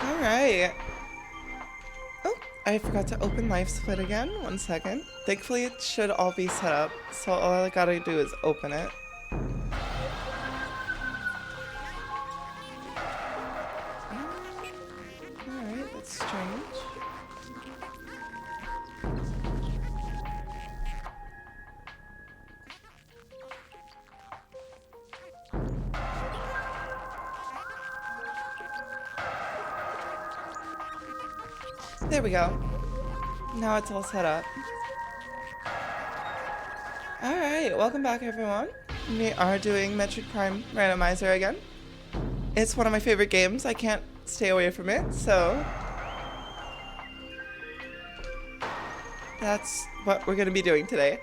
Alright. Oh, I forgot to open Life Split again. 1 second. Thankfully, it should all be set up, so all I gotta do is open it. Alright, that's strange. There we go. Now it's all set up. Alright, welcome back everyone. We are doing Metroid Prime Randomizer again. It's one of my favorite games. I can't stay away from it, so that's what we're gonna be doing today.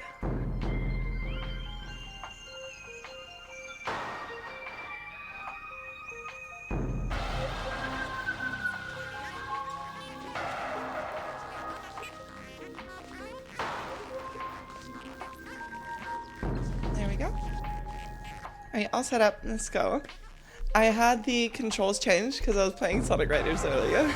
There we go. Alright, all set up. Let's go. I had the controls changed because I was playing Sonic Riders earlier.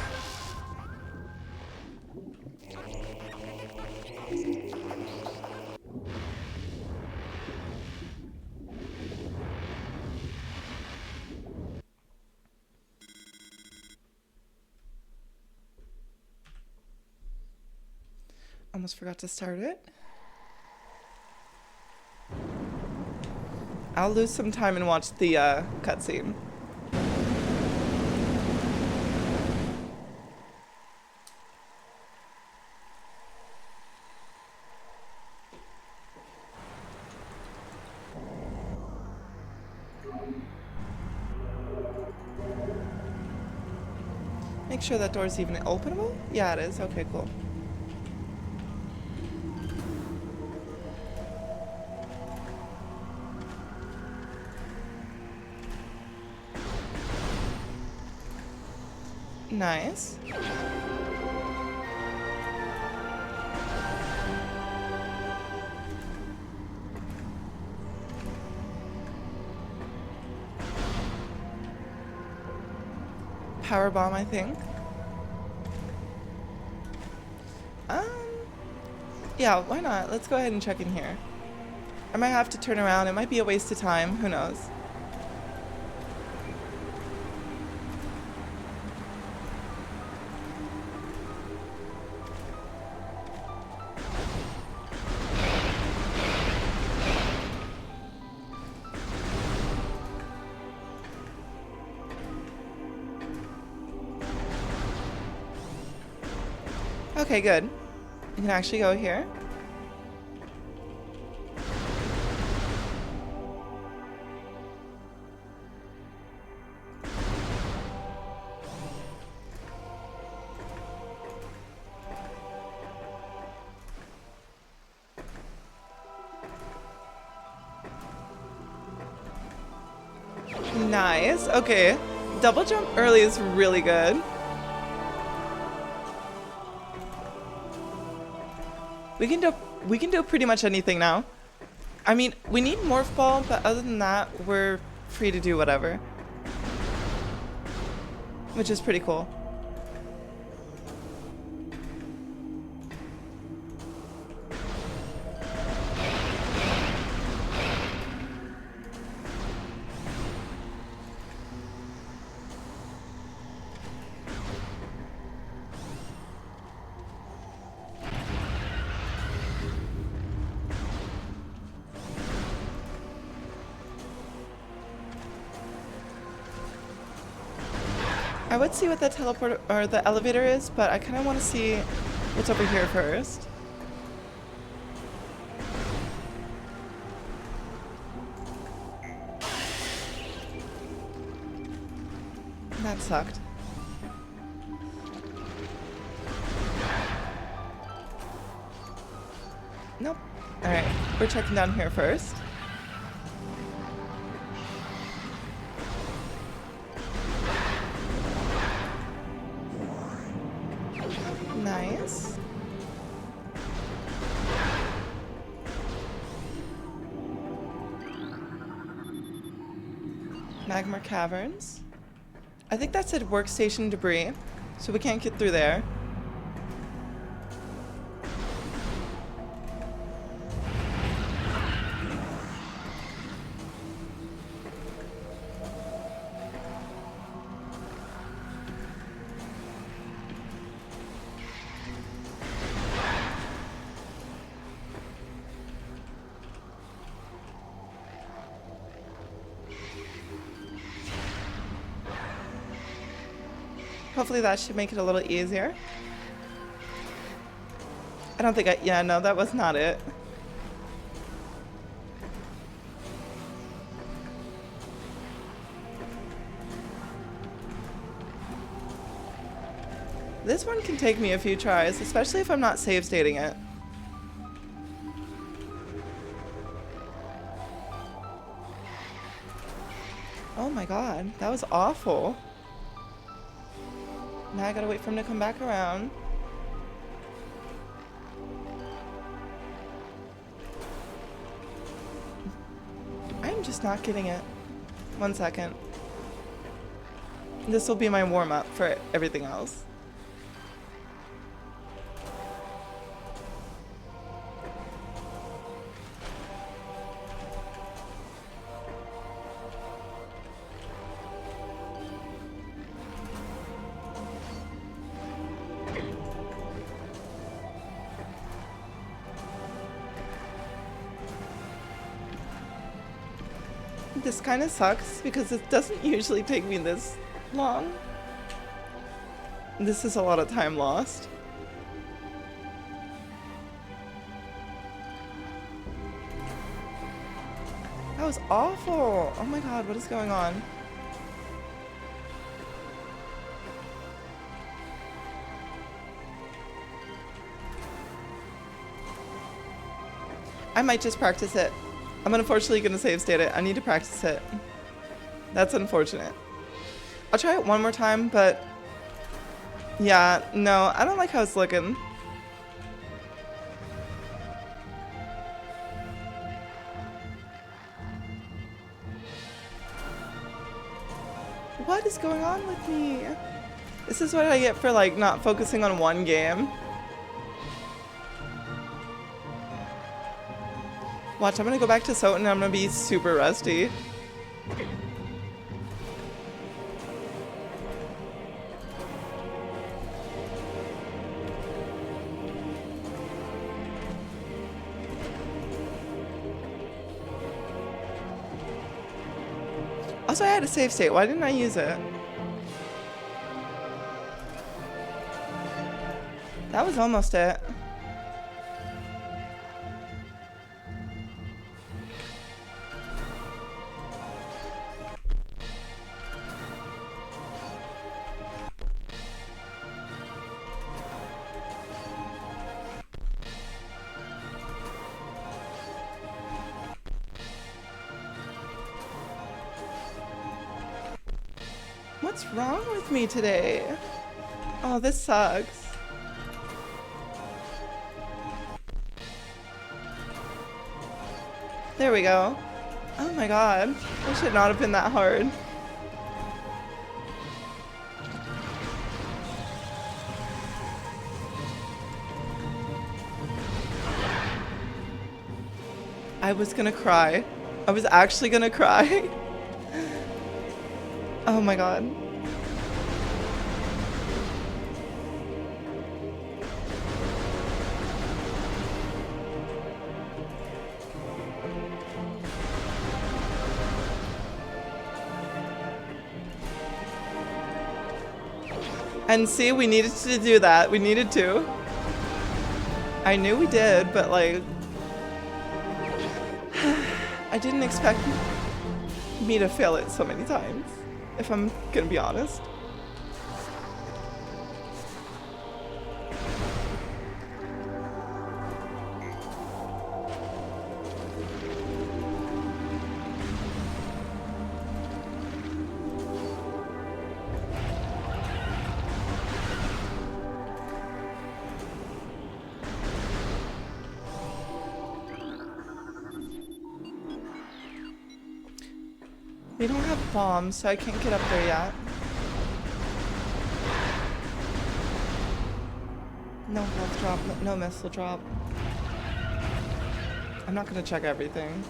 Almost forgot to start it. I'll lose some time and watch the cutscene. Make sure that door's even openable? Yeah, it is. Okay, cool. Nice. power bomb, I think. Um, yeah, why not? Let's go ahead and check in here. I might have to turn around. It might be a waste of time. Who knows? Okay, good. You can actually go here. Nice. Okay. Double jump early is really good. We can do pretty much anything now. I mean, we need Morph Ball, but other than that, we're free to do whatever. Which is pretty cool. I would see what the teleport or the elevator is, but I kind of want to see what's over here first. That sucked. Nope. Alright, we're checking down here first. Nice. Magma Caverns. I think that said workstation debris, so we can't get through there. Hopefully that should make it a little easier. I don't think yeah, no, that was not it. This one can take me a few tries, especially if I'm not save stating it. Oh my god, that was awful. Now I gotta wait for him to come back around. I'm just not getting it. 1 second. This will be my warm-up for everything else. This kind of sucks because it doesn't usually take me this long. This is a lot of time lost. That was awful. Oh my god, what is going on? I might just practice it. I'm unfortunately going to save state it. I need to practice it. That's unfortunate. I'll try it one more time, but yeah, no, I don't like how it's looking. What is going on with me? This is what I get for like not focusing on one game. Watch, I'm gonna go back to Soten and I'm gonna be super rusty. Also, I had a save state. Why didn't I use it? That was almost it. What's wrong with me today? Oh, this sucks. There we go. Oh my god. It should not have been that hard. I was gonna cry. I was actually gonna cry. Oh my god. And see, we needed to do that. We needed to. I knew we did, but like... I didn't expect me to fail it so many times, if I'm gonna be honest. We don't have bombs, so I can't get up there yet. No health drop, no missile drop. I'm not gonna check everything.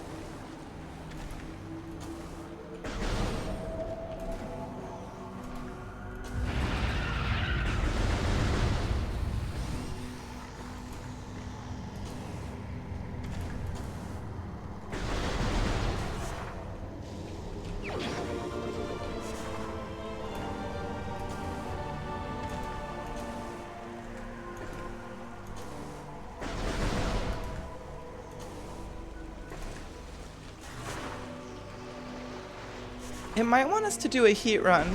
It might want us to do a heat run.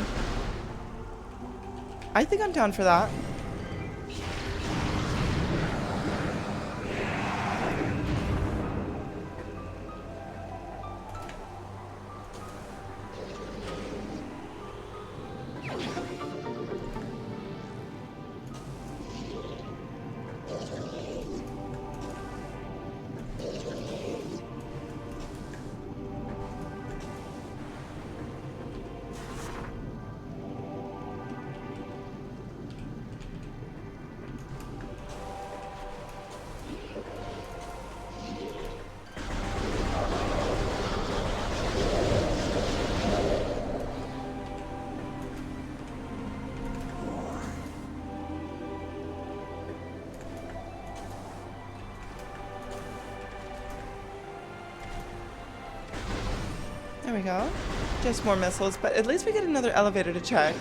I think I'm down for that. There we go. Just more missiles, but at least we get another elevator to check.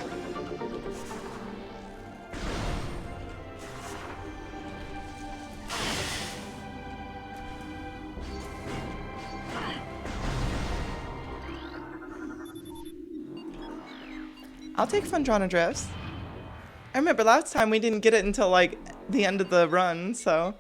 I'll take Fundrana Drifts. I remember last time we didn't get it until like the end of the run, so...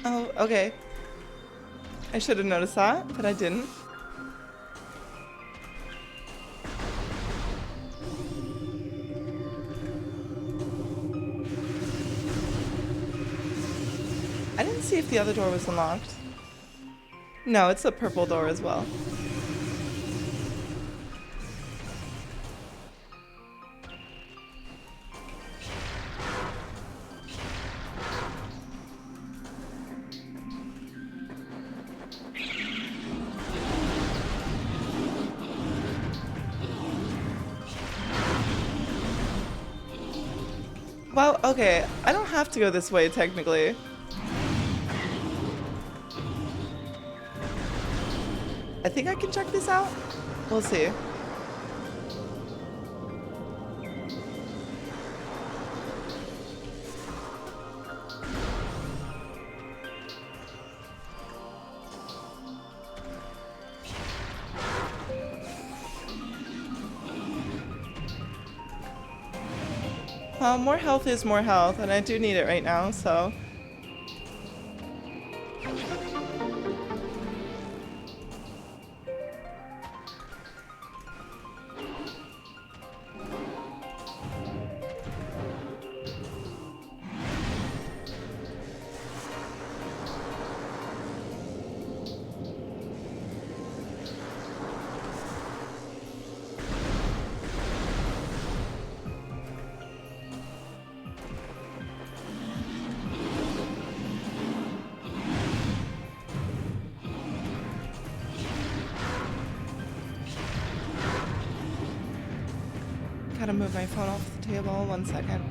Oh, okay. I should have noticed that, but I didn't. I didn't see if the other door was unlocked. No, it's a purple door as well. Well, okay, I don't have to go this way, technically. I think I can check this out. We'll see. Well, more health is more health, and I do need it right now, so... Gotta move my phone off the table, 1 second.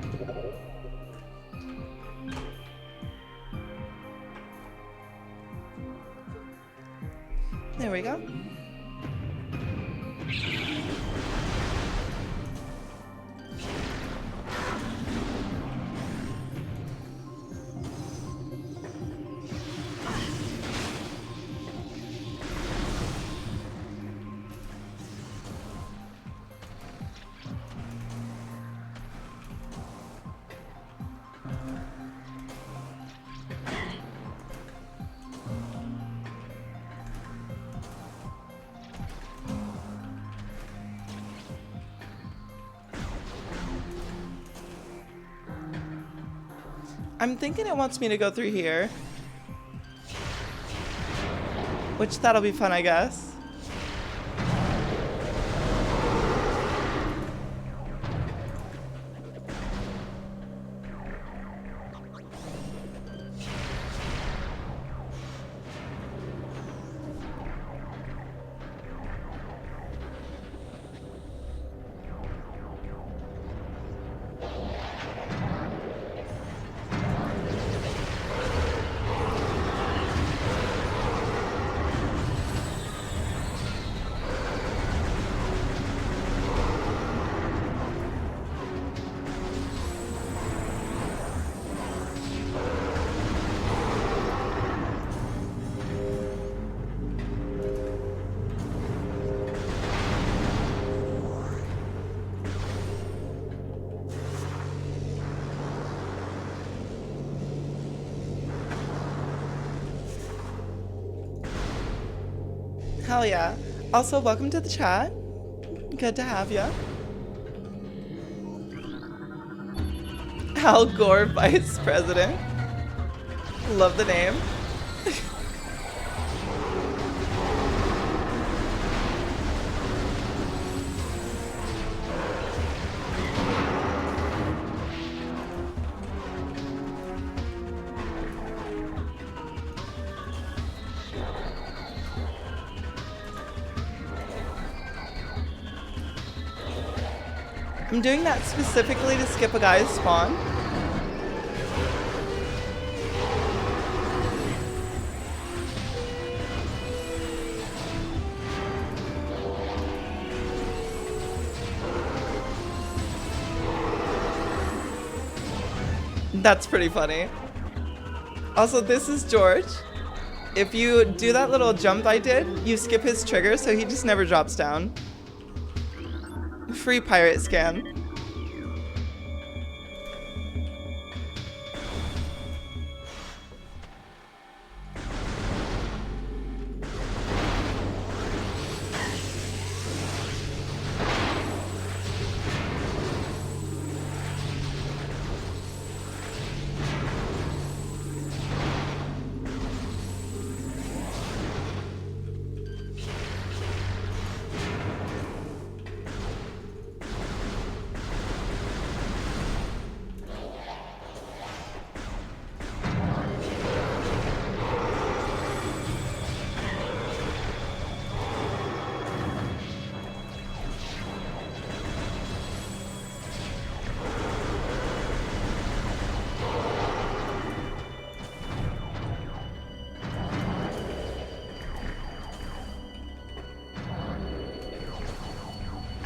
There we go. I'm thinking it wants me to go through here. Which, that'll be fun, I guess. Hell yeah. Also, welcome to the chat. Good to have ya. Al Gore, Vice President. Love the name. I'm doing that specifically to skip a guy's spawn. That's pretty funny. Also, this is George. If you do that little jump I did, you skip his trigger, so he just never drops down. Free pirate scan.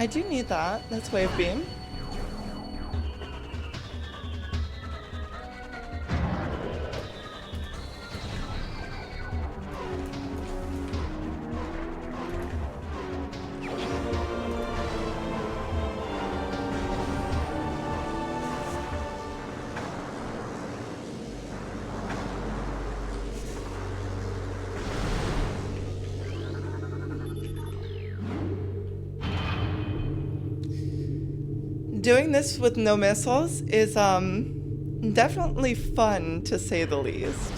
I do need that. That's Wave Beam. Doing this with no missiles is definitely fun, to say the least.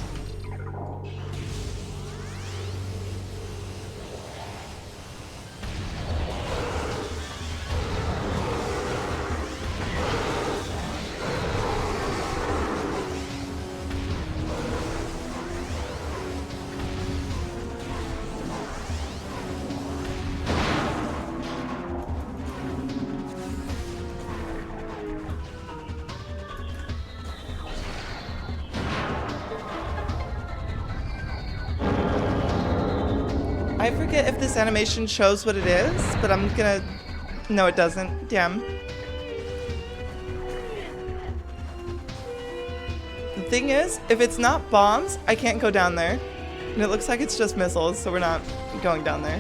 I forget if this animation shows what it is, but I'm gonna... No, it doesn't. Damn. The thing is, if it's not bombs, I can't go down there. And it looks like it's just missiles, so we're not going down there.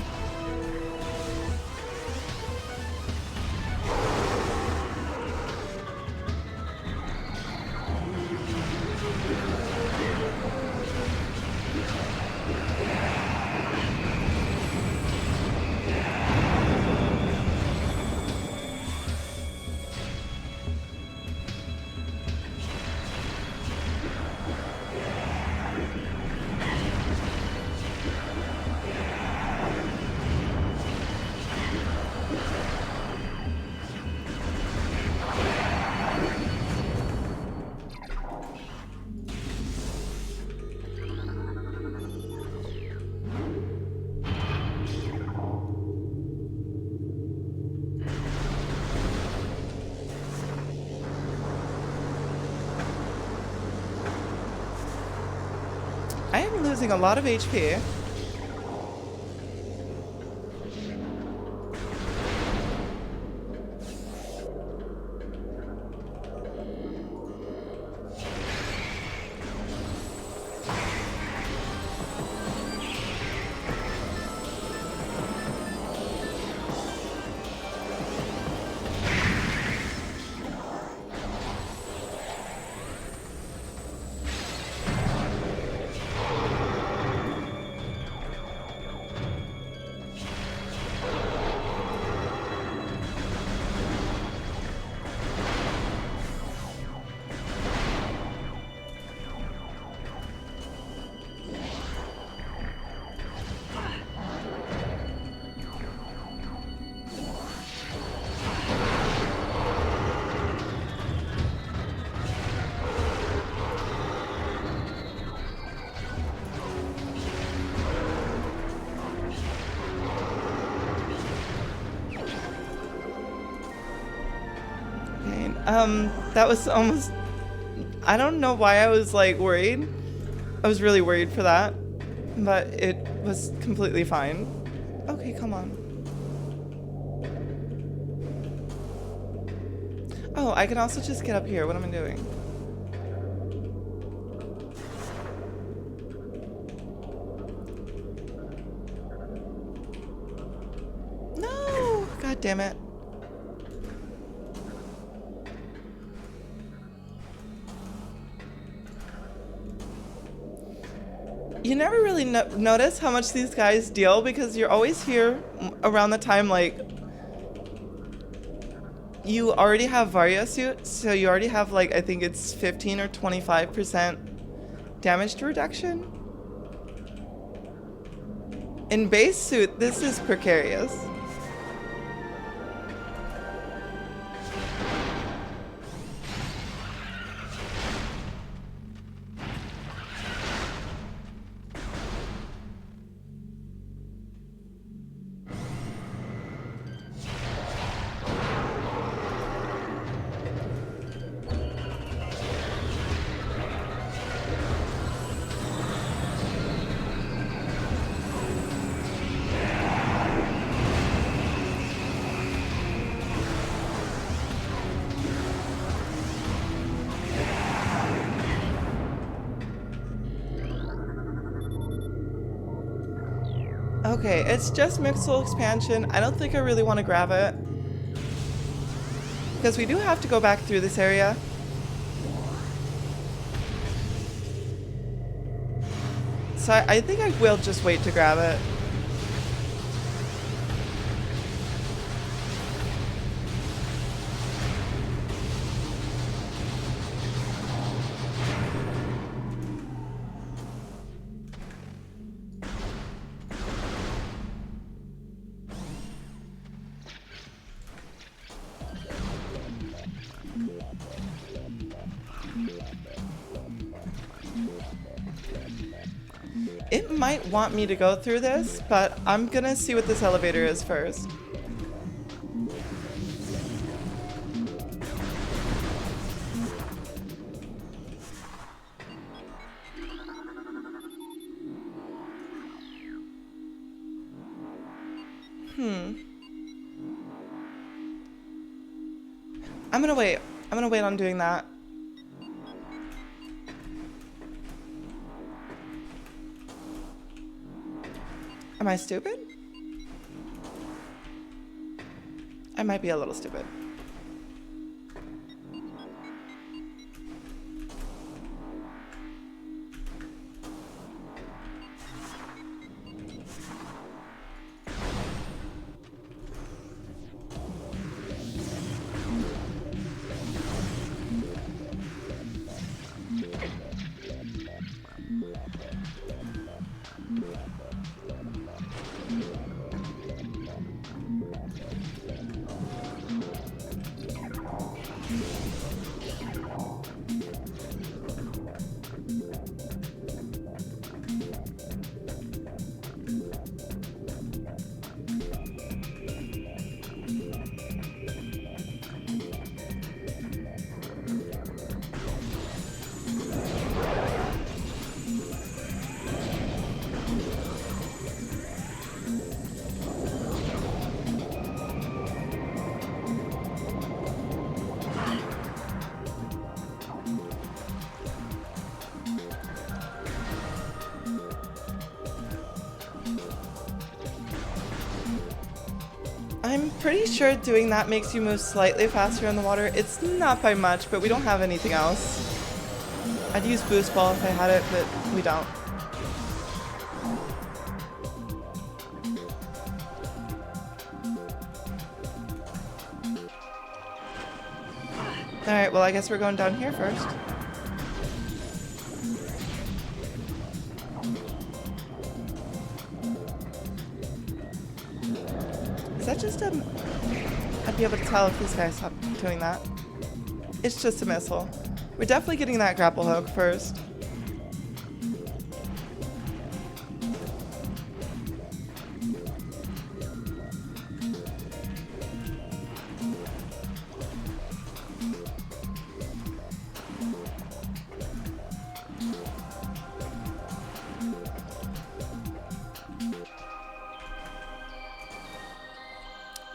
I am losing a lot of HP. That was almost... I don't know why I was, like, worried. I was really worried for that. But it was completely fine. Okay, come on. Oh, I can also just get up here. What am I doing? No! God damn it. You never really notice how much these guys deal because you're always here around the time, like, you already have Varia suit, so you already have, like, I think it's 15 or 25% damage reduction. In base suit, this is precarious. Okay, it's just Mixel expansion. I don't think I really want to grab it. Because we do have to go back through this area. So I think I will just wait to grab it. It might want me to go through this, but I'm gonna see what this elevator is first. I'm gonna wait. I'm gonna wait on doing that. Am I stupid? I might be a little stupid. I'm pretty sure doing that makes you move slightly faster in the water. It's not by much, but we don't have anything else. I'd use Boost Ball if I had it, but we don't. Alright, well I guess we're going down here first. Is that just a... I'd be able to tell if this guy stopped doing that. It's just a missile. We're definitely getting that grapple hook first.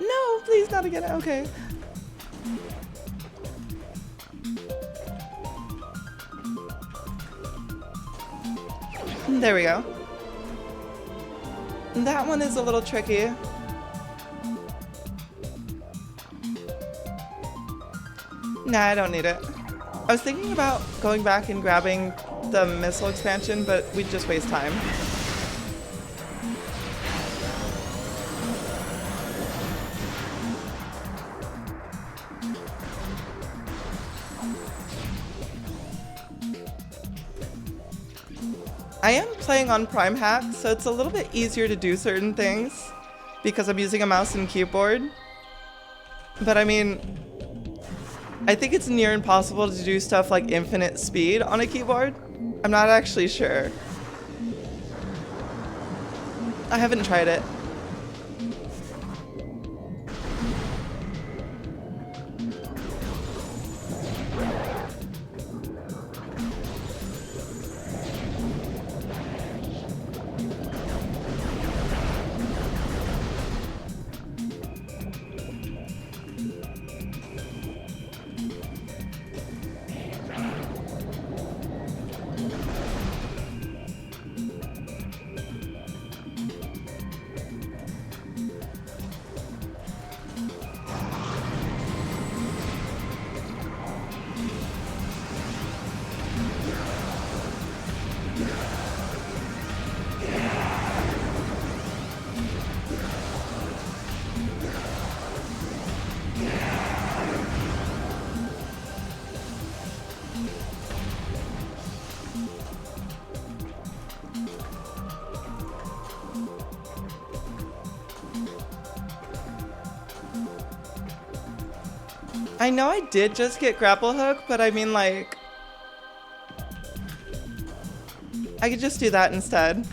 No, please not again. Okay. There we go. That one is a little tricky. Nah, I don't need it. I was thinking about going back and grabbing the missile expansion, but we'd just waste time. I am playing on Prime Hack, so it's a little bit easier to do certain things because I'm using a mouse and keyboard. But I mean, I think it's near impossible to do stuff like infinite speed on a keyboard. I'm not actually sure. I haven't tried it. I know I did just get grapple hook, but I mean like... I could just do that instead.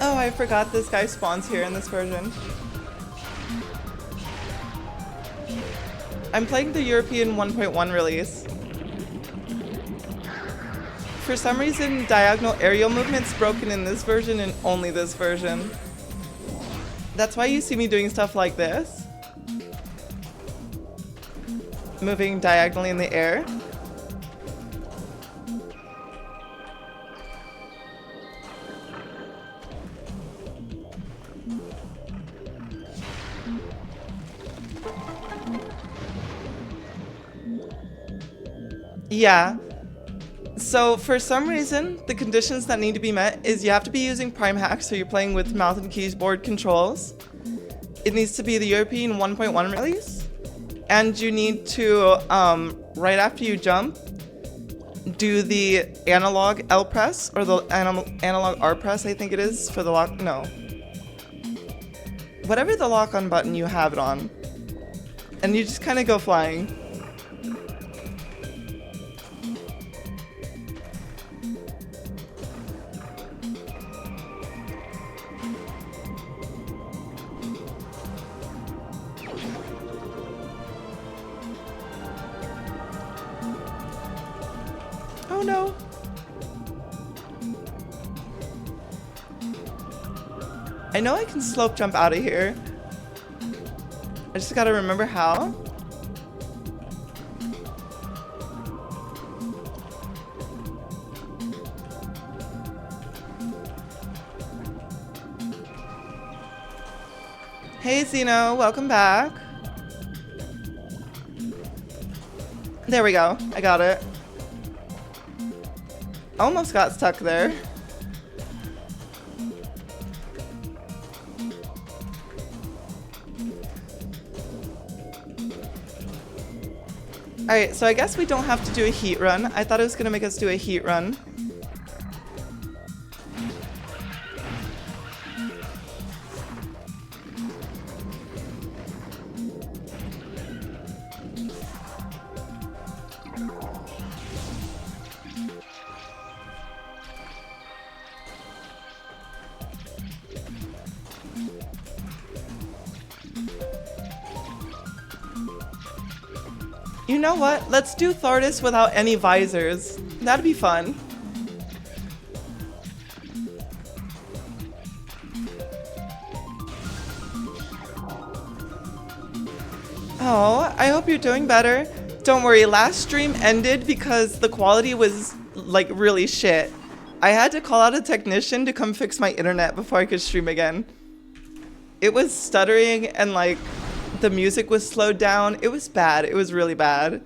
Oh, I forgot this guy spawns here in this version. I'm playing the European 1.1 release. For some reason, diagonal aerial movement's broken in this version and only this version. That's why you see me doing stuff like this. Moving diagonally in the air. Yeah. So for some reason, the conditions that need to be met is you have to be using Prime Hack, so you're playing with mouse and keyboard controls. It needs to be the European 1.1 release. And you need to, right after you jump, do the analog L press, or the analog R press, I think it is, for the lock, no. Whatever the lock on button, you have it on. And you just kind of go flying. Oh no. I know I can slope jump out of here. I just gotta remember how. Hey Zeno, welcome back. There we go, I got it. Almost got stuck there. Alright, so I guess we don't have to do a heat run. I thought it was gonna make us do a heat run. You know what? Let's do Thordis without any visors. That'd be fun. Oh, I hope you're doing better. Don't worry, last stream ended because the quality was like really shit. I had to call out a technician to come fix my internet before I could stream again. It was stuttering and like the music was slowed down. It was bad. It was really bad.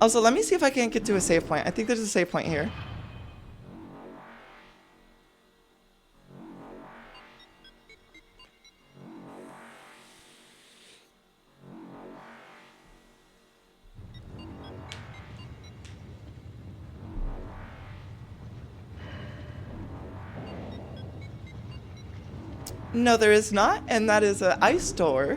Also, let me see if I can't get to a save point. I think there's a save point here. No, there is not, and that is an ice door.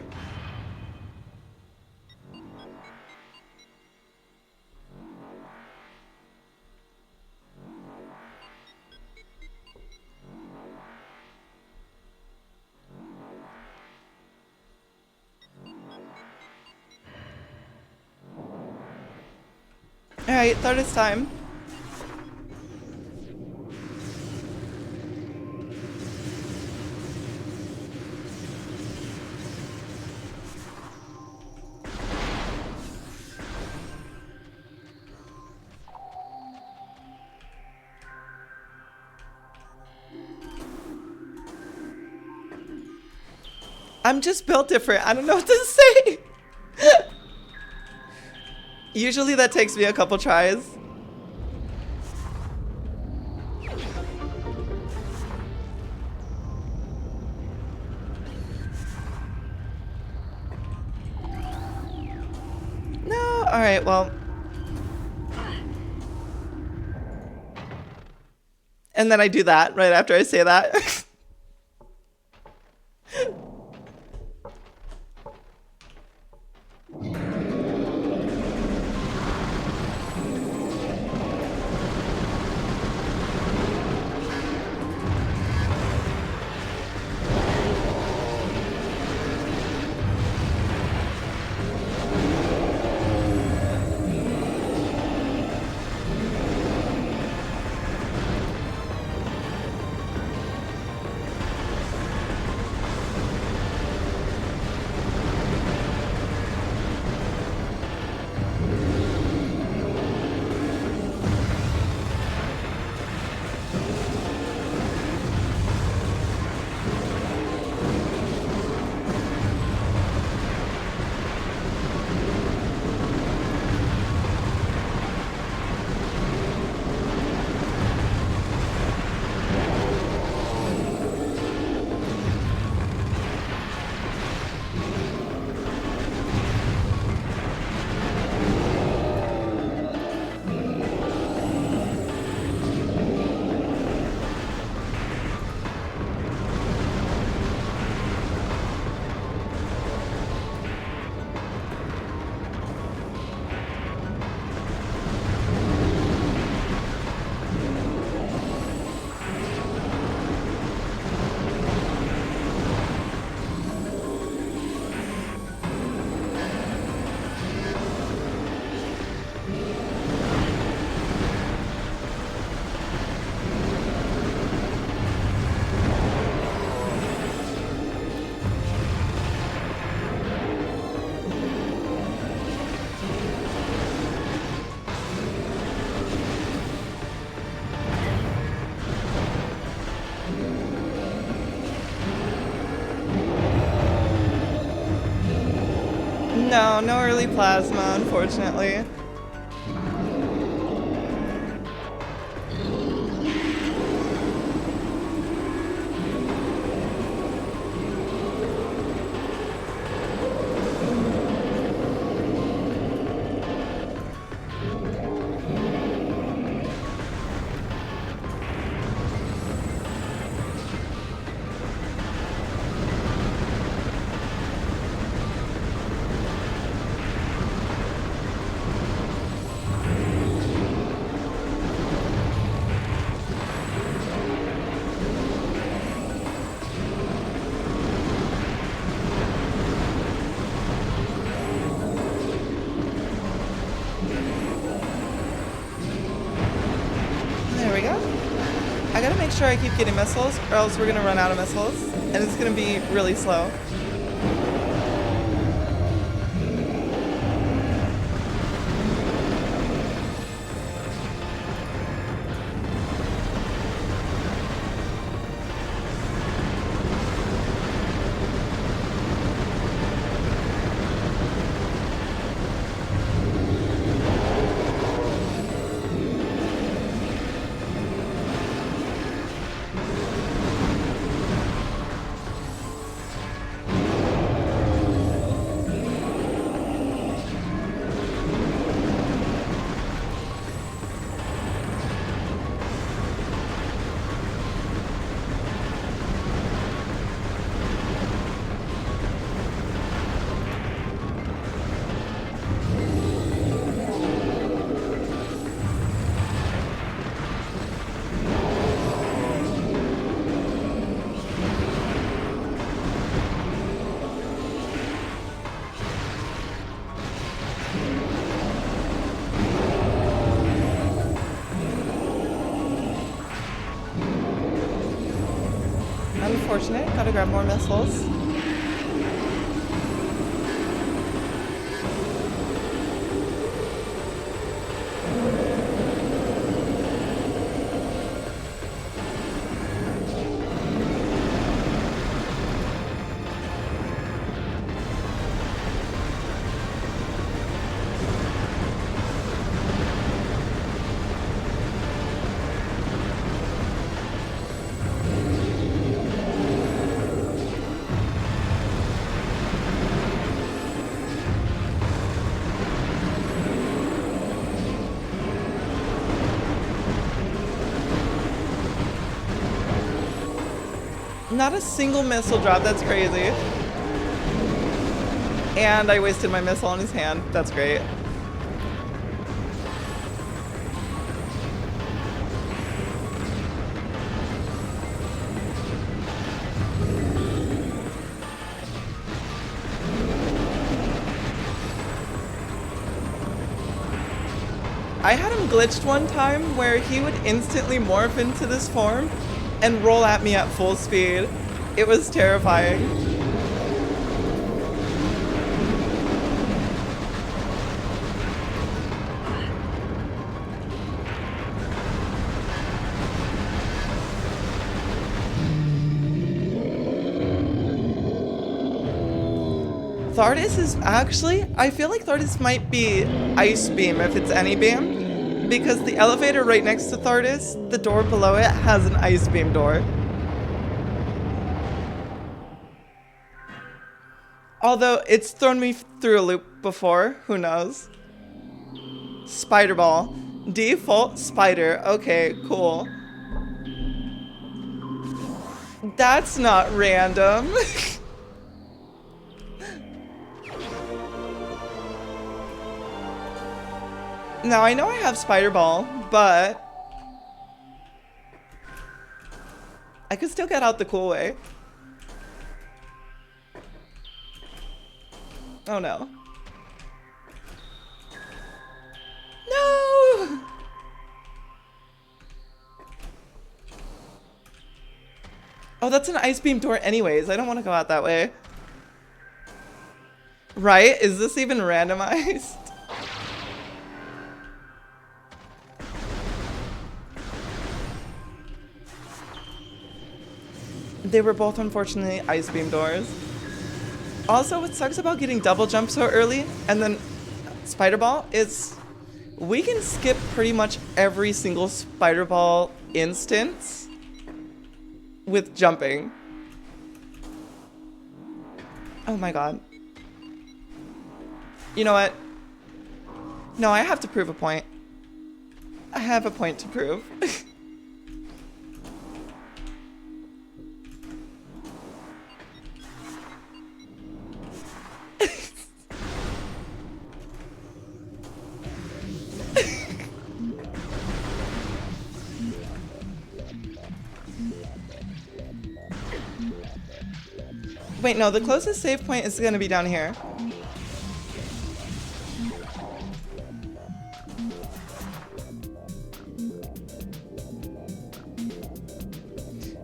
Alright, third is time. I'm just built different. I don't know what to say. Usually that takes me a couple tries. No, all right, well. And then I do that right after I say that. No, no early plasma, unfortunately. There we go. I gotta make sure I keep getting missiles, or else we're gonna run out of missiles, and it's gonna be really slow. Unfortunate. Gotta grab more missiles. Not a single missile drop. That's crazy. And I wasted my missile on his hand. That's great. I had him glitched one time where he would instantly morph into this form and roll at me at full speed. It was terrifying. Thardis is actually, I feel like Thardis might be Ice Beam if it's any beam, because the elevator right next to Thardis, the door below it has an Ice Beam door. Although it's thrown me through a loop before, who knows? Spider Ball. Default spider, okay, cool. That's not random. Now, I know I have Spider Ball, but I could still get out the cool way. Oh no. No! Oh, that's an Ice Beam door anyways. I don't want to go out that way. Right? Is this even randomized? They were both unfortunately Ice Beam doors. Also, what sucks about getting double jump so early and then Spider Ball is we can skip pretty much every single Spider Ball instance with jumping. Oh my god. You know what? No, I have to prove a point. I have a point to prove. Wait, no, the closest save point is gonna be down here.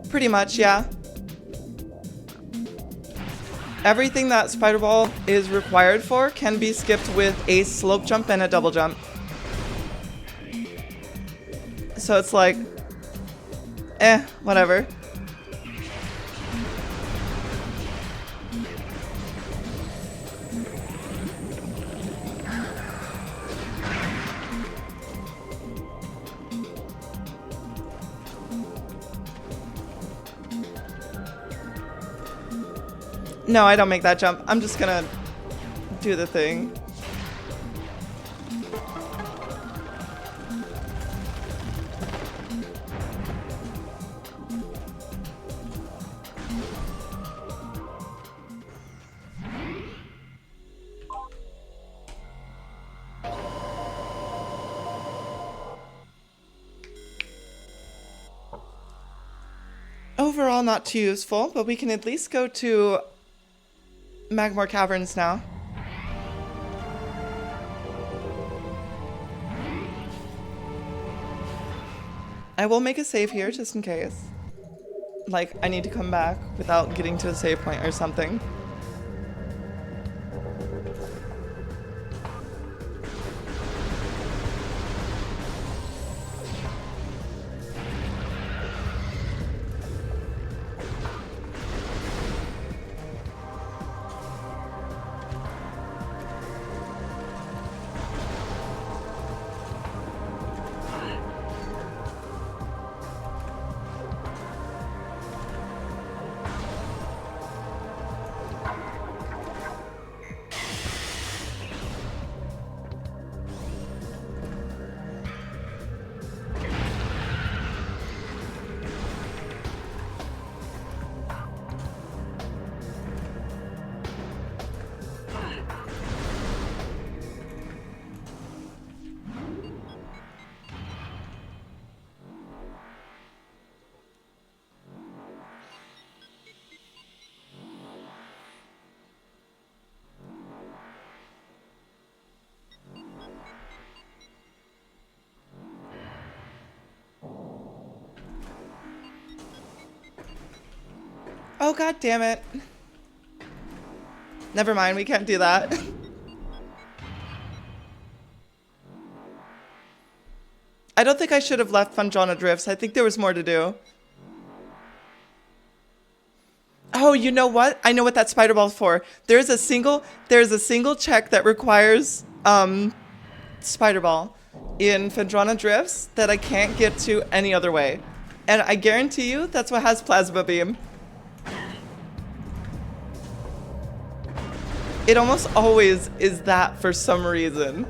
Pretty much, yeah. Everything that Spider Ball is required for can be skipped with a slope jump and a double jump. So it's like, whatever. No, I don't make that jump. I'm just gonna do the thing. Overall, not too useful, but we can at least go to Magmore Caverns now. I will make a save here just in case. Like, I need to come back without getting to a save point or something. Oh, god damn it. Never mind, we can't do that. I don't think I should have left Funjana Drifts. I think there was more to do. Oh, you know what? I know what that spider ball's for. There's a single check that requires spider ball in Phendrana Drifts that I can't get to any other way. And I guarantee you that's what has Plasma Beam. It almost always is that for some reason.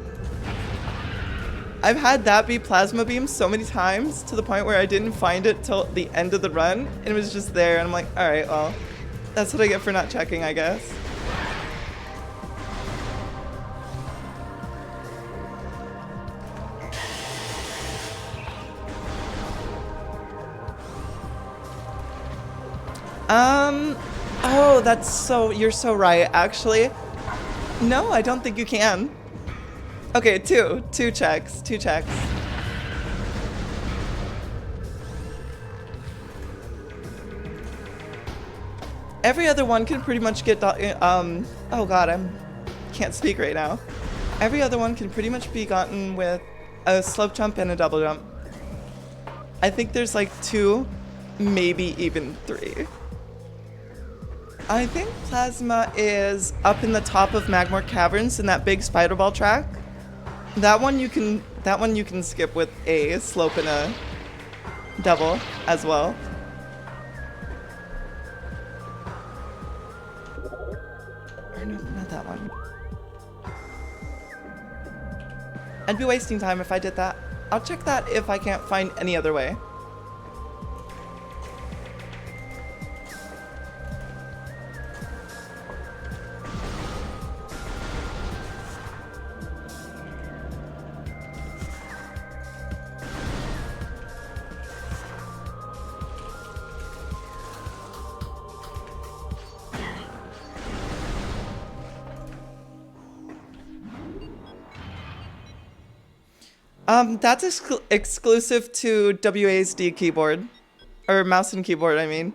I've had that be Plasma Beam so many times to the point where I didn't find it till the end of the run and it was just there and I'm like, alright, well, that's what I get for not checking, I guess. Oh, you're so right, actually. No, I don't think you can. Okay, two checks. Every other one can pretty much get, oh god, can't speak right now. Every other one can pretty much be gotten with a slope jump and a double jump. I think there's like 2, maybe even 3. I think Plasma is up in the top of Magmore Caverns in that big spider ball track. That one you can skip with a slope and a double as well. Or no, not that one. I'd be wasting time if I did that. I'll check that if I can't find any other way. That's exclusive to WASD keyboard. Or mouse and keyboard, I mean.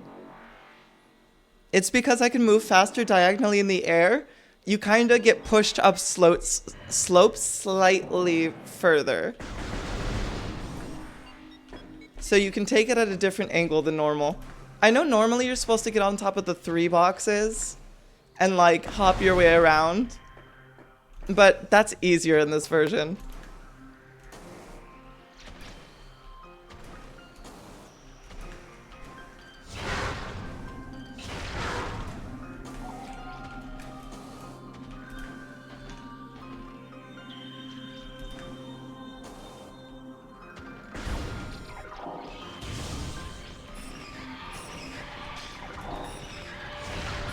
It's because I can move faster diagonally in the air. You kind of get pushed up slopes slightly further. So you can take it at a different angle than normal. I know normally you're supposed to get on top of the 3 boxes and like hop your way around. But that's easier in this version.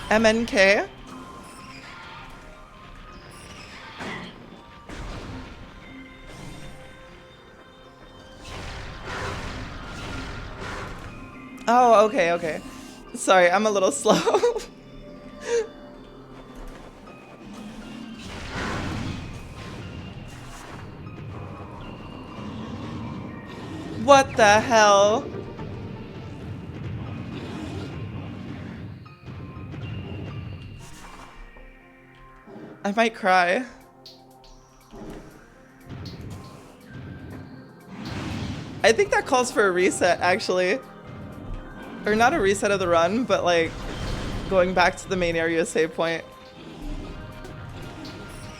MNK. Oh, okay. Sorry, I'm a little slow. What the hell? I might cry. I think that calls for a reset, actually. Or not a reset of the run, but like going back to the main area save point.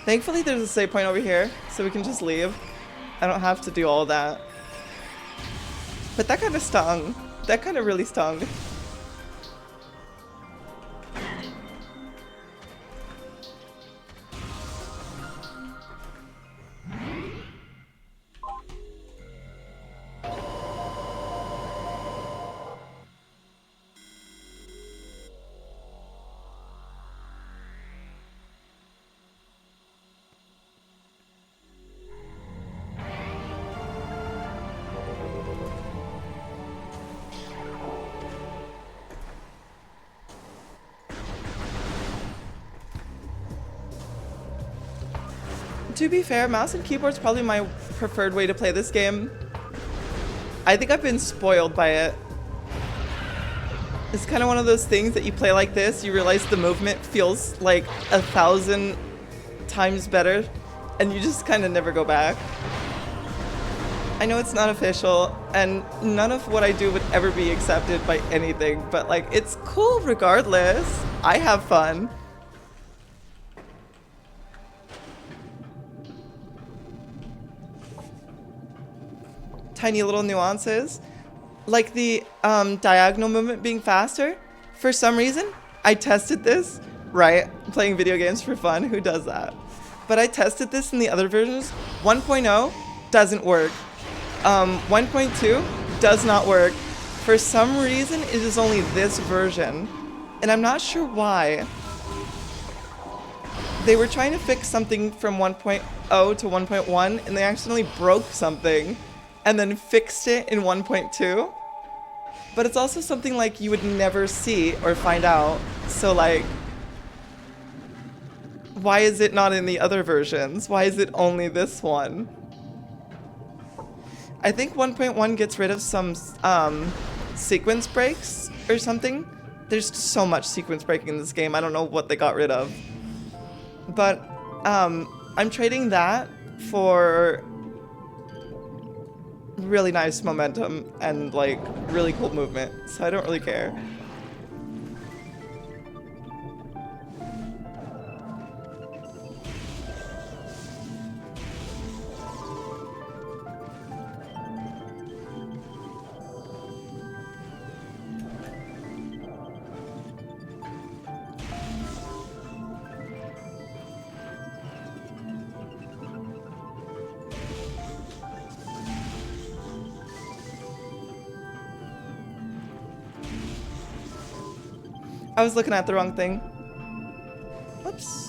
Thankfully there's a save point over here, so we can just leave. I don't have to do all that. But that kind of stung. That kind of really stung. To be fair, mouse and keyboard's probably my preferred way to play this game. I think I've been spoiled by it. It's kind of one of those things that you play like this, you realize the movement feels like 1,000 times better, and you just kind of never go back. I know it's not official, and none of what I do would ever be accepted by anything, but like, it's cool regardless. I have fun. Tiny little nuances. Like the diagonal movement being faster. For some reason, I tested this, right? Playing video games for fun, who does that? But I tested this in the other versions. 1.0 doesn't work. 1.2 does not work. For some reason, it is only this version. And I'm not sure why. They were trying to fix something from 1.0 to 1.1, and they accidentally broke something and then fixed it in 1.2. But it's also something like you would never see or find out. So like, why is it not in the other versions? Why is it only this one? I think 1.1 gets rid of some sequence breaks or something. There's so much sequence breaking in this game. I don't know what they got rid of. But I'm trading that for really nice momentum and like really cool movement, so I don't really care. I was looking at the wrong thing. Whoops.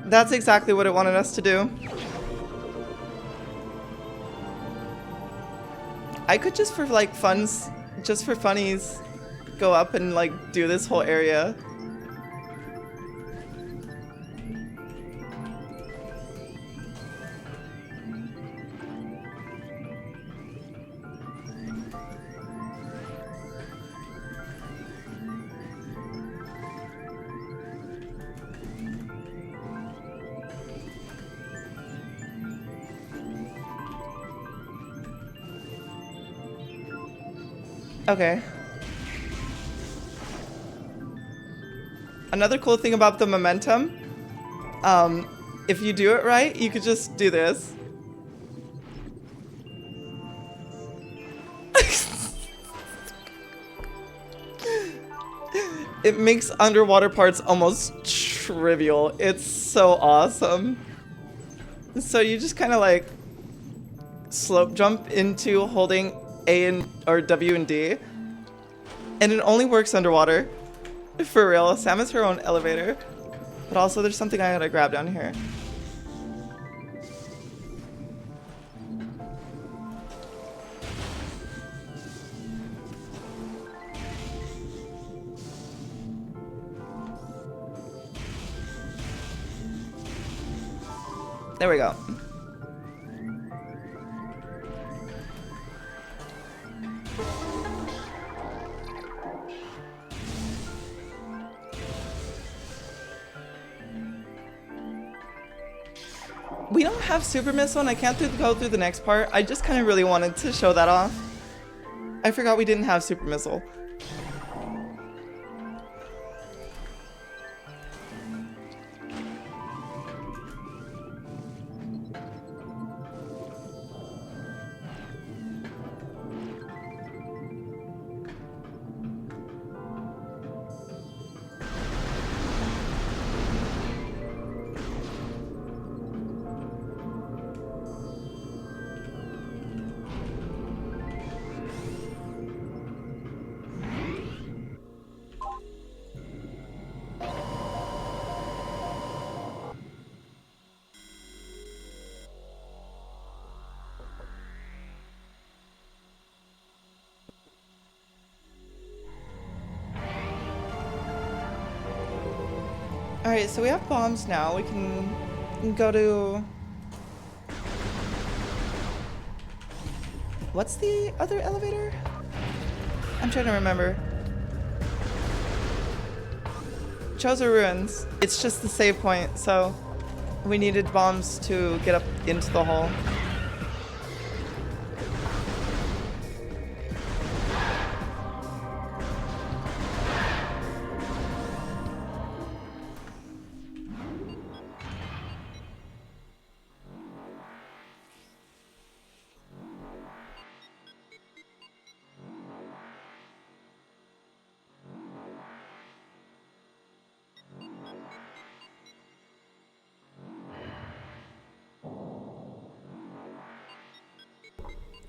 That's exactly what it wanted us to do. I could just for like funs, just for funnies, go up and like do this whole area. Okay. Another cool thing about the momentum, if you do it right, you could just do this. It makes underwater parts almost trivial. It's so awesome. So you just kind of like slope jump into holding A and or W and D, and it only works underwater. For real, Sam is her own elevator. But also there's something I gotta grab down here. There we go. We don't have super missile and I can't go through the next part. I just kind of really wanted to show that off. I forgot we didn't have super missile. Alright, so we have bombs now. We can go to... What's the other elevator? I'm trying to remember. Chozo Ruins. It's just the save point, so we needed bombs to get up into the hole.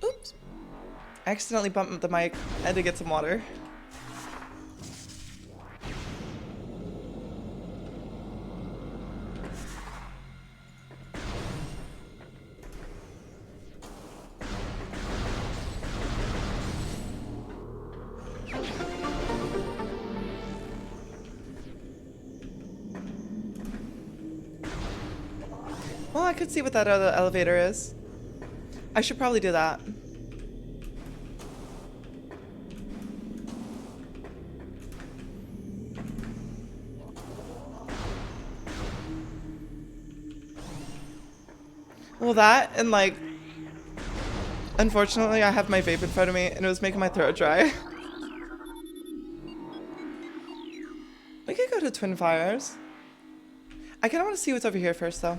Oops. I accidentally bumped the mic. I had to get some water. Well, I could see what that other elevator is. I should probably do that. Well, that and like, unfortunately, I have my vape in front of me and it was making my throat dry. We could go to Twin Fires. I kind of want to see what's over here first, though.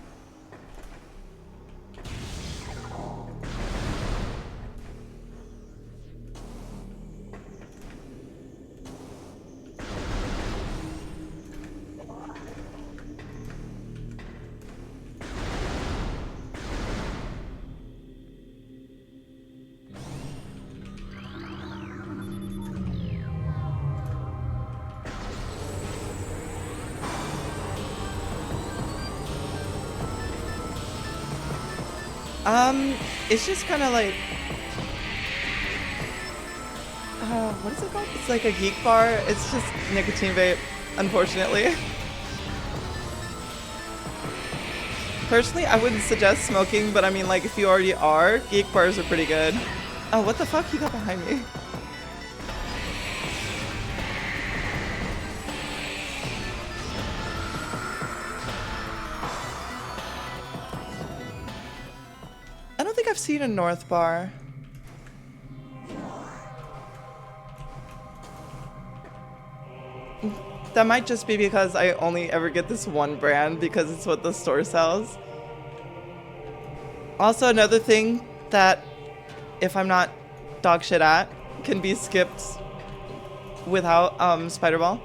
It's just kind of like, what is it called? It's like a geek bar. It's just nicotine vape, unfortunately. Personally, I wouldn't suggest smoking, but I mean, like, if you already are, geek bars are pretty good. Oh, what the fuck? He got behind me. I don't think I've seen a North bar. That might just be because I only ever get this one brand because it's what the store sells. Also, another thing that, if I'm not dog shit at, can be skipped without Spider Ball.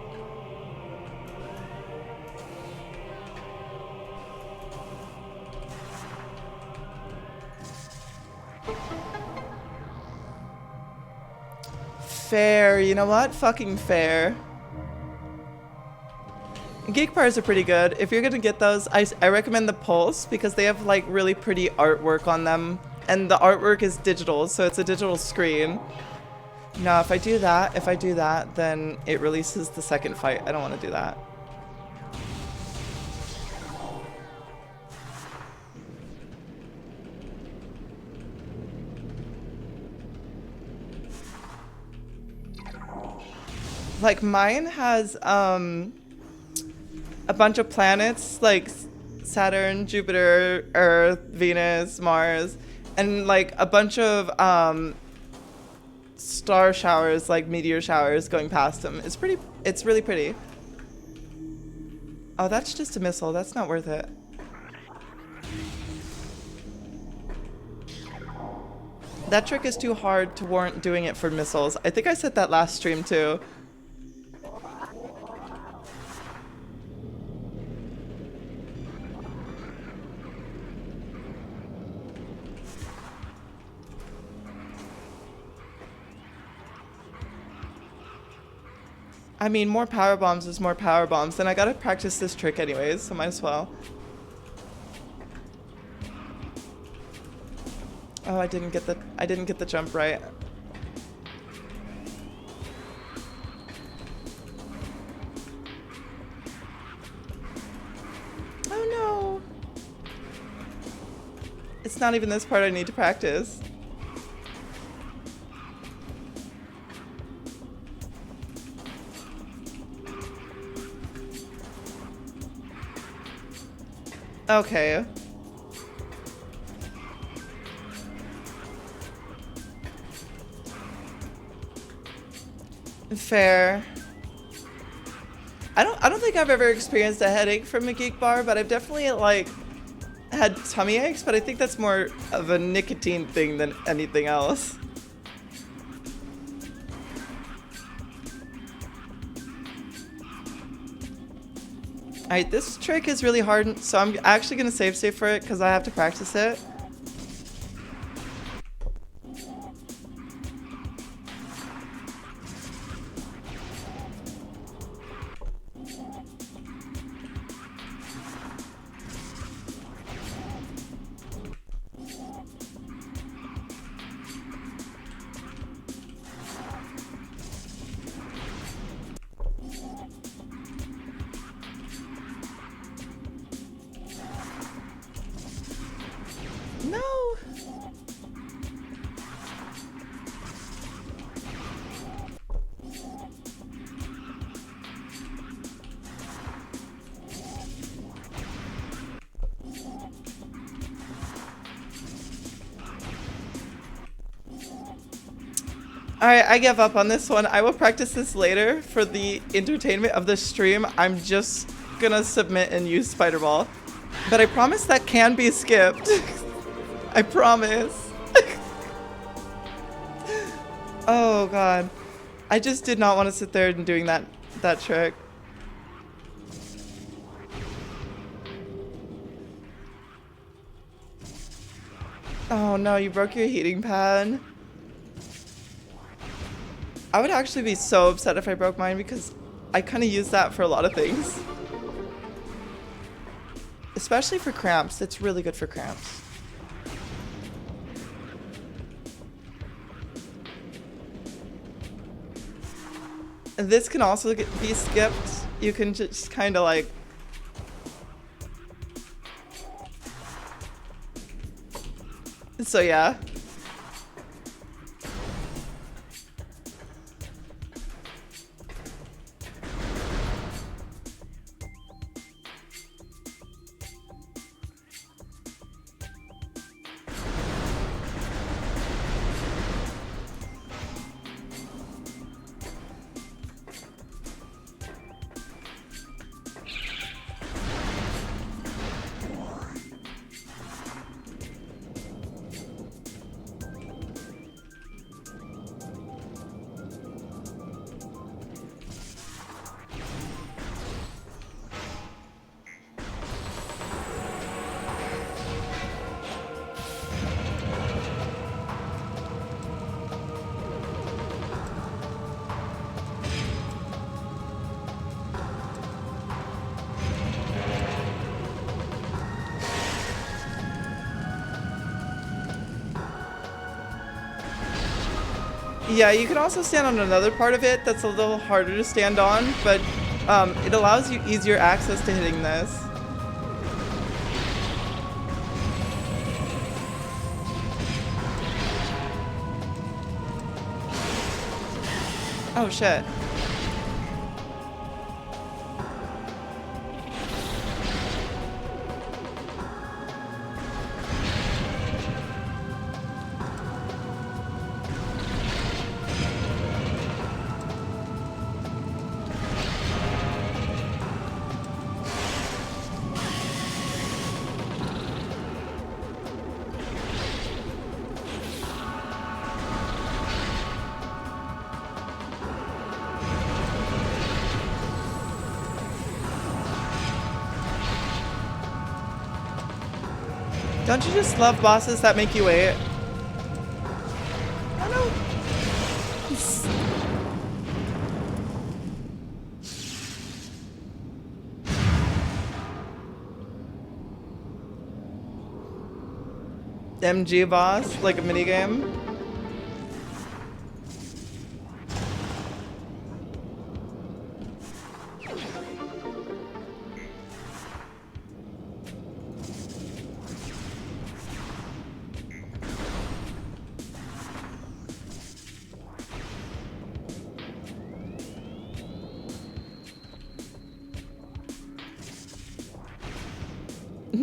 Fair, you know what? Fucking fair. Geek bars are pretty good. If you're gonna get those, I recommend the Pulse because they have like really pretty artwork on them. And the artwork is digital, so it's a digital screen. Now, if I do that, then it releases the second fight. I don't want to do that. Like, mine has, a bunch of planets, like Saturn, Jupiter, Earth, Venus, Mars, and like a bunch of, star showers, like meteor showers going past them. It's really pretty. Oh, that's just a missile. That's not worth it. That trick is too hard to warrant doing it for missiles. I think I said that last stream too. I mean, more power bombs is more power bombs, and I gotta practice this trick anyways, so might as well. Oh, I didn't get the jump right. not even this part I need to practice. Okay. Fair. I don't think I've ever experienced a headache from a geek bar, but I've definitely like had tummy aches, but I think that's more of a nicotine thing than anything else. Alright, this trick is really hard, so I'm actually gonna save state for it because I have to practice it. No! Alright, I give up on this one. I will practice this later for the entertainment of the stream. I'm just gonna submit and use Spider Ball. But I promise that can be skipped. I promise. Oh god. I just did not want to sit there and doing that trick. Oh no, you broke your heating pad. I would actually be so upset if I broke mine because I kind of use that for a lot of things. Especially for cramps. It's really good for cramps. And this can also be skipped. You can just kind of like... So yeah. Yeah, you can also stand on another part of it that's a little harder to stand on, but it allows you easier access to hitting this. Oh shit. Don't you just love bosses that make you wait? Oh no! MG boss, like a minigame.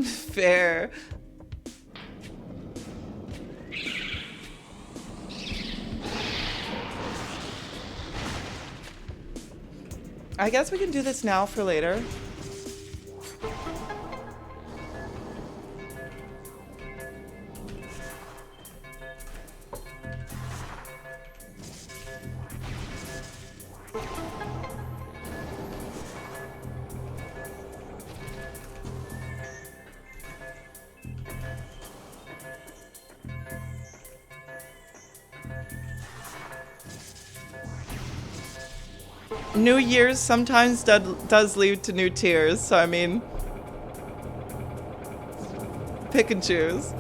Fair. I guess we can do this now for later. New Year's sometimes does lead to new tears, so I mean, pick and choose.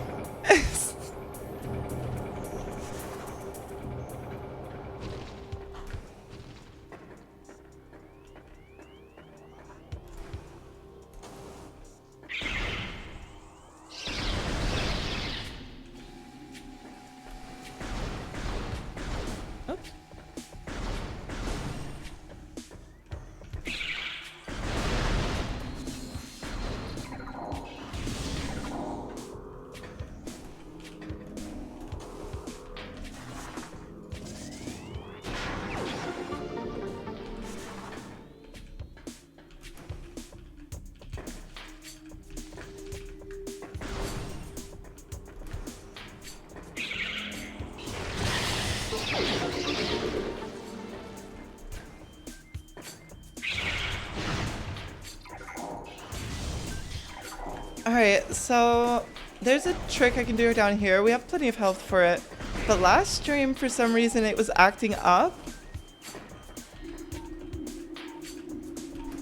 Alright, so there's a trick I can do down here. We have plenty of health for it. But last stream, for some reason, it was acting up.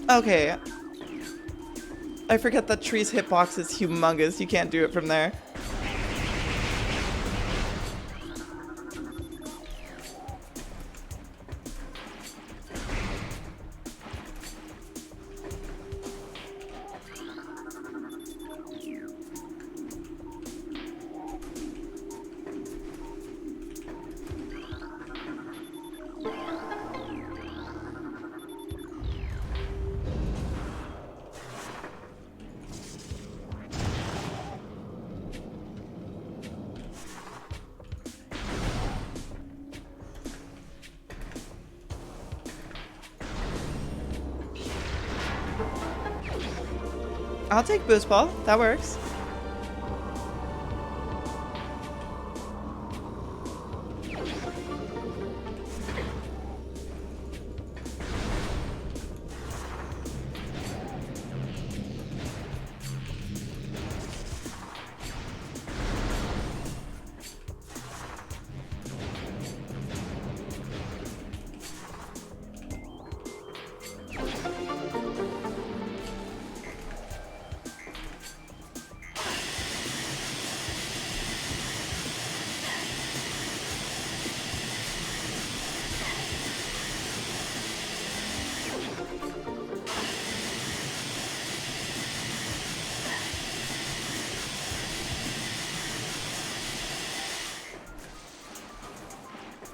Okay. I forget that Tree's hitbox is humongous. You can't do it from there. I'll take Boost Ball. That works.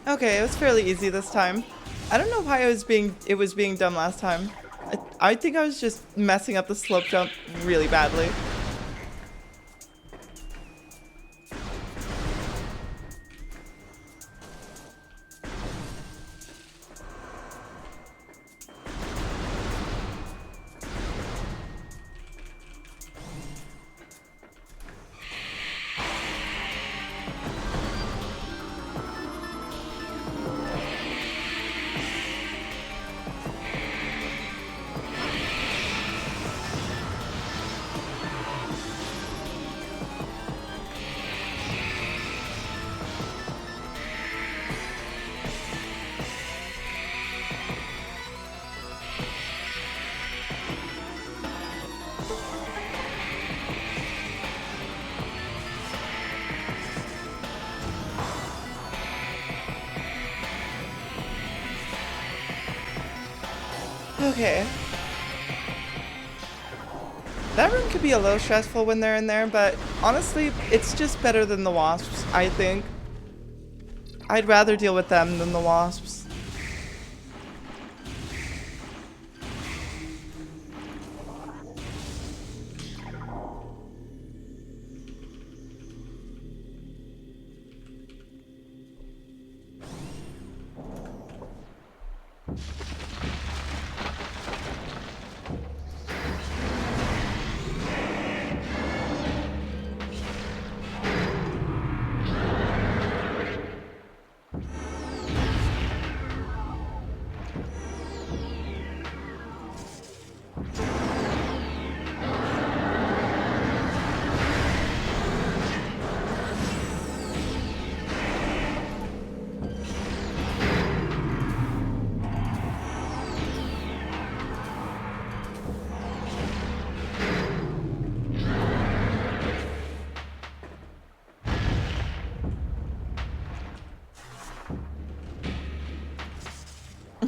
Okay, it was fairly easy this time. I don't know why it was being dumb last time. I think I was just messing up the slope jump really badly. Okay. That room could be a little stressful when they're in there, but honestly, it's just better than the wasps, I think. I'd rather deal with them than the wasps.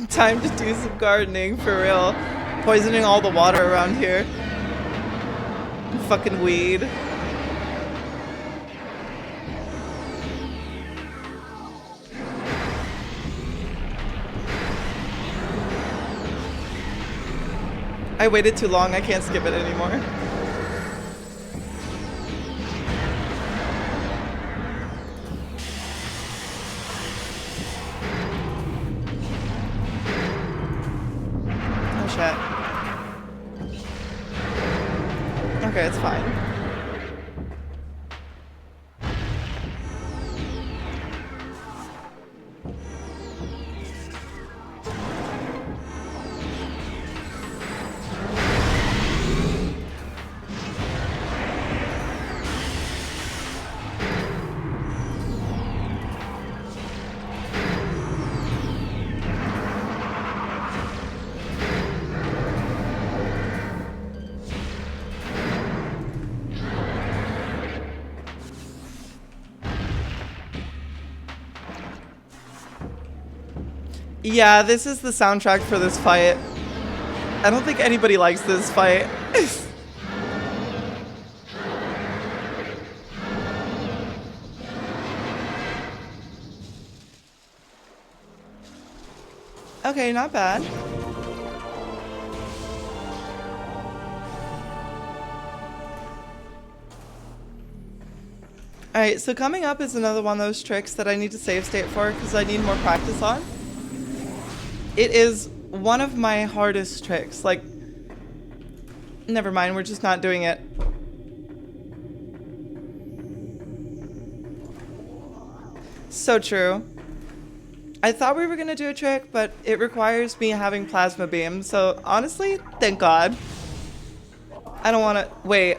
Time to do some gardening, for real. Poisoning all the water around here. Fucking weed. I waited too long, I can't skip it anymore. Oh shit. Okay, it's fine. Yeah, this is the soundtrack for this fight. I don't think anybody likes this fight. Okay, not bad. Alright, so coming up is another one of those tricks that I need to save state for because I need more practice on. It is one of my hardest tricks. Like, never mind, we're just not doing it. So true. I thought we were gonna do a trick, but it requires me having plasma beam. So honestly, thank God. I don't wanna, wait.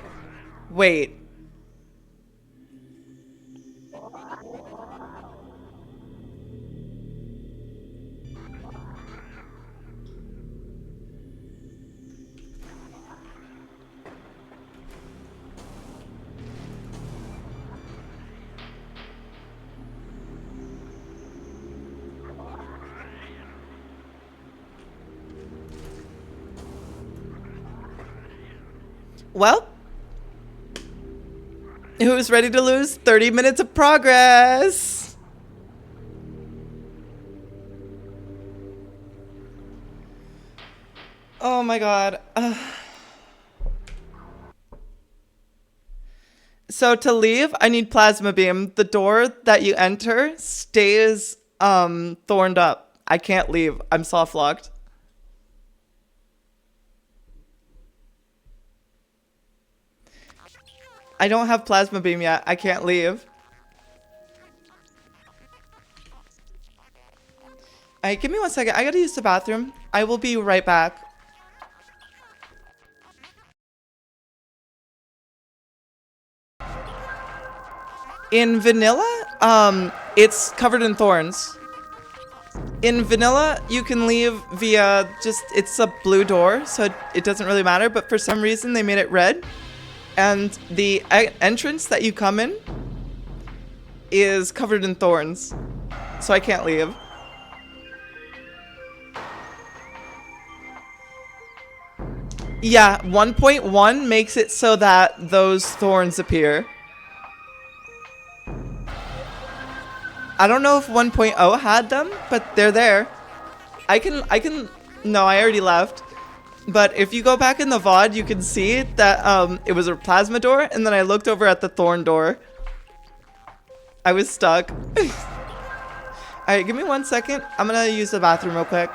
Well, who's ready to lose 30 minutes of progress? Oh my God. So to leave, I need plasma beam. The door that you enter stays thorned up. I can't leave. I'm soft locked. I don't have plasma beam yet. I can't leave. Alright, give me 1 second. I gotta use the bathroom. I will be right back. In vanilla, it's covered in thorns. In vanilla, you can leave via just, it's a blue door, so it doesn't really matter, but for some reason they made it red. And the entrance that you come in is covered in thorns, so I can't leave. Yeah, 1.1 makes it so that those thorns appear. I don't know if 1.0 had them, but they're there. No, I already left. But if you go back in the VOD, you can see that it was a plasma door, and then I looked over at the thorn door. I was stuck. Alright, give me 1 second. I'm gonna use the bathroom real quick.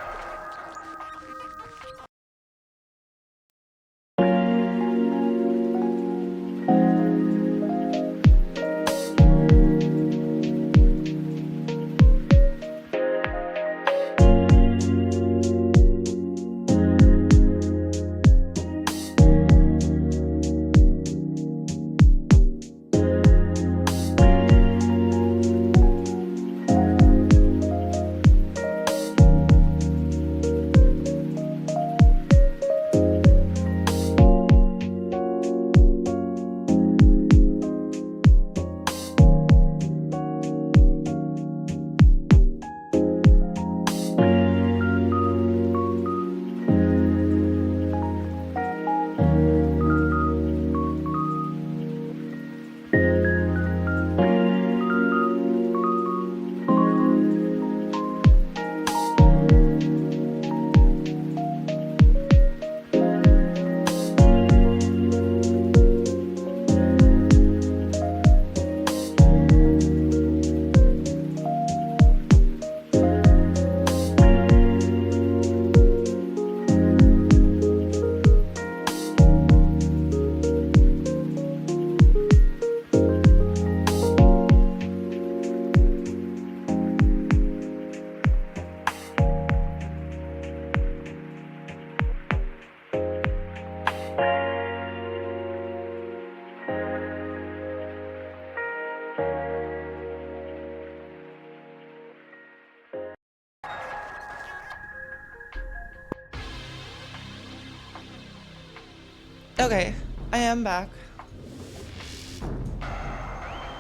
Okay, I am back.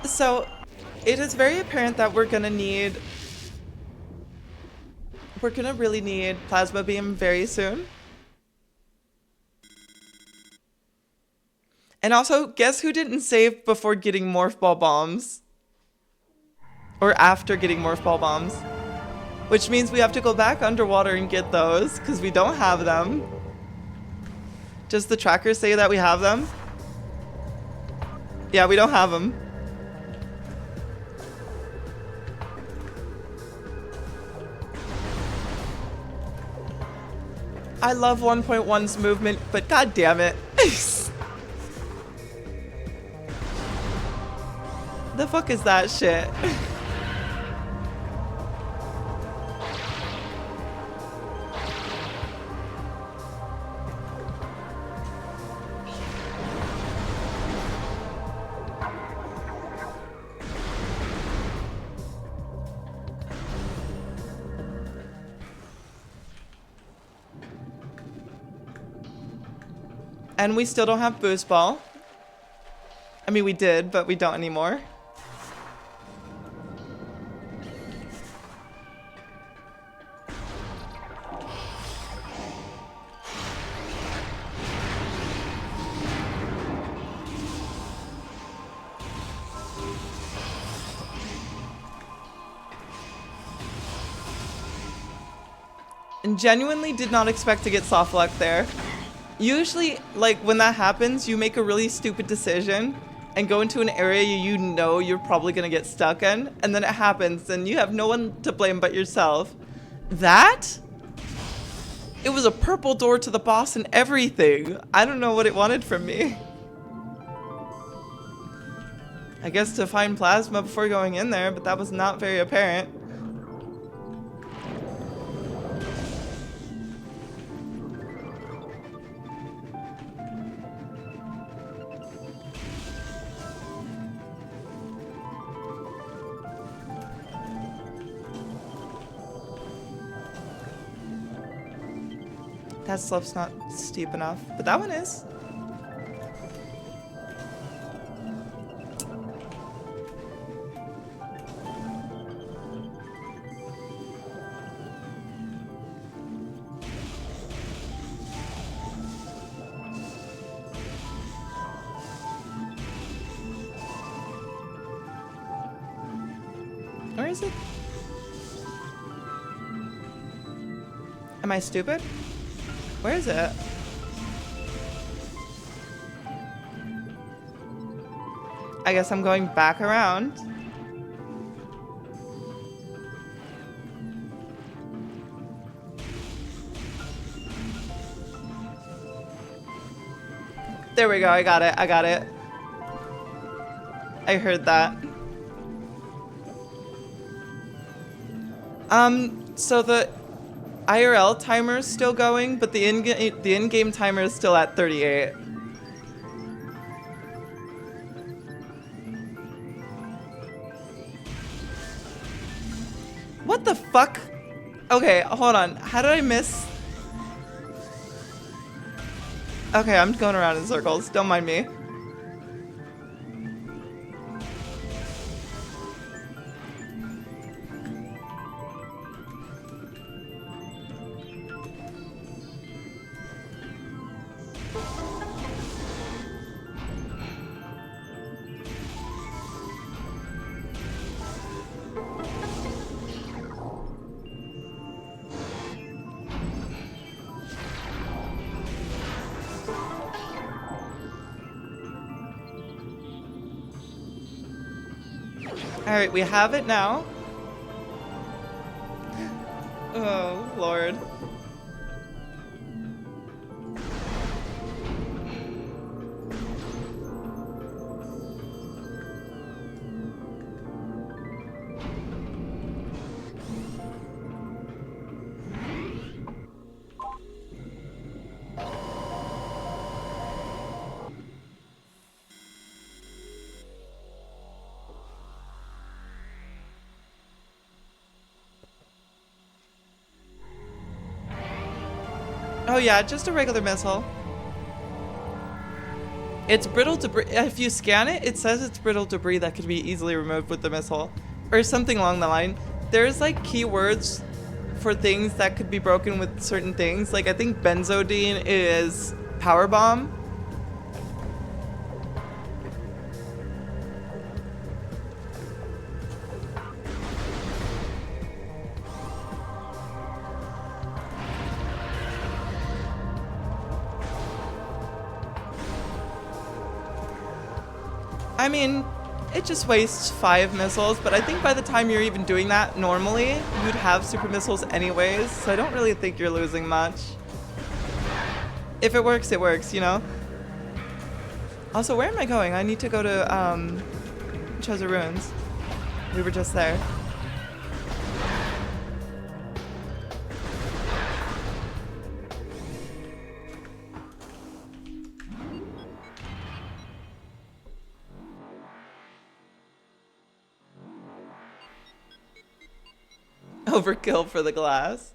So, it is very apparent that we're gonna really need Plasma Beam very soon. And also, guess who didn't save before getting Morph Ball Bombs? Or after getting Morph Ball Bombs? Which means we have to go back underwater and get those, because we don't have them. Does the tracker say that we have them? Yeah, we don't have them. I love 1.1's movement, but god damn it. The fuck is that shit? And we still don't have Boost Ball. I mean, we did, but we don't anymore. And genuinely did not expect to get soft luck there. Usually, like, when that happens, you make a really stupid decision and go into an area you know you're probably gonna get stuck in, and then it happens and you have no one to blame but yourself. That? It was a purple door to the boss and everything. I don't know what it wanted from me. I guess to find Plasma before going in there, but that was not very apparent. That slope's not steep enough, but that one is. Where is it? Am I stupid? Where is it? I guess I'm going back around. There we go, I got it, I got it. I heard that. So the IRL timer is still going, but the in-game timer is still at 38. What the fuck? Okay, hold on. How did I miss? Okay, I'm going around in circles. Don't mind me. Alright, we have it now. Oh, Lord. Oh yeah, just a regular missile. It's brittle debris. If you scan it, it says it's brittle debris that could be easily removed with the missile. Or something along the line. There's like keywords for things that could be broken with certain things. Like I think benzodine is power bomb. I mean, it just wastes 5 missiles, but I think by the time you're even doing that normally, you'd have super missiles anyways, so I don't really think you're losing much. If it works, you know? Also, where am I going? I need to go to, Choza Ruins. We were just there. Overkill for the glass.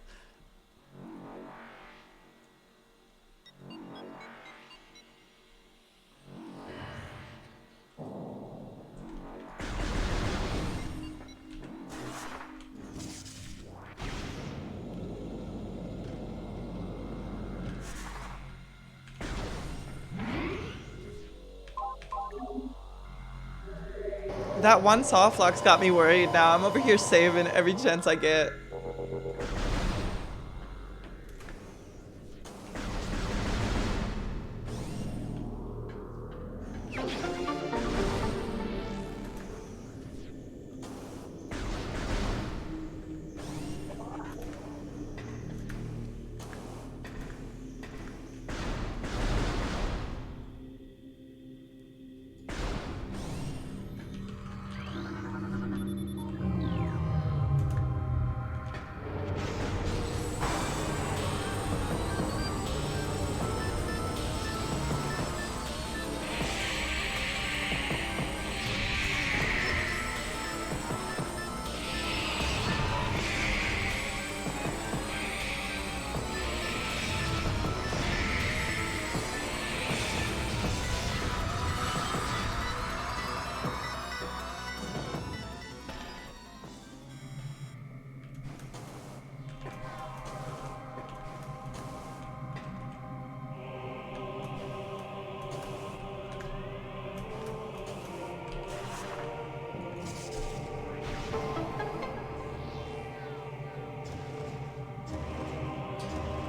That one softlock's got me worried now. I'm over here saving every chance I get.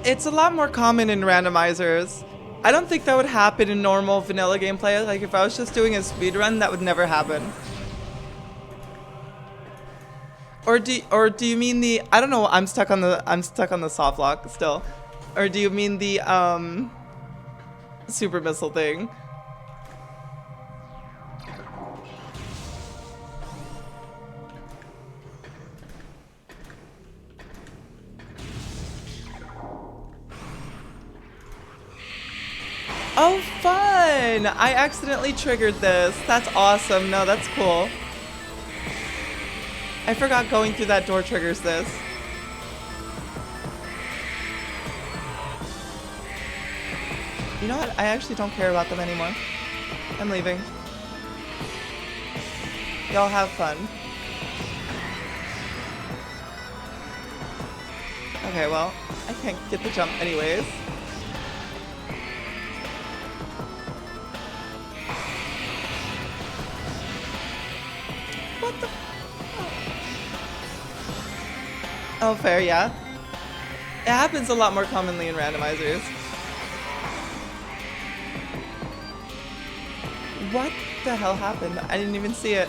It's a lot more common in randomizers. I don't think that would happen in normal vanilla gameplay. Like if I was just doing a speedrun, that would never happen. Or do you mean the, I don't know, I'm stuck on the soft lock still. Or do you mean the super missile thing? Oh, fun! I accidentally triggered this. That's awesome. No, that's cool. I forgot going through that door triggers this. You know what? I actually don't care about them anymore. I'm leaving. Y'all have fun. Okay, well, I can't get the jump anyways. What the? Oh, fair, yeah. It happens a lot more commonly in randomizers. What the hell happened? I didn't even see it.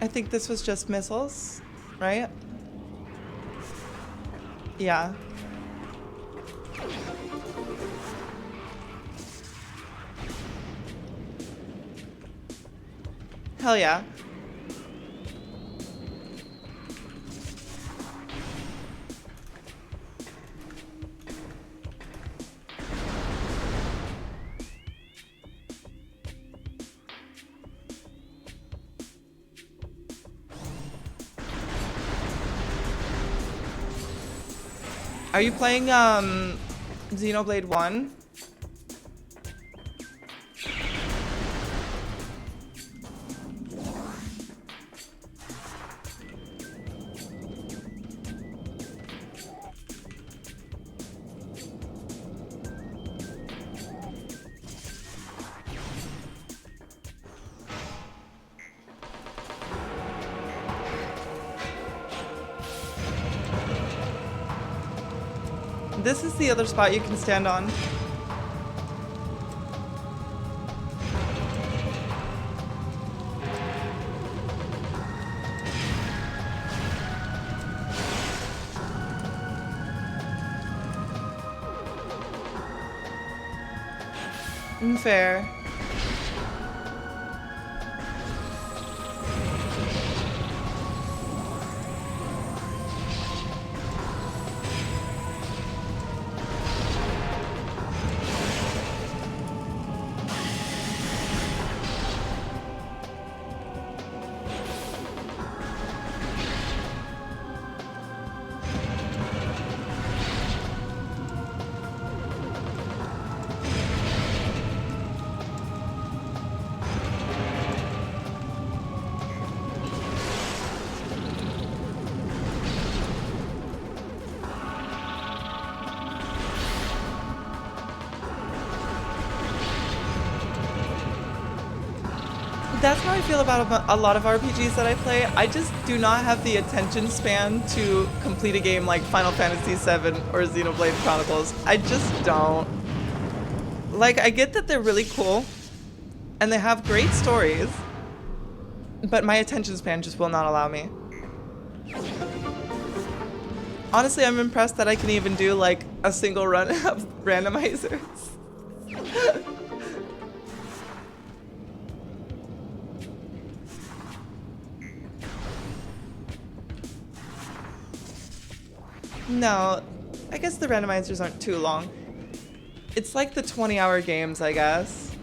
I think this was just missiles, right? Yeah. Hell yeah. Are you playing Xenoblade 1? This is the other spot you can stand on. Fair. That's how I feel about a lot of RPGs that I play. I just do not have the attention span to complete a game like Final Fantasy VII or Xenoblade Chronicles. I just don't. Like, I get that they're really cool, and they have great stories, but my attention span just will not allow me. Honestly, I'm impressed that I can even do, like, a single run of randomizers. No, I guess the randomizers aren't too long. It's like the 20-hour games, I guess.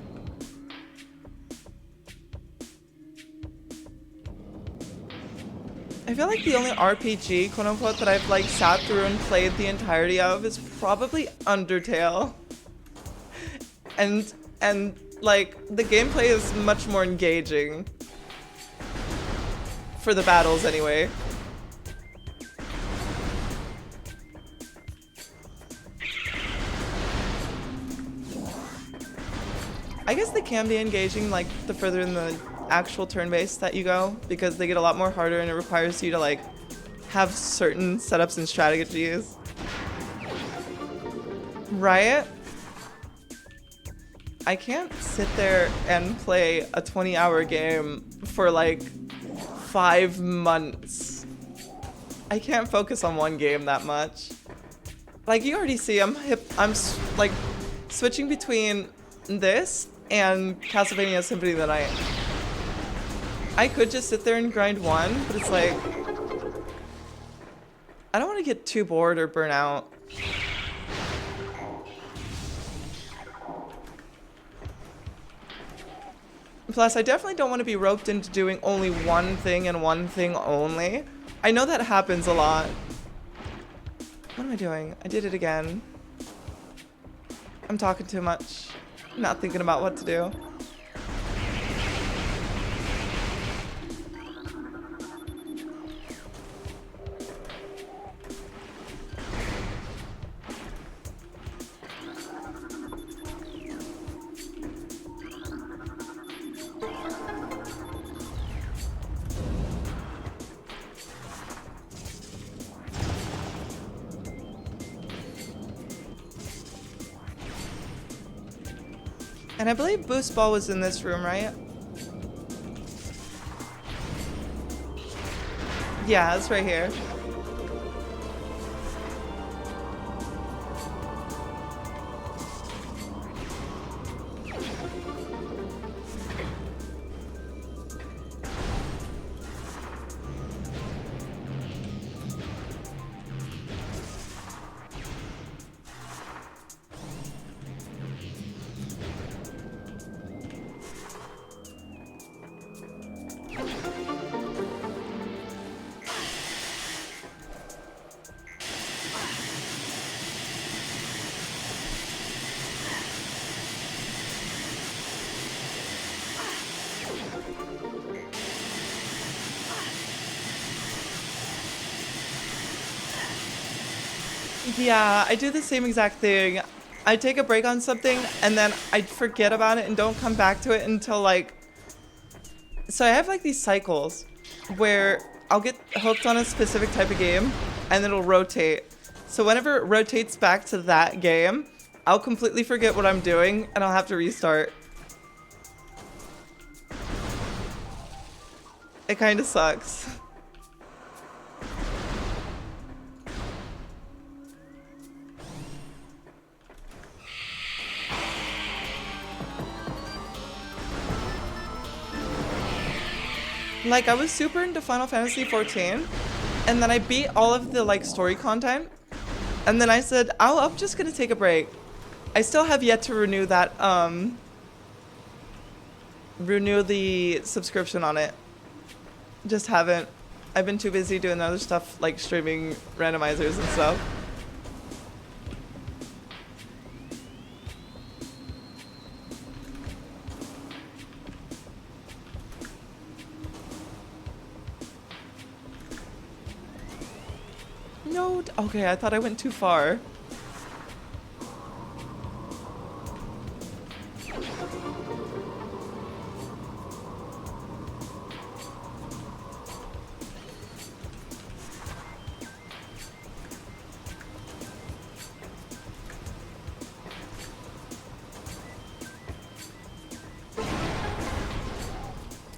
I feel like the only RPG, quote unquote, that I've like sat through and played the entirety of is probably Undertale. And like the gameplay is much more engaging. For the battles anyway. I guess they can be engaging like the further in the actual turn-based that you go, because they get a lot more harder and it requires you to like have certain setups and strategies. Right? I can't sit there and play a 20-hour game for like 5 months. I can't focus on one game that much. Like you already see, I'm like switching between this and Castlevania Symphony of the Night. I could just sit there and grind one, but it's like I don't want to get too bored or burn out. Plus, I definitely don't want to be roped into doing only one thing and one thing only. I know that happens a lot. What am I doing? I did it again. I'm talking too much. Not thinking about what to do. And I believe Boost Ball was in this room, right? Yeah, it's right here. Yeah, I do the same exact thing. I take a break on something and then I forget about it and don't come back to it until like... So I have like these cycles where I'll get hooked on a specific type of game and it'll rotate. So whenever it rotates back to that game, I'll completely forget what I'm doing and I'll have to restart. It kind of sucks. Like, I was super into Final Fantasy XIV, and then I beat all of the, like, story content, and then I said, I'm just gonna take a break. I still have yet to renew that, renew the subscription on it. Just haven't. I've been too busy doing other stuff, like streaming randomizers and stuff. No, okay, I thought I went too far.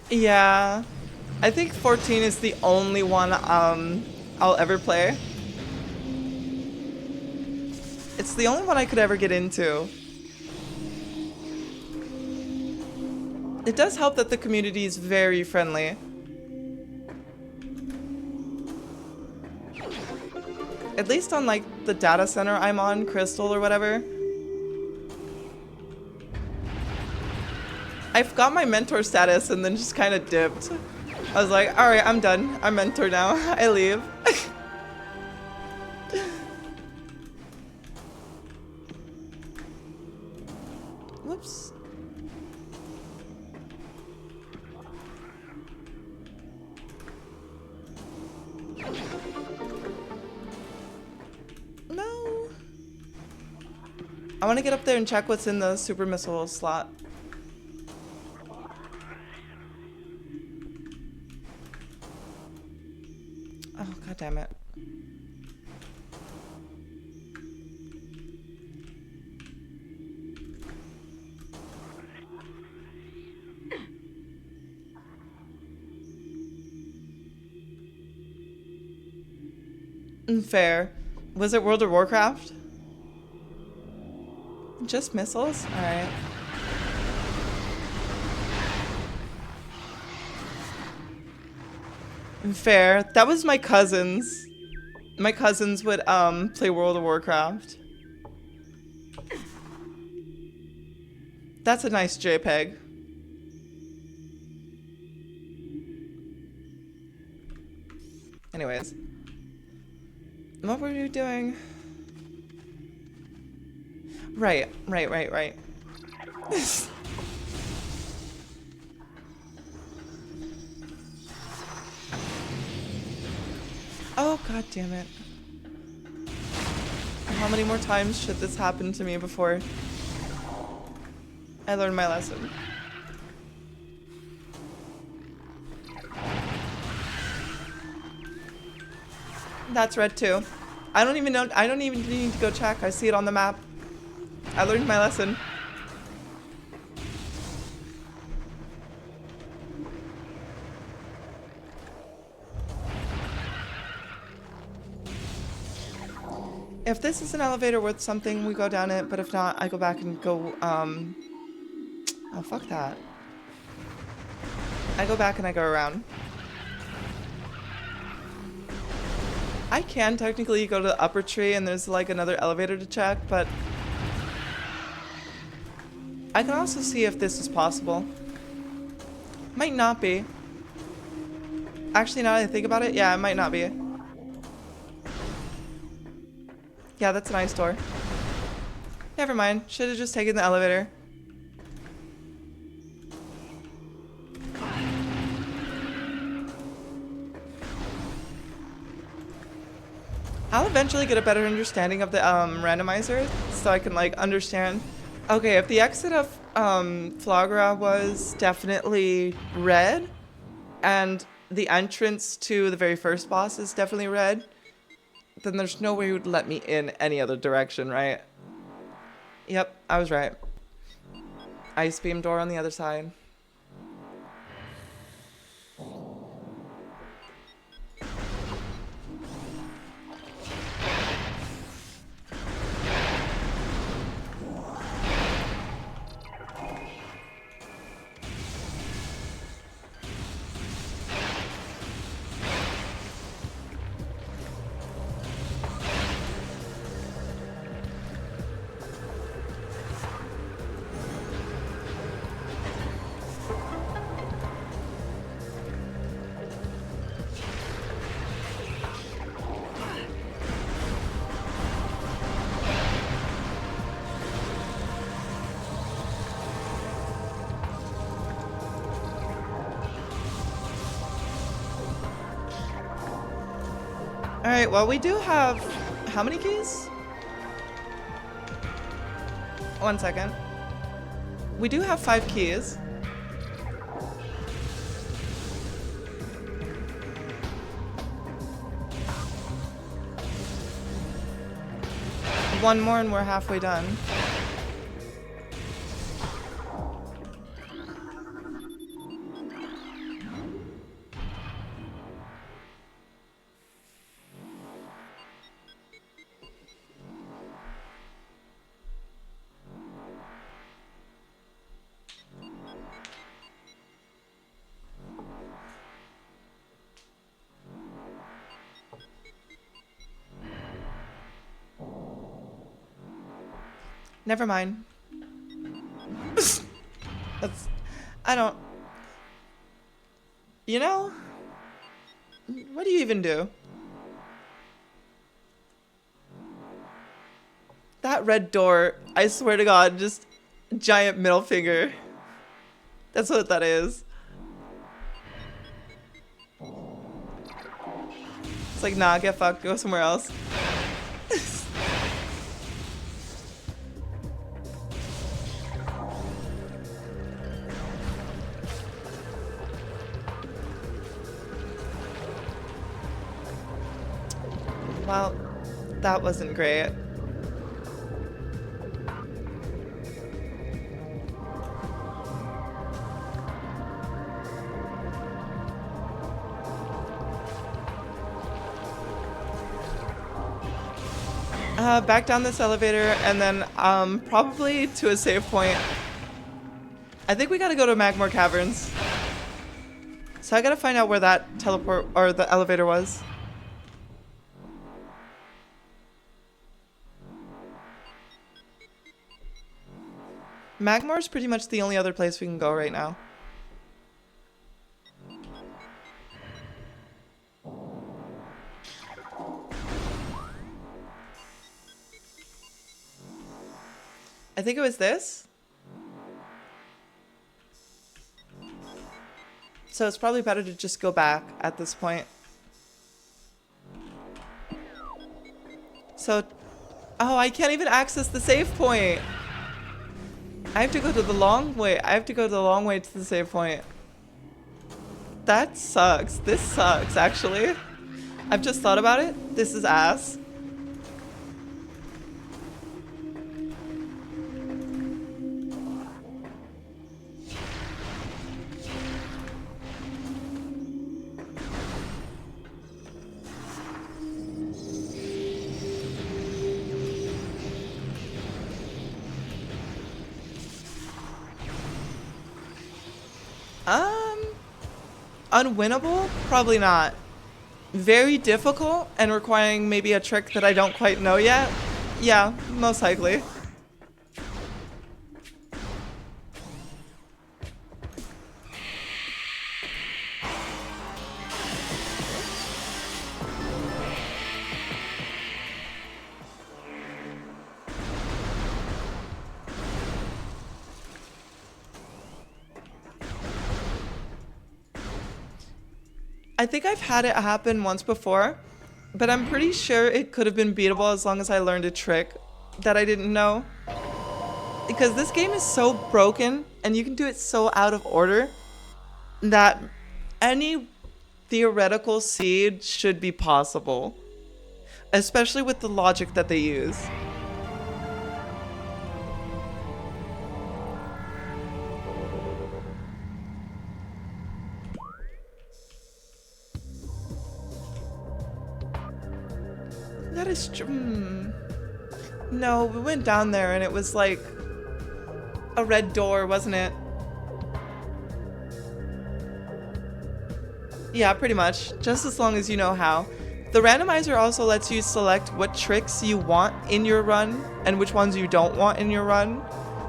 Yeah, I think 14 is the only one I'll ever play. It's the only one I could ever get into. It does help that the community is very friendly. At least on like the data center I'm on, Crystal or whatever. I've got my mentor status and then just kind of dipped. I was like, alright, I'm done. I'm mentor now. I leave. Whoops. No. I want to get up there and check what's in the super missile slot. Oh, god damn it. Fair. Was it World of Warcraft? Just missiles? Alright. Fair. That was my cousins. My cousins would play World of Warcraft. That's a nice JPEG. Anyways. What were you doing? Right. Oh, god damn it. How many more times should this happen to me before I learn my lesson? That's red too. I don't even know. I don't even need to go check. I see it on the map. I learned my lesson. If this is an elevator worth something, we go down it. But if not, I go back and go, oh, fuck that. I go back and I go around. I can technically go to the upper tree and there's like another elevator to check, but I can also see if this is possible. Might not be. Actually, now that I think about it, yeah, it might not be. Yeah, that's a nice door. Never mind. Should have just taken the elevator. I'll eventually get a better understanding of the randomizer so I can like understand. Okay, if the exit of Flagra was definitely red and the entrance to the very first boss is definitely red, then there's no way you would let me in any other direction, right? Yep, I was right. Ice beam door on the other side. Alright, well we do have... How many keys? 1 second. We do have 5 keys. One more and we're halfway done. Never mind. That's... I don't... You know? What do you even do? That red door, I swear to God, just giant middle finger. That's what that is. It's like, nah, get fucked, go somewhere else. Well, that wasn't great. Back down this elevator and then probably to a save point. I think we gotta go to Magmore Caverns. So I gotta find out where that teleport or the elevator was. Magmore's pretty much the only other place we can go right now. I think it was this. So it's probably better to just go back at this point. So, oh, I can't even access the save point. I have to go to the long way. I have to go the long way to the save point. That sucks. This sucks, actually. I've just thought about it. This is ass. Unwinnable? Probably not. Very difficult and requiring maybe a trick that I don't quite know yet? Yeah, most likely. I think I've had it happen once before But I'm pretty sure it could have been beatable as long as I learned a trick that I didn't know. Because this game is so broken and you can do it so out of order that any theoretical seed should be possible. Especially with the logic that they use. That is true. No, we went down there and it was like a red door, wasn't it? Yeah, pretty much. Just as long as you know how. The randomizer also lets you select what tricks you want in your run and which ones you don't want in your run.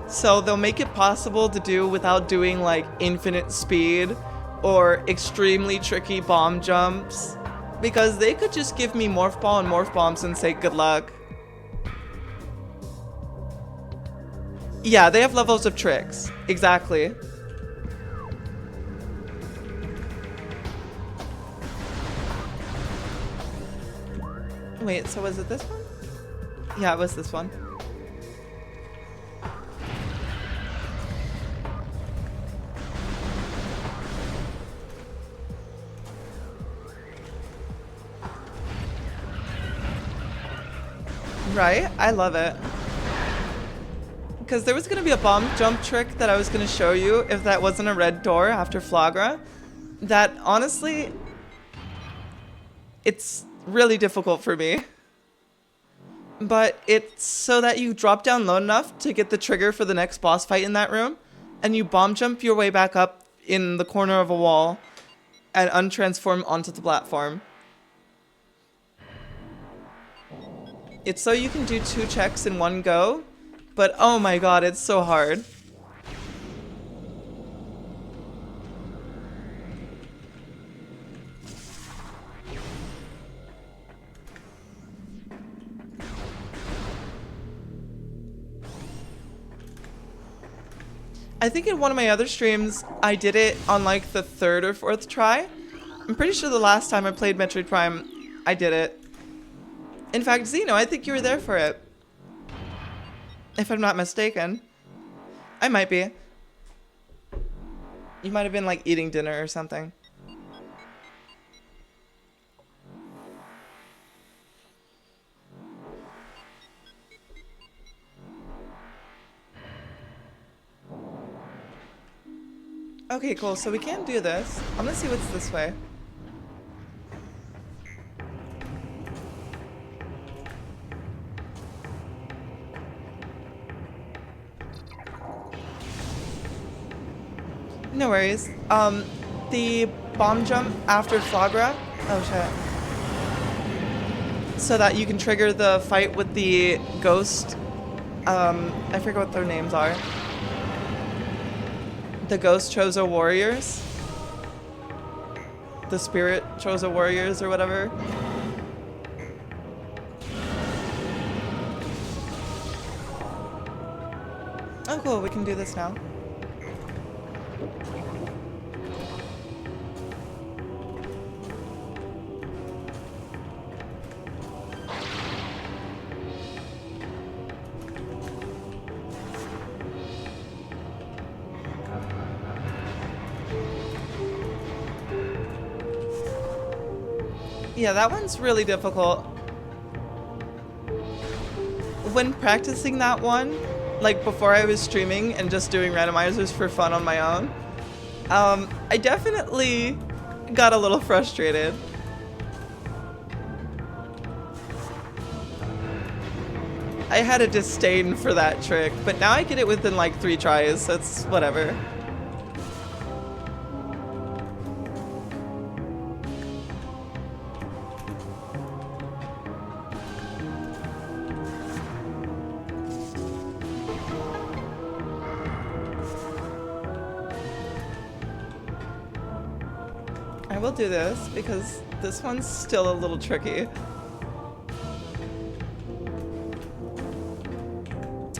So they'll make it possible to do without doing like infinite speed or extremely tricky bomb jumps. Because they could just give me Morph Ball and Morph Bombs and say good luck. Yeah, they have levels of tricks. Exactly. Wait, so was it this one? Yeah, it was this one. Right? I love it. Because there was going to be a bomb jump trick that I was going to show you if that wasn't a red door after Flagra. That, honestly, it's really difficult for me. But it's so that you drop down low enough to get the trigger for the next boss fight in that room. And you bomb jump your way back up in the corner of a wall and untransform onto the platform. It's so you can do 2 checks in one go, but oh my god, it's so hard. I think in one of my other streams, I did it on like the 3rd or 4th try. I'm pretty sure the last time I played Metroid Prime, I did it. In fact, Zeno, I think you were there for it. If I'm not mistaken. I might be. You might have been like eating dinner or something. Okay, cool. So we can do this. I'm gonna see what's this way. No worries. The bomb jump after Flagra. Oh shit. So that you can trigger the fight with the ghost. I forget what their names are. The Ghost Chozo Warriors. The Spirit Chozo Warriors or whatever. Oh cool, we can do this now. Yeah, that one's really difficult. When practicing that one, like before I was streaming and just doing randomizers for fun on my own, I definitely got a little frustrated. I had a disdain for that trick, but now I get it within like 3 tries, so it's whatever. I will do this because this one's still a little tricky.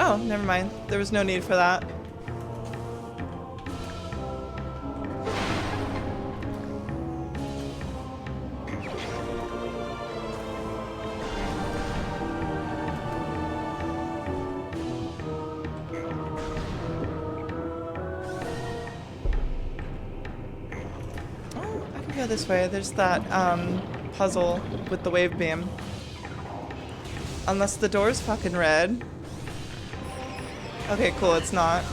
Oh, never mind. There was no need for that. go this way. There's that puzzle with the wave beam. Unless the door's fucking red. Okay, cool, it's not.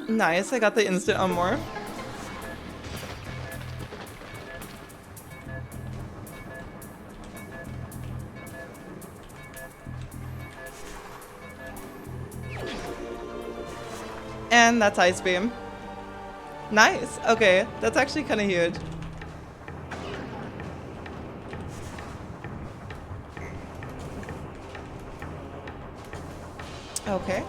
Nice, I got the instant unmorph. And that's Ice Beam. Nice, okay, that's actually kind of huge. Okay.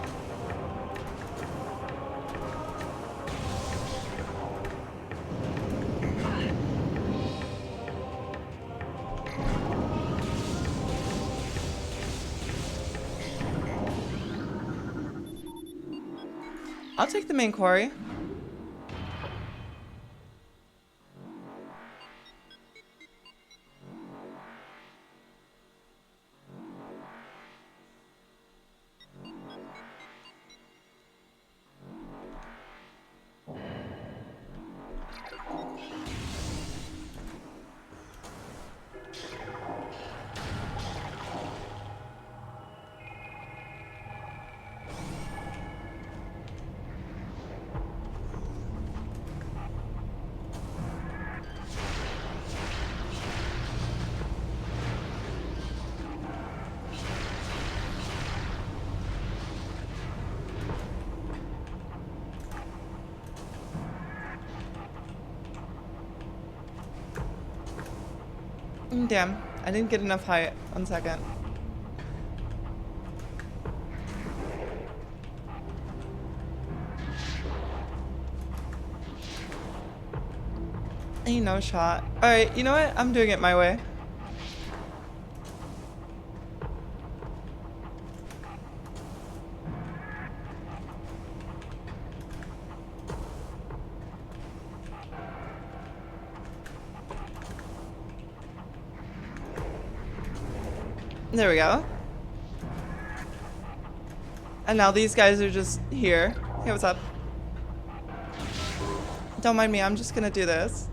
I'll take the main quarry. Damn, I didn't get enough height. 1 second. Ain't no shot. Alright, you know what? I'm doing it my way. There we go. And now these guys are just here. Hey, what's up? Don't mind me, I'm just gonna do this.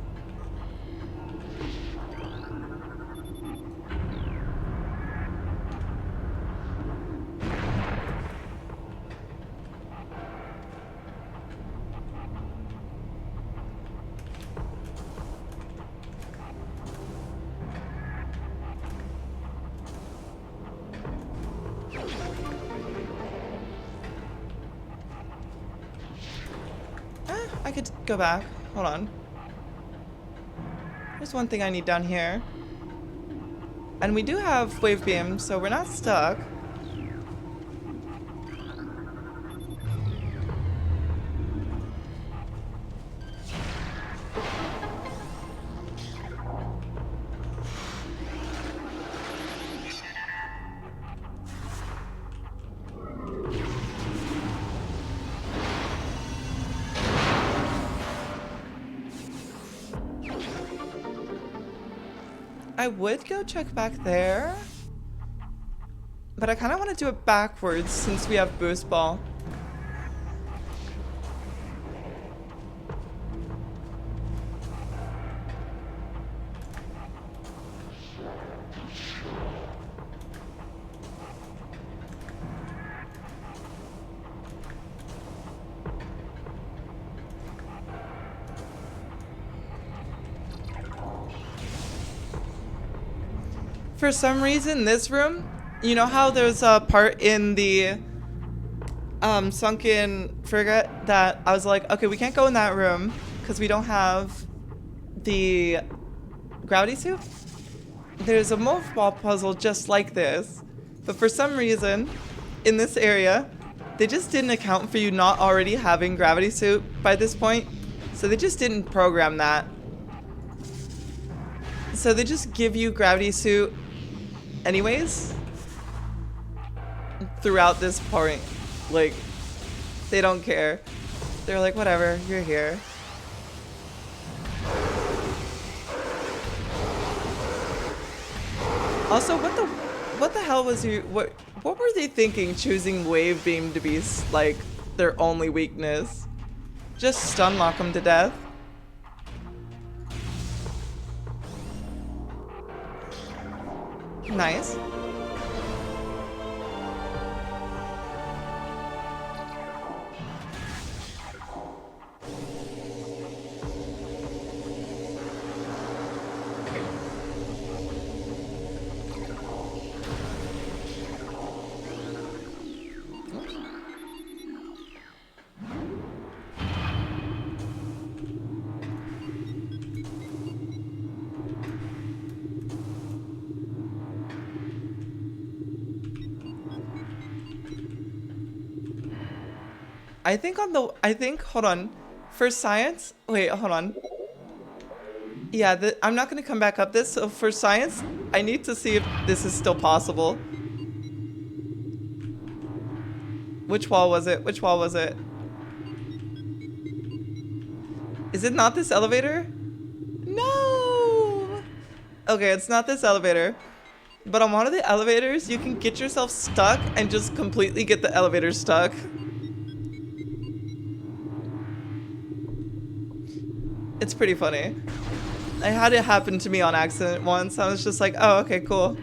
I could go back. Hold on. There's one thing I need down here. And we do have wave beam, so we're not stuck. I would go check back there, but I kind of want to do it backwards since we have boost ball. For some reason, this room, you know how there's a part in the sunken frigate that I was like, okay, we can't go in that room because we don't have the gravity suit. There's a morph ball puzzle just like this, but for some reason, in this area, they just didn't account for you not already having gravity suit by this point, so they just didn't program that. So they just give you gravity suit anyways throughout this point. Like, they don't care. They're like, whatever, you're here. Also, what the hell was what were they thinking choosing wave beam to be like their only weakness? Just stun lock them to death. Nice. Hold on. For science, wait, hold on. Yeah, I'm not gonna come back up this, so for science, I need to see if this is still possible. Which wall was it? Which wall was it? Is it not this elevator? No! Okay, it's not this elevator. But on one of the elevators, you can get yourself stuck and just completely get the elevator stuck. It's pretty funny. I had it happen to me on accident once. I was just like, oh, okay, cool.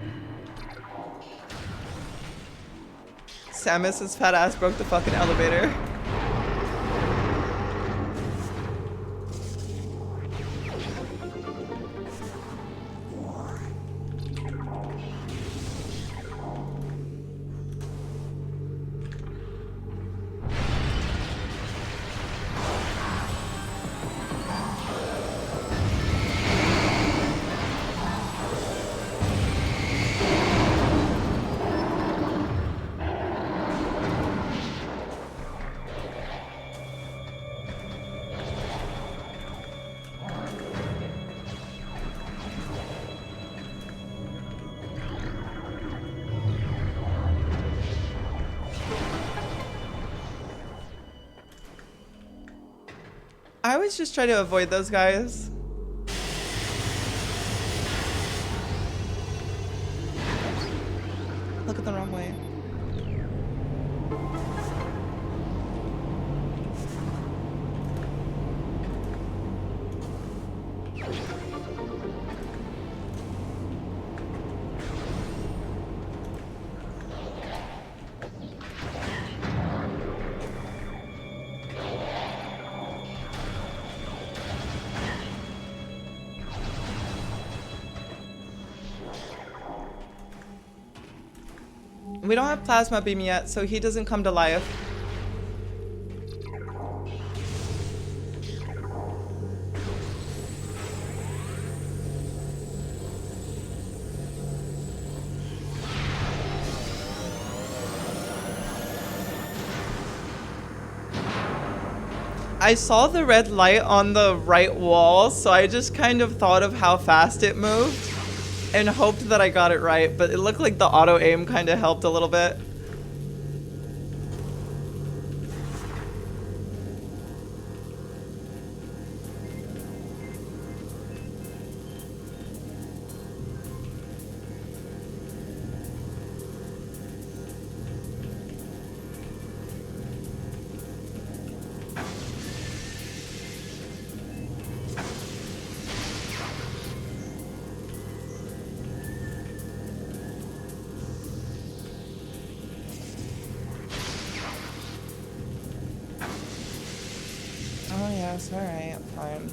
Samus's fat ass broke the fucking elevator. I always just try to avoid those guys. Look at the wrong way. We don't have plasma beam yet, so he doesn't come to life. I saw the red light on the right wall, so I just kind of thought of how fast it moved and hoped that I got it right, but it looked like the auto aim kind of helped a little bit. Oh yes, alright, fine.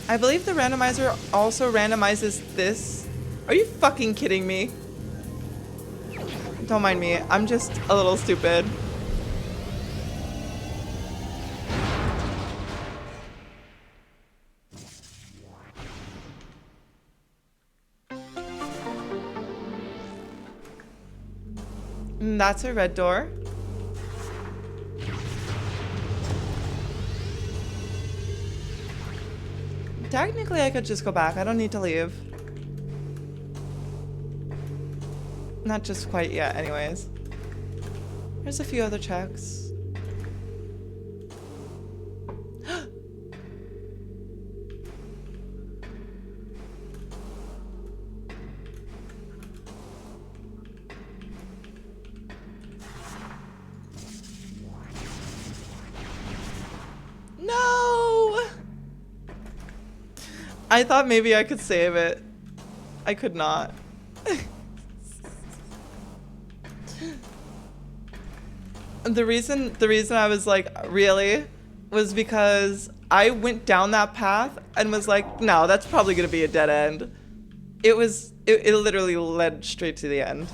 I believe the randomizer also randomizes this. Are you fucking kidding me? Don't mind me. I'm just a little stupid. And that's a red door. Technically, I could just go back. I don't need to leave. Not just quite yet, anyways. There's a few other checks. No! I thought maybe I could save it. I could not. The reason I was like, really, was because I went down that path and was like, no, that's probably gonna be a dead end. It literally led straight to the end.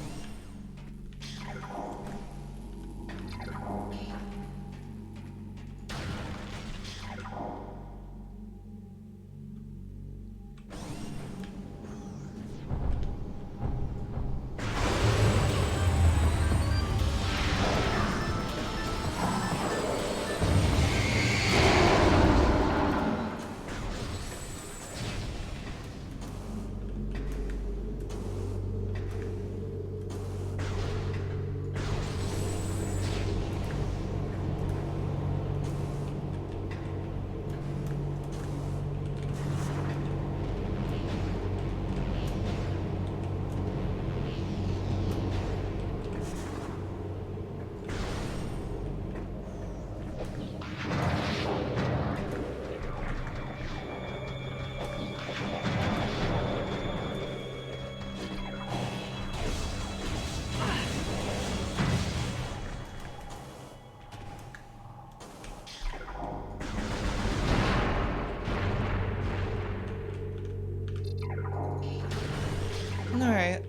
Alright.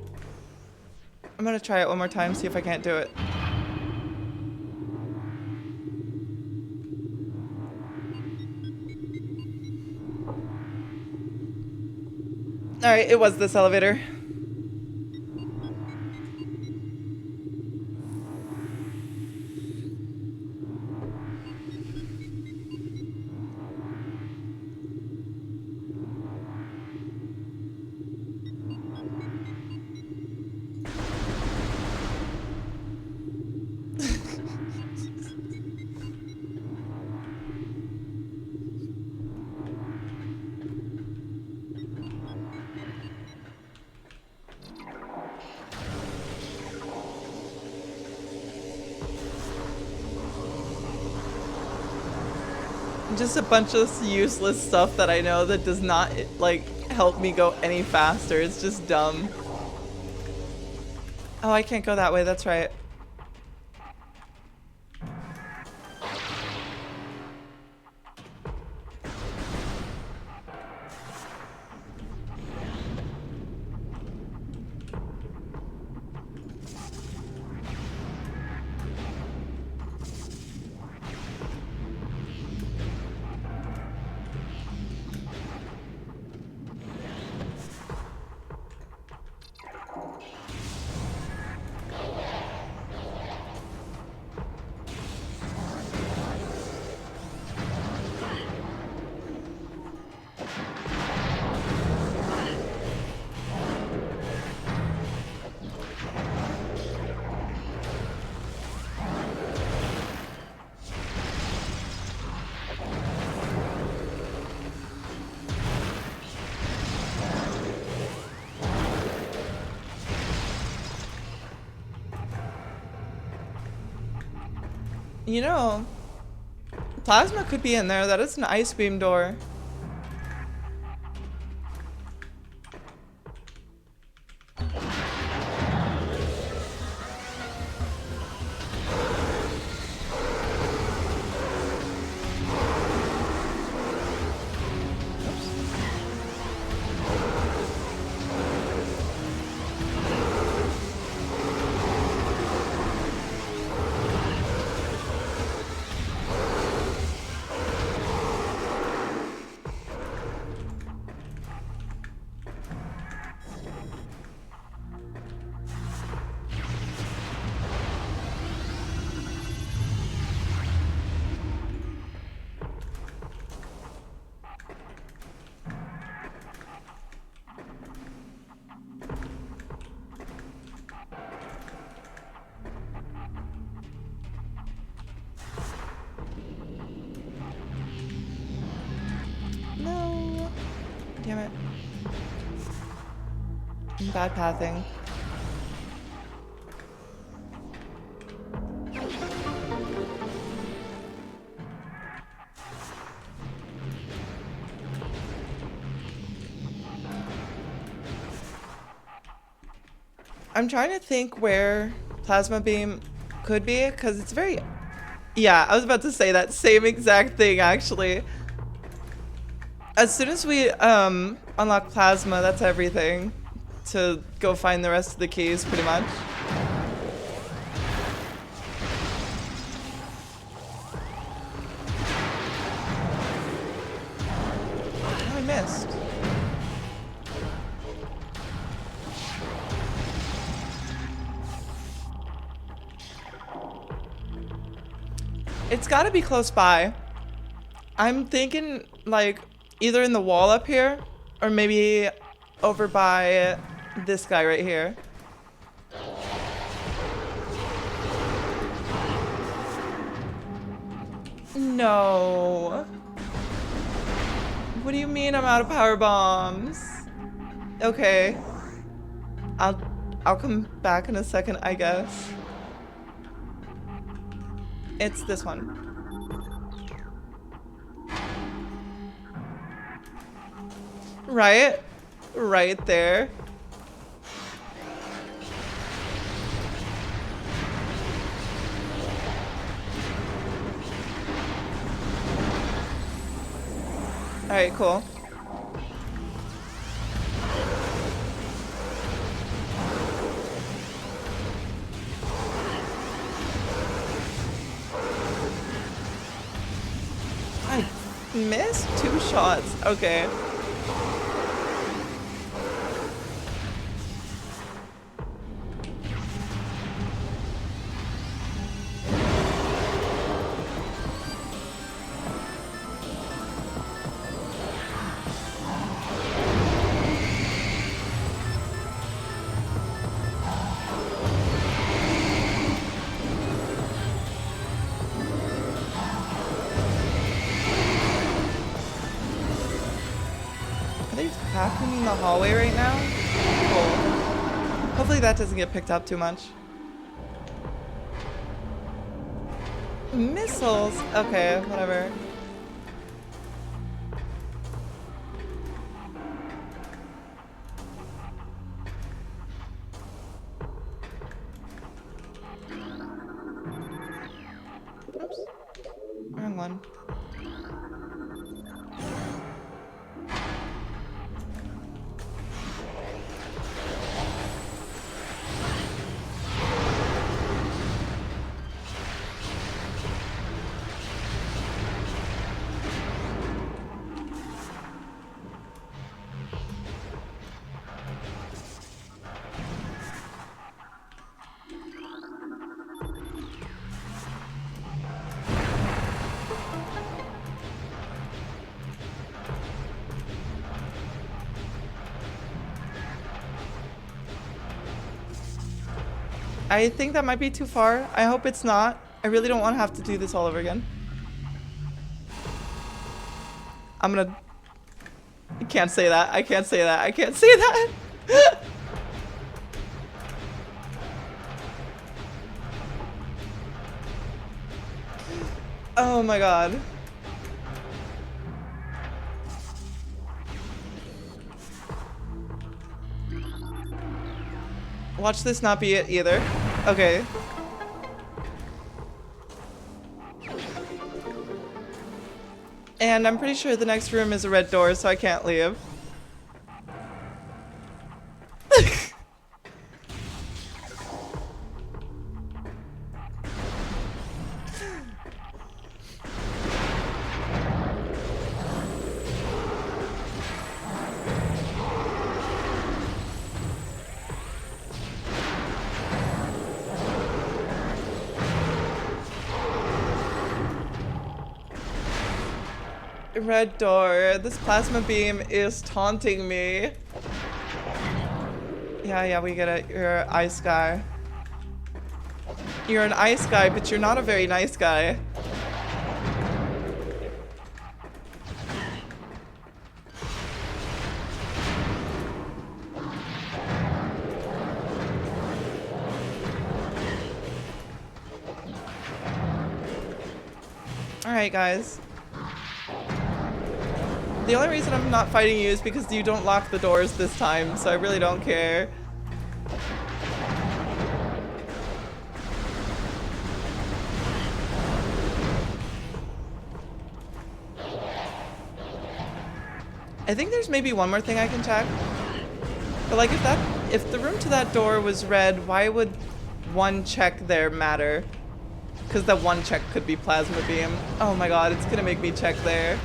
I'm gonna try it one more time, see if I can't do it. Alright, it was this elevator. Just a bunch of useless stuff that I know that does not, like, help me go any faster. It's just dumb. Oh, I can't go that way, that's right. You know, plasma could be in there. That is an ice beam door. Bad pathing. I'm trying to think where Plasma Beam could be, because it's very... Yeah, I was about to say that same exact thing, actually. As soon as we unlock Plasma, that's everything. To go find the rest of the keys, pretty much. Oh, I missed. It's gotta be close by. I'm thinking, like, either in the wall up here, or maybe over by this guy right here. No. What do you mean I'm out of power bombs? Okay. I'll come back in a second, I guess. It's this one. Right? Right there. Alright, cool. I missed 2 shots. Okay. Are they packing in the hallway right now? Cool. Hopefully that doesn't get picked up too much. Missiles? Okay, whatever. Oops. Wrong one. I think that might be too far. I hope it's not. I really don't want to have to do this all over again. I'm gonna... I can't say that. I can't say that. I can't say that. Oh my god. Watch this not be it either. Okay. And I'm pretty sure the next room is a red door, so I can't leave. Red door. This plasma beam is taunting me. Yeah, we get it. You're an ice guy. You're an ice guy, but you're not a very nice guy. Alright, guys. The only reason I'm not fighting you is because you don't lock the doors this time, so I really don't care. I think there's maybe one more thing I can check. But like if the room to that door was red, why would one check there matter? Because that one check could be plasma beam. Oh my god, it's gonna make me check there.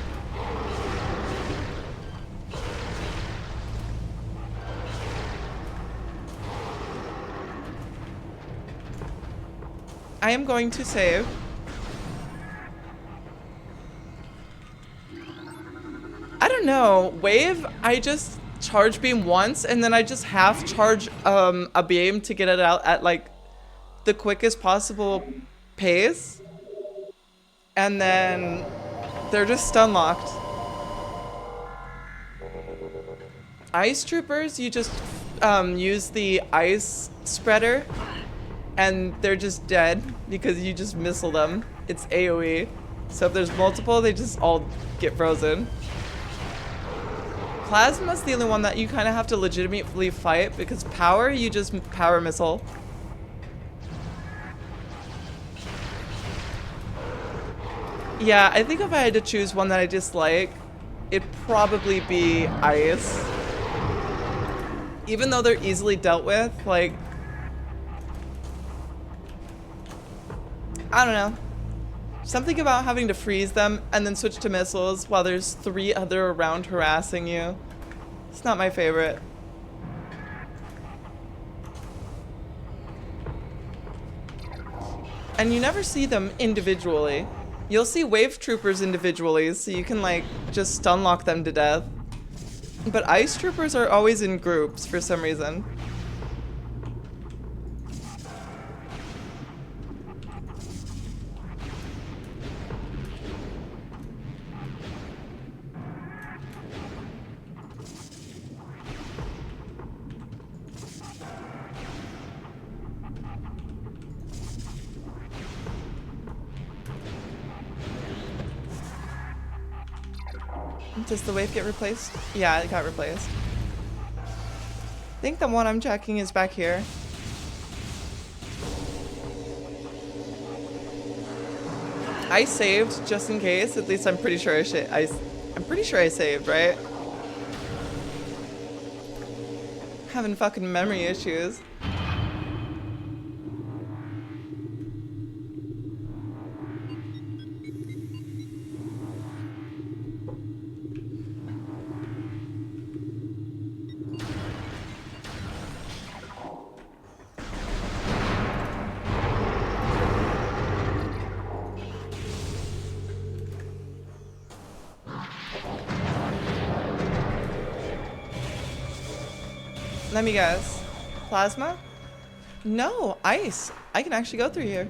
I am going to save. I don't know. Wave, I just charge beam once and then I just half charge a beam to get it out at like the quickest possible pace. And then they're just stun locked. Ice troopers, you just use the ice spreader and they're just dead because you just missile them. It's AoE. So if there's multiple, they just all get frozen. Plasma's the only one that you kind of have to legitimately fight because power, you just power missile. Yeah, I think if I had to choose one that I dislike, it'd probably be ice. Even though they're easily dealt with, like, I don't know. Something about having to freeze them and then switch to missiles while there's 3 other around harassing you. It's not my favorite. And you never see them individually. You'll see wave troopers individually, so you can like just stun lock them to death. But ice troopers are always in groups for some reason. Does the wave get replaced? Yeah, it got replaced. I think the one I'm checking is back here. I saved just in case. At least I'm pretty sure I'm pretty sure I saved, right? Having fucking memory issues. Let me guess. Plasma? No, ice. I can actually go through here.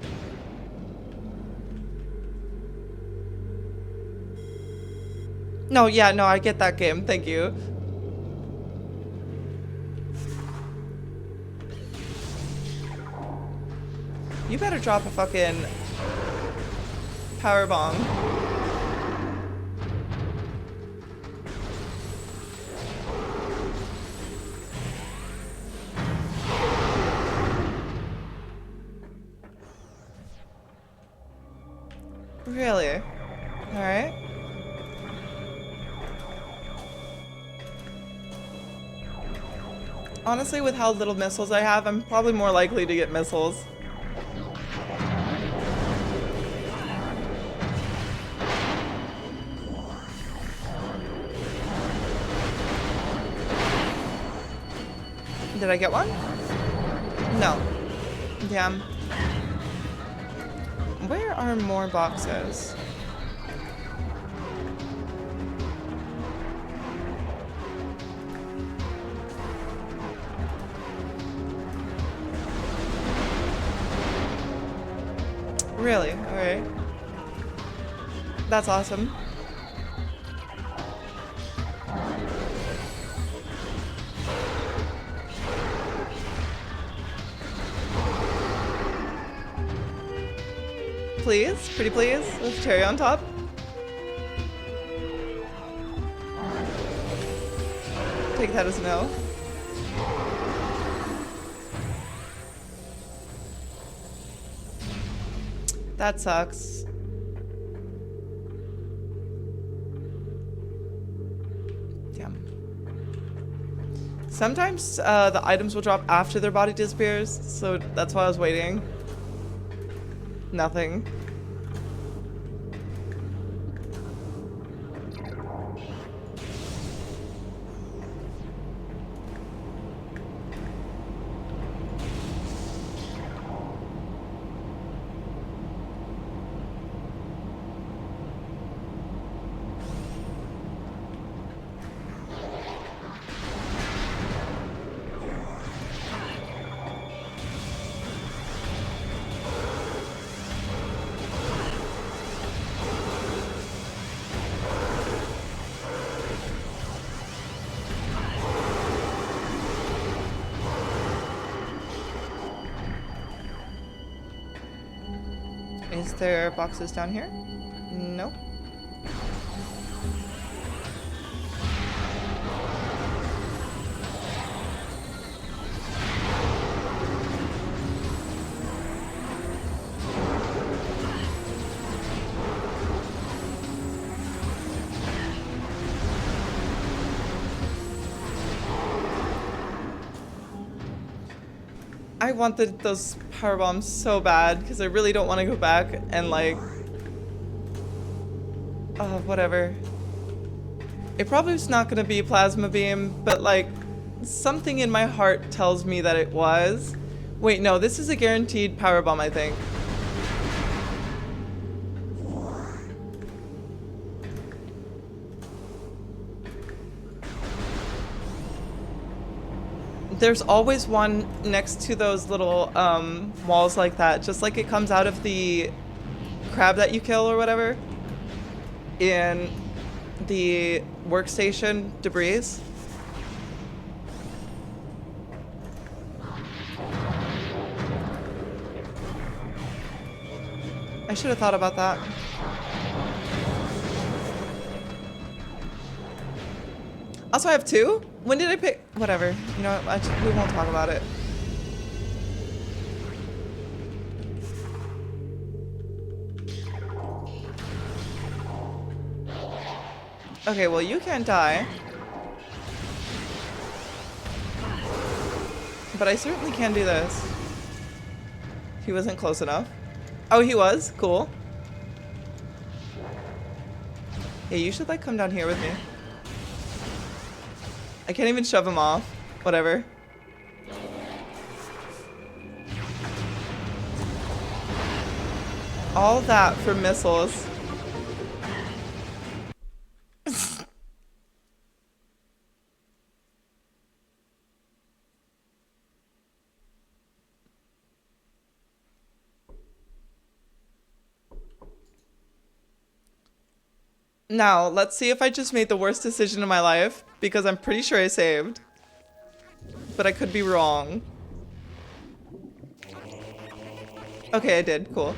No, yeah, no, I get that game. Thank you. You better drop a fucking power bomb. Really? Alright. Honestly, with how little missiles I have, I'm probably more likely to get missiles. Did I get one? No. Damn. Where are more boxes? Really? Alright. That's awesome. Please? Pretty please? With cherry on top? take that as a no. That sucks. Damn. Sometimes the items will drop after their body disappears, so that's why I was waiting. Nothing. Is there boxes down here? Nope. I wanted those power bombs so bad because I really don't want to go back and like, whatever. It probably was not going to be a plasma beam, but like something in my heart tells me that it was. Wait, no, this is a guaranteed power bomb, I think. There's always one next to those little walls like that, just like it comes out of the crab that you kill or whatever in the workstation debris. I should have thought about that. Also, I have two? When did I pick? Whatever. You know what? We won't talk about it. Okay, well, you can't die. But I certainly can do this. He wasn't close enough. Oh, he was? Cool. Yeah, you should, like, come down here with me. I can't even shove him off. Whatever. All that for missiles. Now, let's see if I just made the worst decision of my life, because I'm pretty sure I saved. But I could be wrong. Okay, I did. Cool.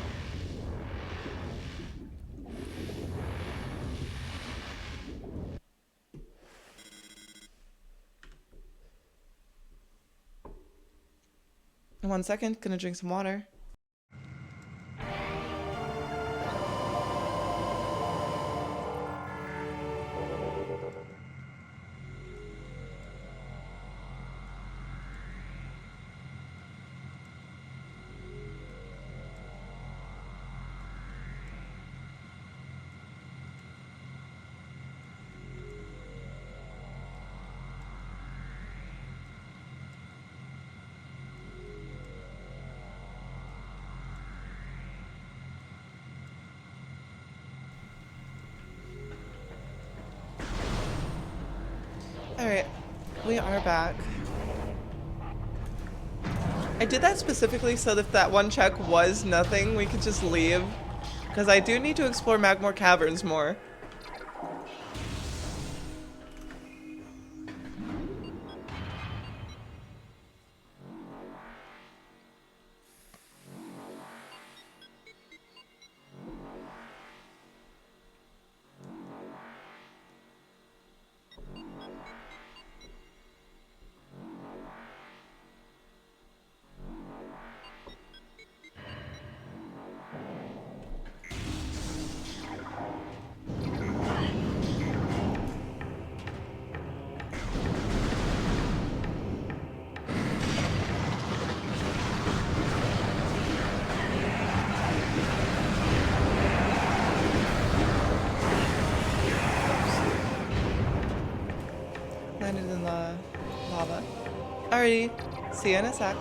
In 1 second, gonna drink some water. Alright, we are back. I did that specifically so that if that one check was nothing, we could just leave. Because I do need to explore Magmore Caverns more. Alrighty. See you in a sec.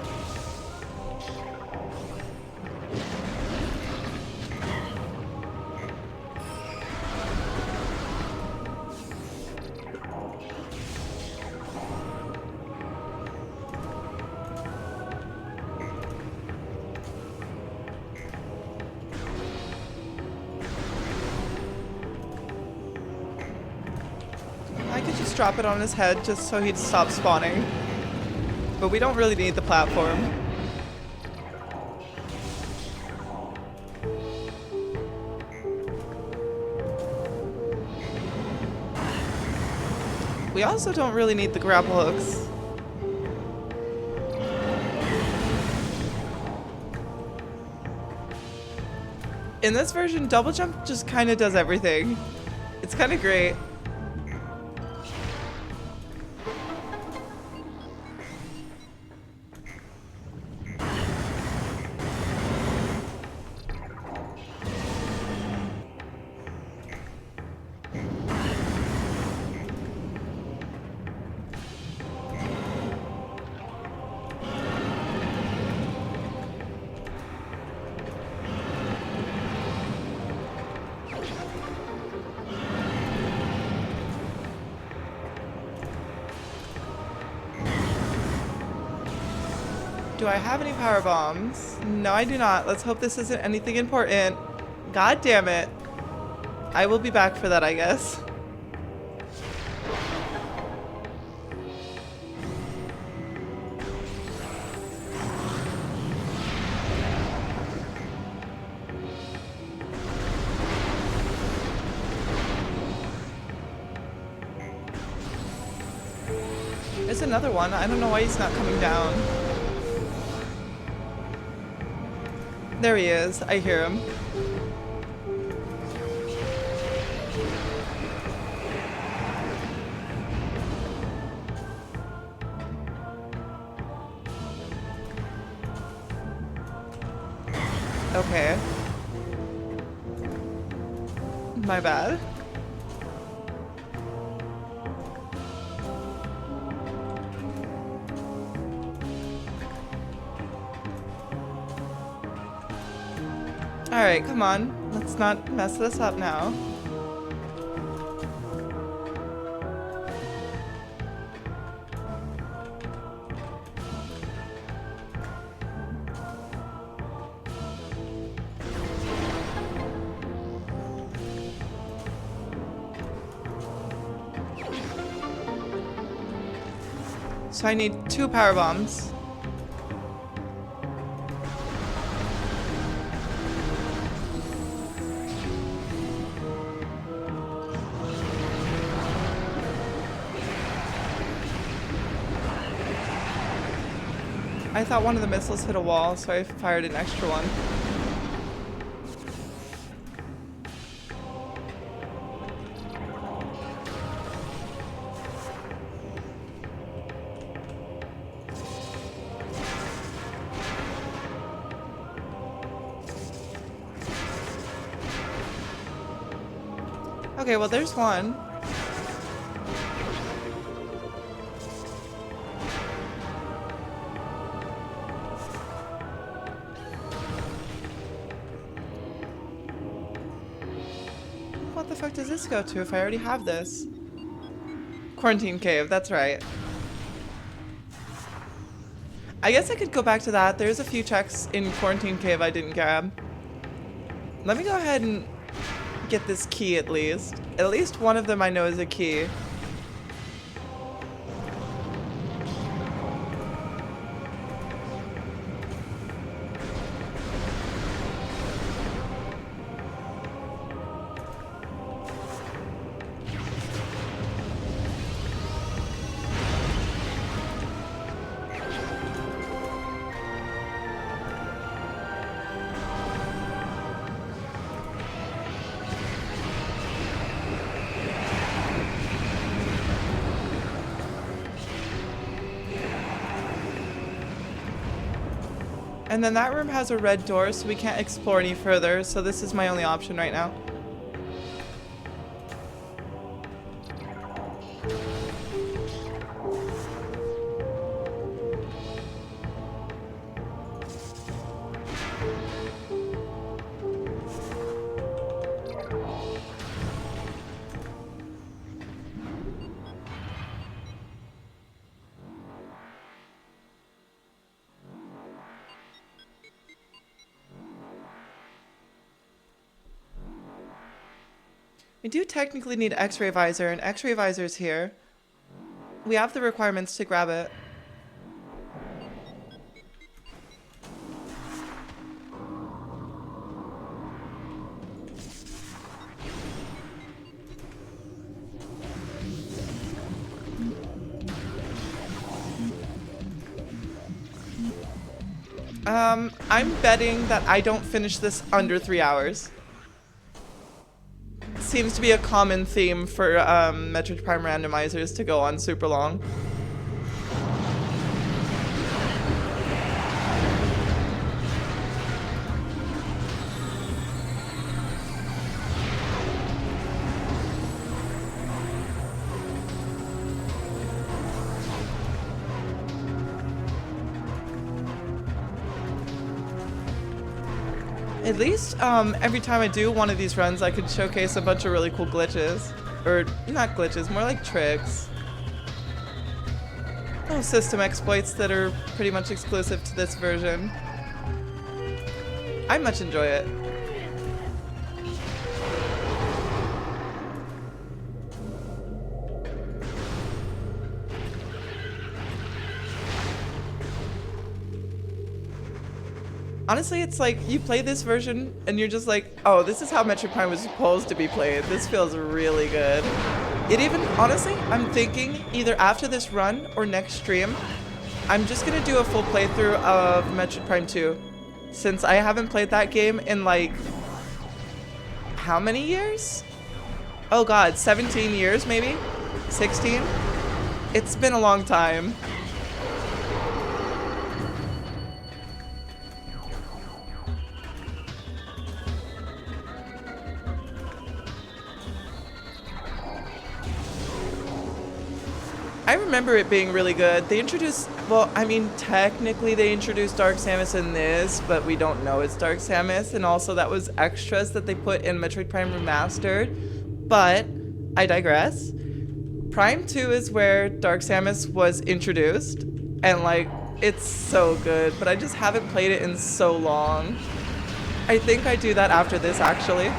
I could just drop it on his head just so he'd stop spawning. But we don't really need the platform. We also don't really need the grapple hooks. In this version, double jump just kind of does everything. It's kind of great. Do I have any power bombs? No, I do not. Let's hope this isn't anything important. God damn it. I will be back for that, I guess. There's another one. I don't know why he's not coming down. There he is. I hear him. Okay. My bad. Alright, come on. Let's not mess this up now. So I need 2 power bombs. I thought one of the missiles hit a wall, so I fired an extra one. Okay, well there's one. What the fuck does this go to if I already have this? Quarantine cave, that's right. I guess I could go back to that. There's a few checks in quarantine cave I didn't grab. Let me go ahead and get this key at least. At least one of them I know is a key. And then that room has a red door, so we can't explore any further, so this is my only option right now. We do technically need X-ray visor, and X-ray visor's here. We have the requirements to grab it. I'm betting that I don't finish this under 3 hours. Seems to be a common theme for Metroid Prime randomizers to go on super long. At least every time I do one of these runs, I could showcase a bunch of really cool glitches. Or not glitches, more like tricks. Oh, system exploits that are pretty much exclusive to this version. I much enjoy it. Honestly, it's like you play this version and you're just like, oh, this is how Metroid Prime was supposed to be played. This feels really good. It even, honestly, I'm thinking either after this run or next stream, I'm just gonna do a full playthrough of Metroid Prime 2. Since I haven't played that game in like, how many years? Oh god, 17 years maybe? 16? It's been a long time. I remember it being really good. They introduced, well, I mean, technically they introduced Dark Samus in this, but we don't know it's Dark Samus, and also that was extras that they put in Metroid Prime Remastered, but I digress. Prime 2 is where Dark Samus was introduced, and like, it's so good, but I just haven't played it in so long. I think I do that after this, actually.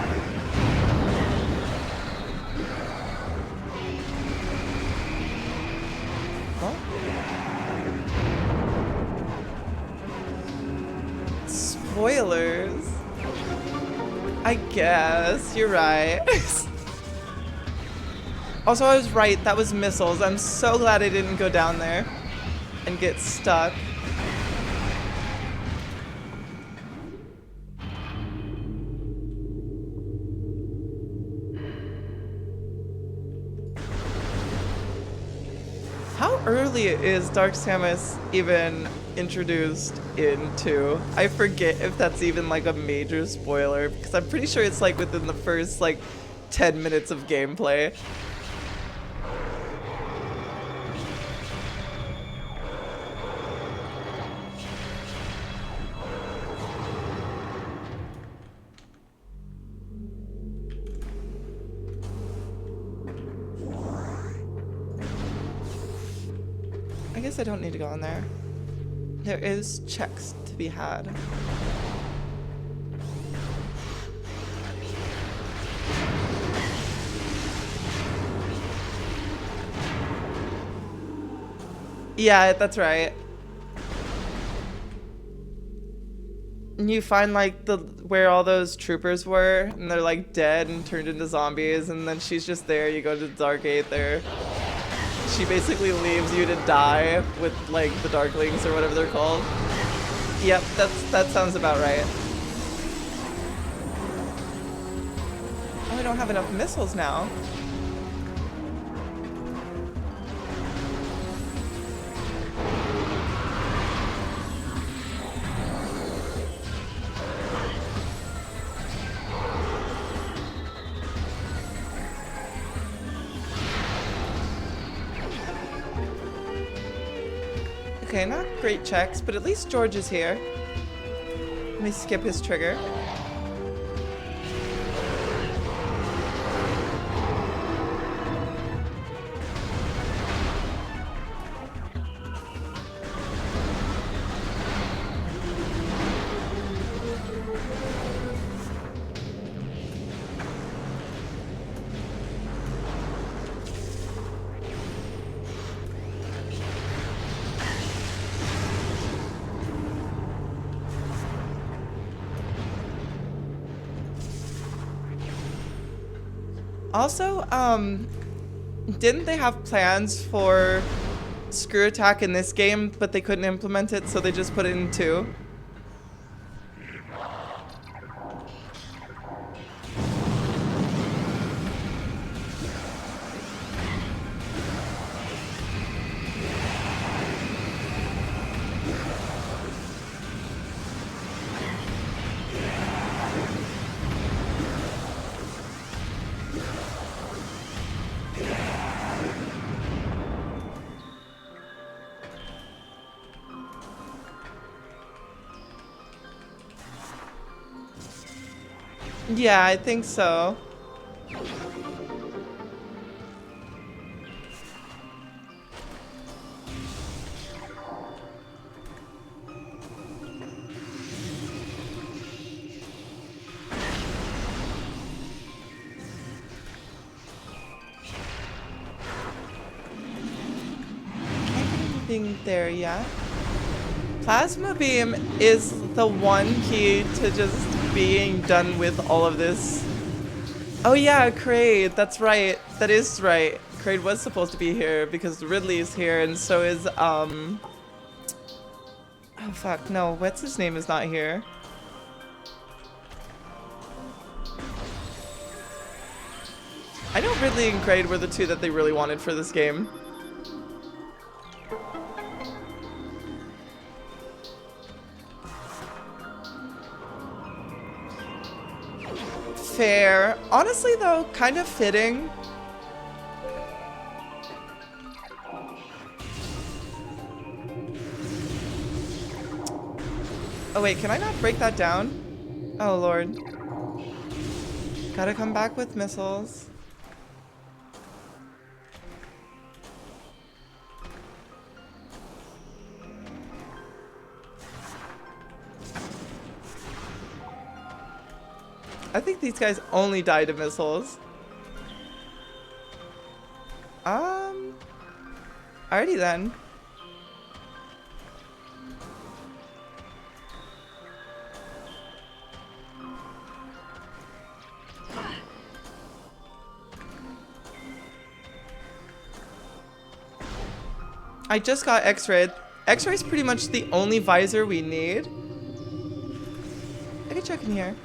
Spoilers. I guess you're right. Also, I was right. That was missiles. I'm so glad I didn't go down there and get stuck. How early is Dark Samus even introduced into? I forget if that's even like a major spoiler, because I'm pretty sure it's like within the first like 10 minutes of gameplay. I guess I don't need to go in there. There is checks to be had. Yeah, that's right. And you find like where all those troopers were, and they're like dead and turned into zombies, and then she's just there. You go to the Dark Gate there. She basically leaves you to die with like the Darklings or whatever they're called. Yep, that sounds about right. Oh, I don't have enough missiles now. Okay, not great checks, but at least George is here. Let me skip his trigger. Also, didn't they have plans for screw attack in this game, but they couldn't implement it, so they just put it in 2? Yeah, I think so. Anything there yet? Plasma beam is the one key to just being done with all of this. Oh yeah, Kraid, that's right. That is right. Kraid was supposed to be here because Ridley is here, and so is oh fuck, no, what's his name is not here. I know Ridley and Kraid were the two that they really wanted for this game. Fair. Honestly though, kind of fitting. Oh wait, can I not break that down? Oh lord. Gotta come back with missiles. I think these guys only die to missiles. Alrighty then. I just got X-ray. X-ray is pretty much the only visor we need. I can check in here.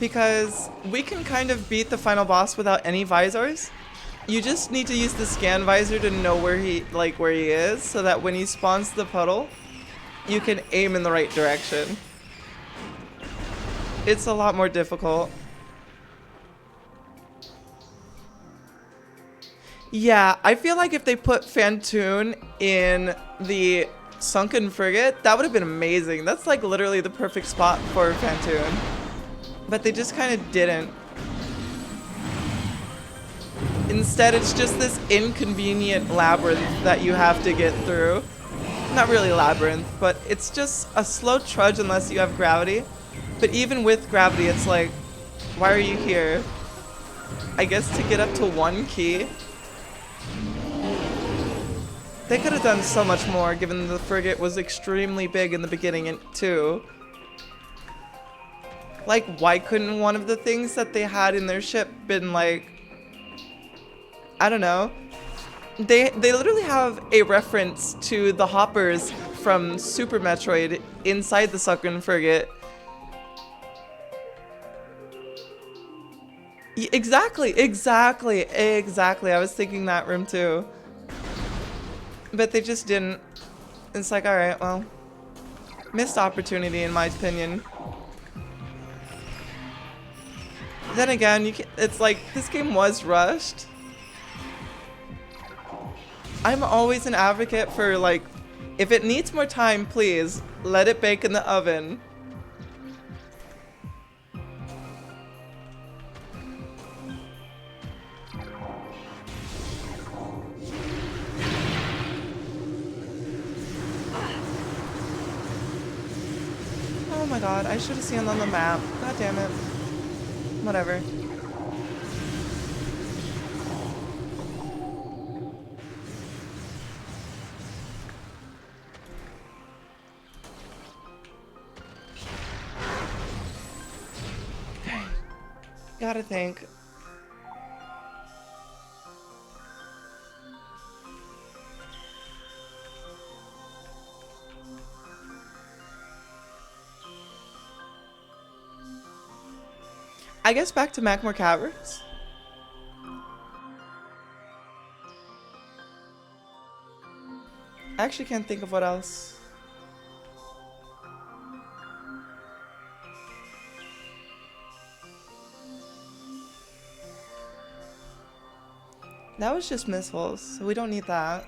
Because we can kind of beat the final boss without any visors. You just need to use the scan visor to know where he is, so that when he spawns the puddle, you can aim in the right direction. It's a lot more difficult. Yeah, I feel like if they put Phantoon in the sunken frigate, that would have been amazing. That's like literally the perfect spot for Phantoon. But they just kind of didn't. Instead, it's just this inconvenient labyrinth that you have to get through. Not really labyrinth, but it's just a slow trudge unless you have gravity. But even with gravity, it's like, why are you here? I guess to get up to 1 key. They could have done so much more given the frigate was extremely big in the beginning too. Like, why couldn't one of the things that they had in their ship been like, I don't know. They literally have a reference to the hoppers from Super Metroid inside the sunken frigate. Exactly. I was thinking that room too. But they just didn't. It's like, alright, well, missed opportunity in my opinion. Then again, it's like, this game was rushed. I'm always an advocate for, like, if it needs more time, please, let it bake in the oven. Oh my god, I should have seen it on the map. God damn it. Whatever. Gotta think. I guess back to Magmore Caverns. I actually can't think of what else. That was just missiles, so we don't need that.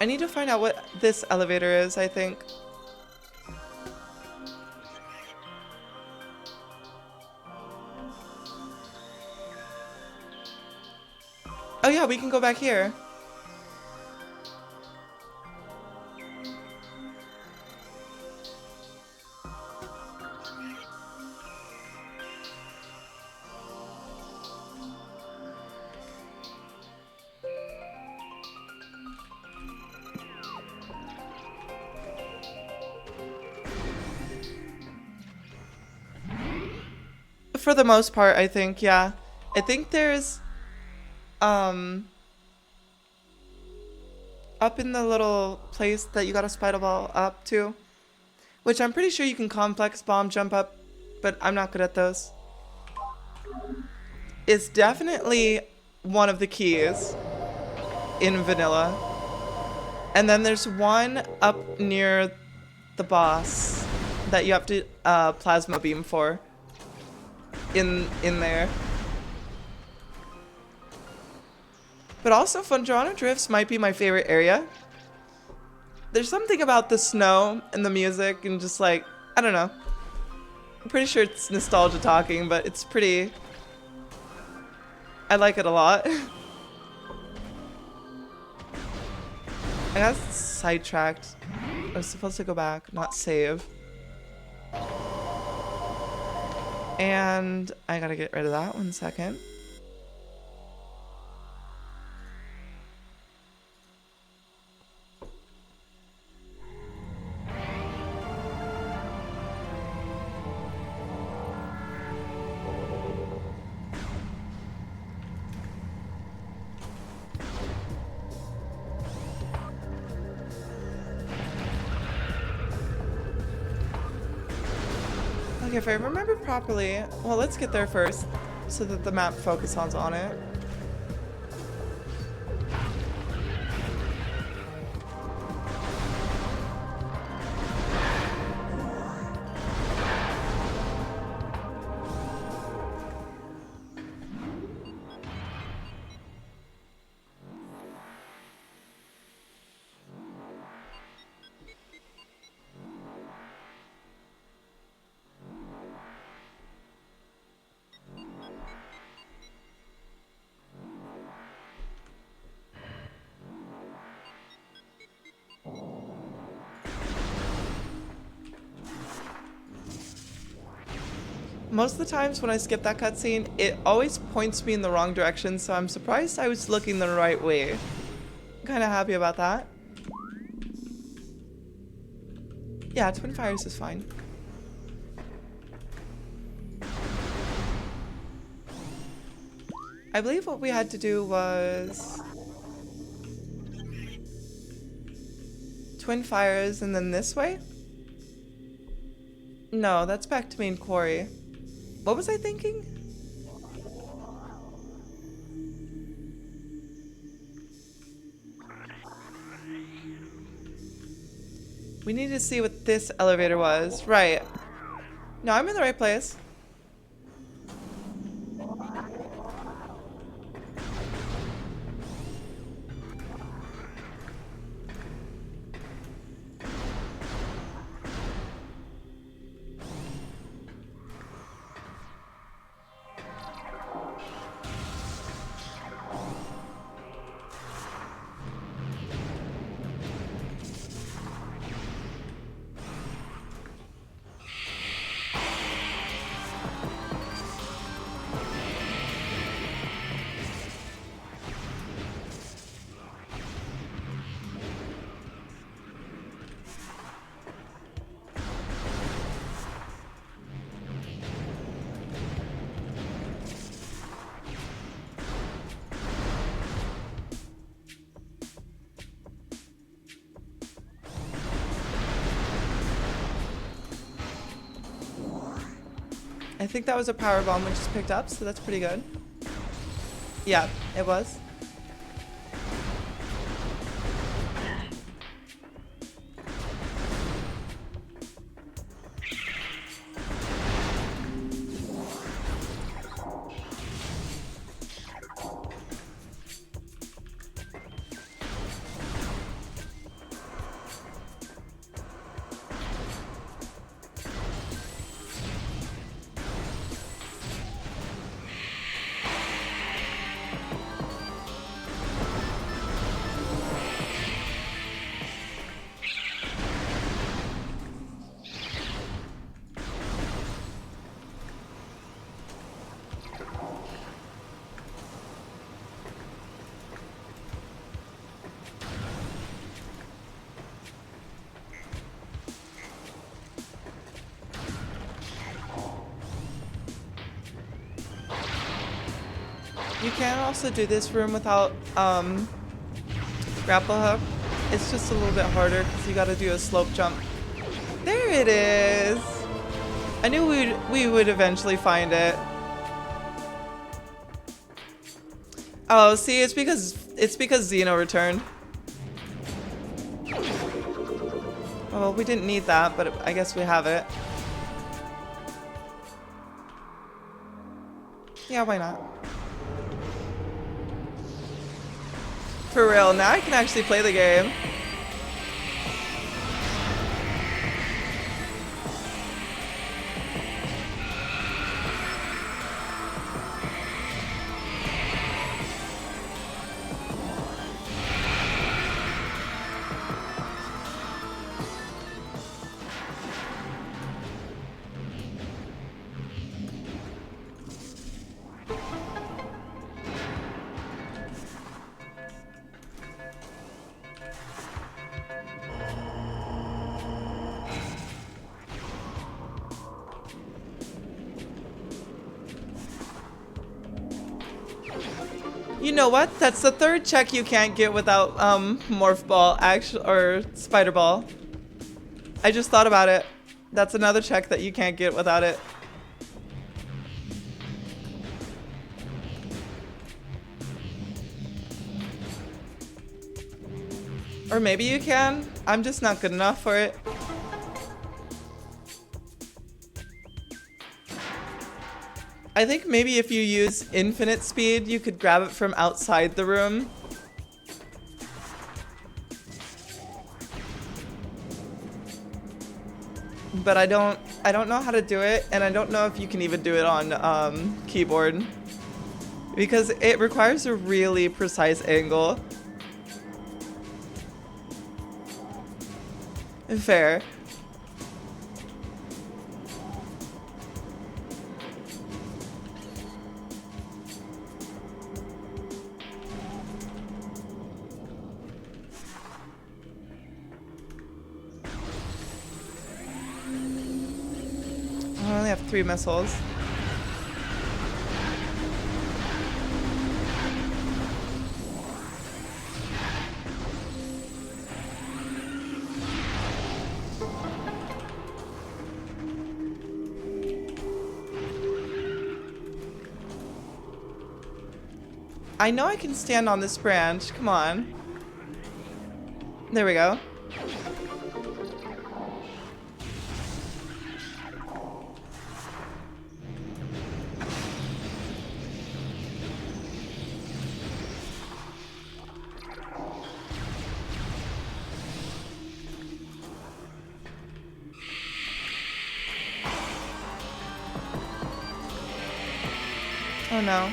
I need to find out what this elevator is, I think. Oh yeah, we can go back here. For the most part, I think, yeah. I think there's, up in the little place that you got a spider ball up to, which I'm pretty sure you can complex bomb jump up, but I'm not good at those. It's definitely one of the keys in vanilla. And then there's one up near the boss that you have to plasma beam for. In there. But also Fundrana Drifts might be my favorite area. There's something about the snow and the music and just like, I don't know. I'm pretty sure it's nostalgia talking, but it's pretty... I like it a lot. I got sidetracked. I was supposed to go back, not save. And I gotta get rid of that 1 second. Okay, if I remember properly, well, let's get there first so that the map focuses on it. Most of the times when I skip that cutscene, it always points me in the wrong direction, so I'm surprised I was looking the right way. I'm kind of happy about that. Yeah, Twin Fires is fine. I believe what we had to do was... Twin Fires and then this way? No, that's back to main quarry. What was I thinking? We need to see what this elevator was. Right. No, I'm in the right place. I think that was a power bomb we just picked up, so that's pretty good. Yeah, it was. You can also do this room without grapple hook. It's just a little bit harder because you got to do a slope jump. There it is. I knew we would eventually find it. Oh, see, it's because Xeno returned. Well, we didn't need that, but I guess we have it. Yeah, why not? For real, now I can actually play the game. You know what? That's the third check you can't get without Morph Ball, or Spider Ball. I just thought about it. That's another check that you can't get without it. Or maybe you can. I'm just not good enough for it. I think maybe if you use infinite speed, you could grab it from outside the room. But I don't know how to do it, and I don't know if you can even do it on keyboard. Because it requires a really precise angle. Fair. I only have 3 missiles. I know I can stand on this branch. Come on. There we go. Oh no.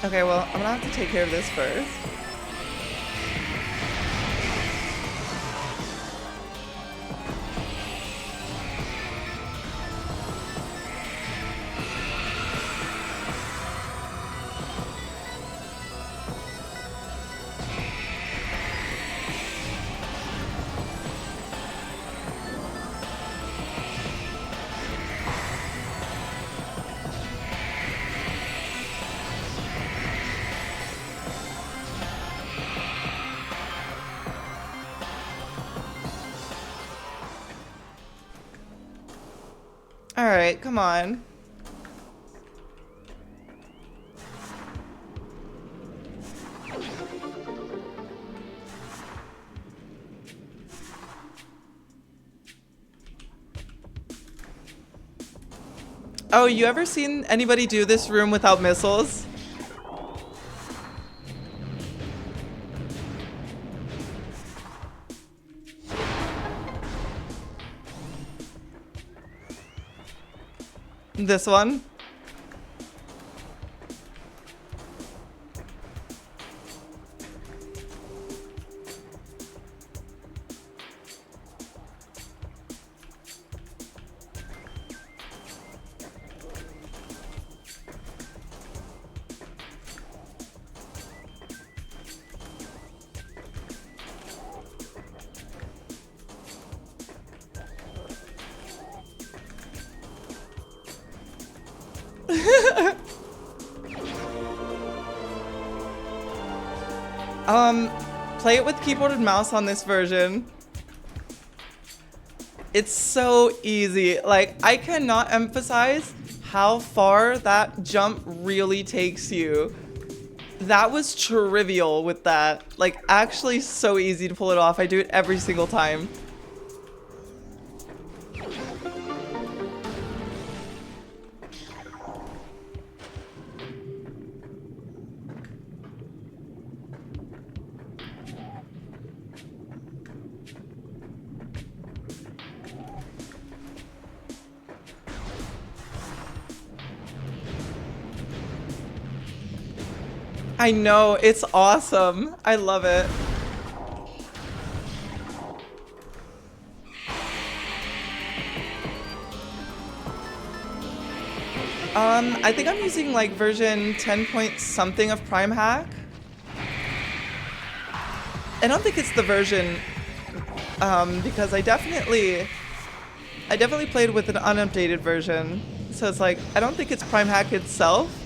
Okay, well, I'm gonna have to take care of this first. Alright, come on. Oh, you ever seen anybody do this room without missiles? This one? Play it with keyboard and mouse on this version. It's so easy. Like, I cannot emphasize how far that jump really takes you. That was trivial with that. Like, actually so easy to pull it off. I do it every single time. I know, it's awesome. I love it. I think I'm using like version 10 point something of Prime Hack. I don't think it's the version, because I definitely played with an unupdated version. So it's like, I don't think it's Prime Hack itself.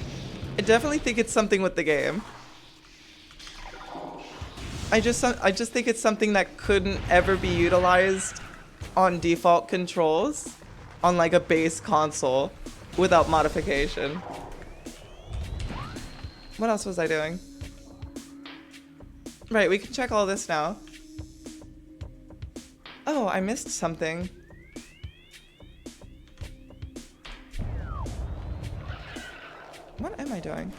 I definitely think it's something with the game. I just think it's something that couldn't ever be utilized on default controls on like a base console without modification. What else was I doing? Right, we can check all this now. Oh, I missed something. What am I doing?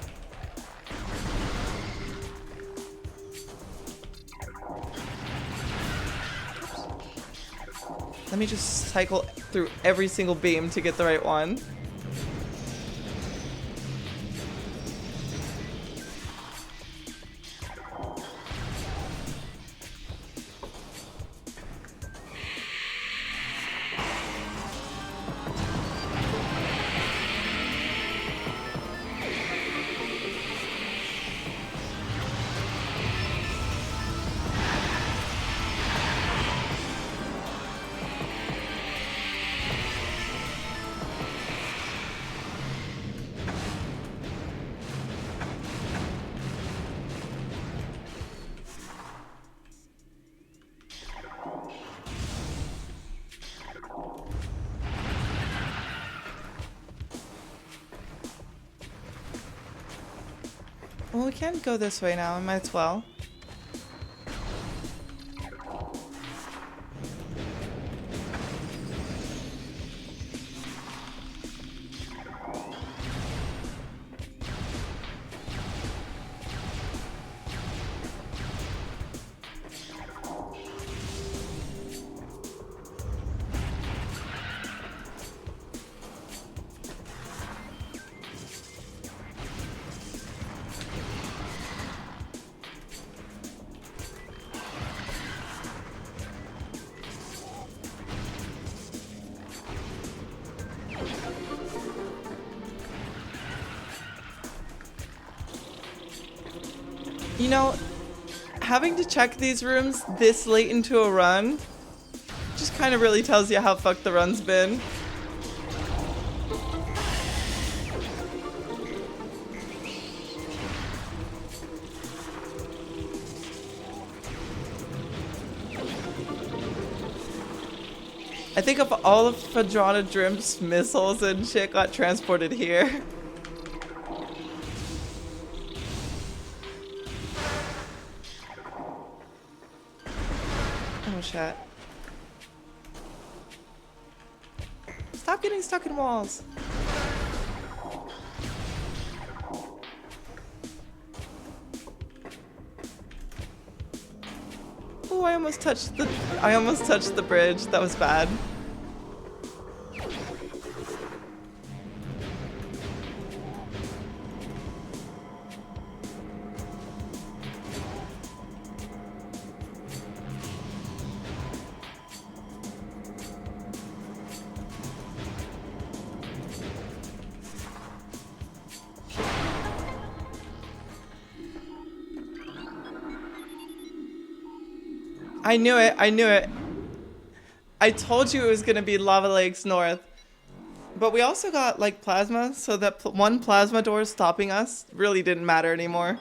Let me just cycle through every single beam to get the right one. Well, we can't go this way now. I might as well. You know, having to check these rooms this late into a run just kind of really tells you how fucked the run's been. I think of all of Phadrana Drimp's missiles and shit got transported here. Oh shit. Stop getting stuck in walls. Oh, I almost touched the bridge. That was bad. I knew it. I knew it. I told you it was gonna be Lava Lakes North. But we also got like plasma, so that one plasma door stopping us really didn't matter anymore.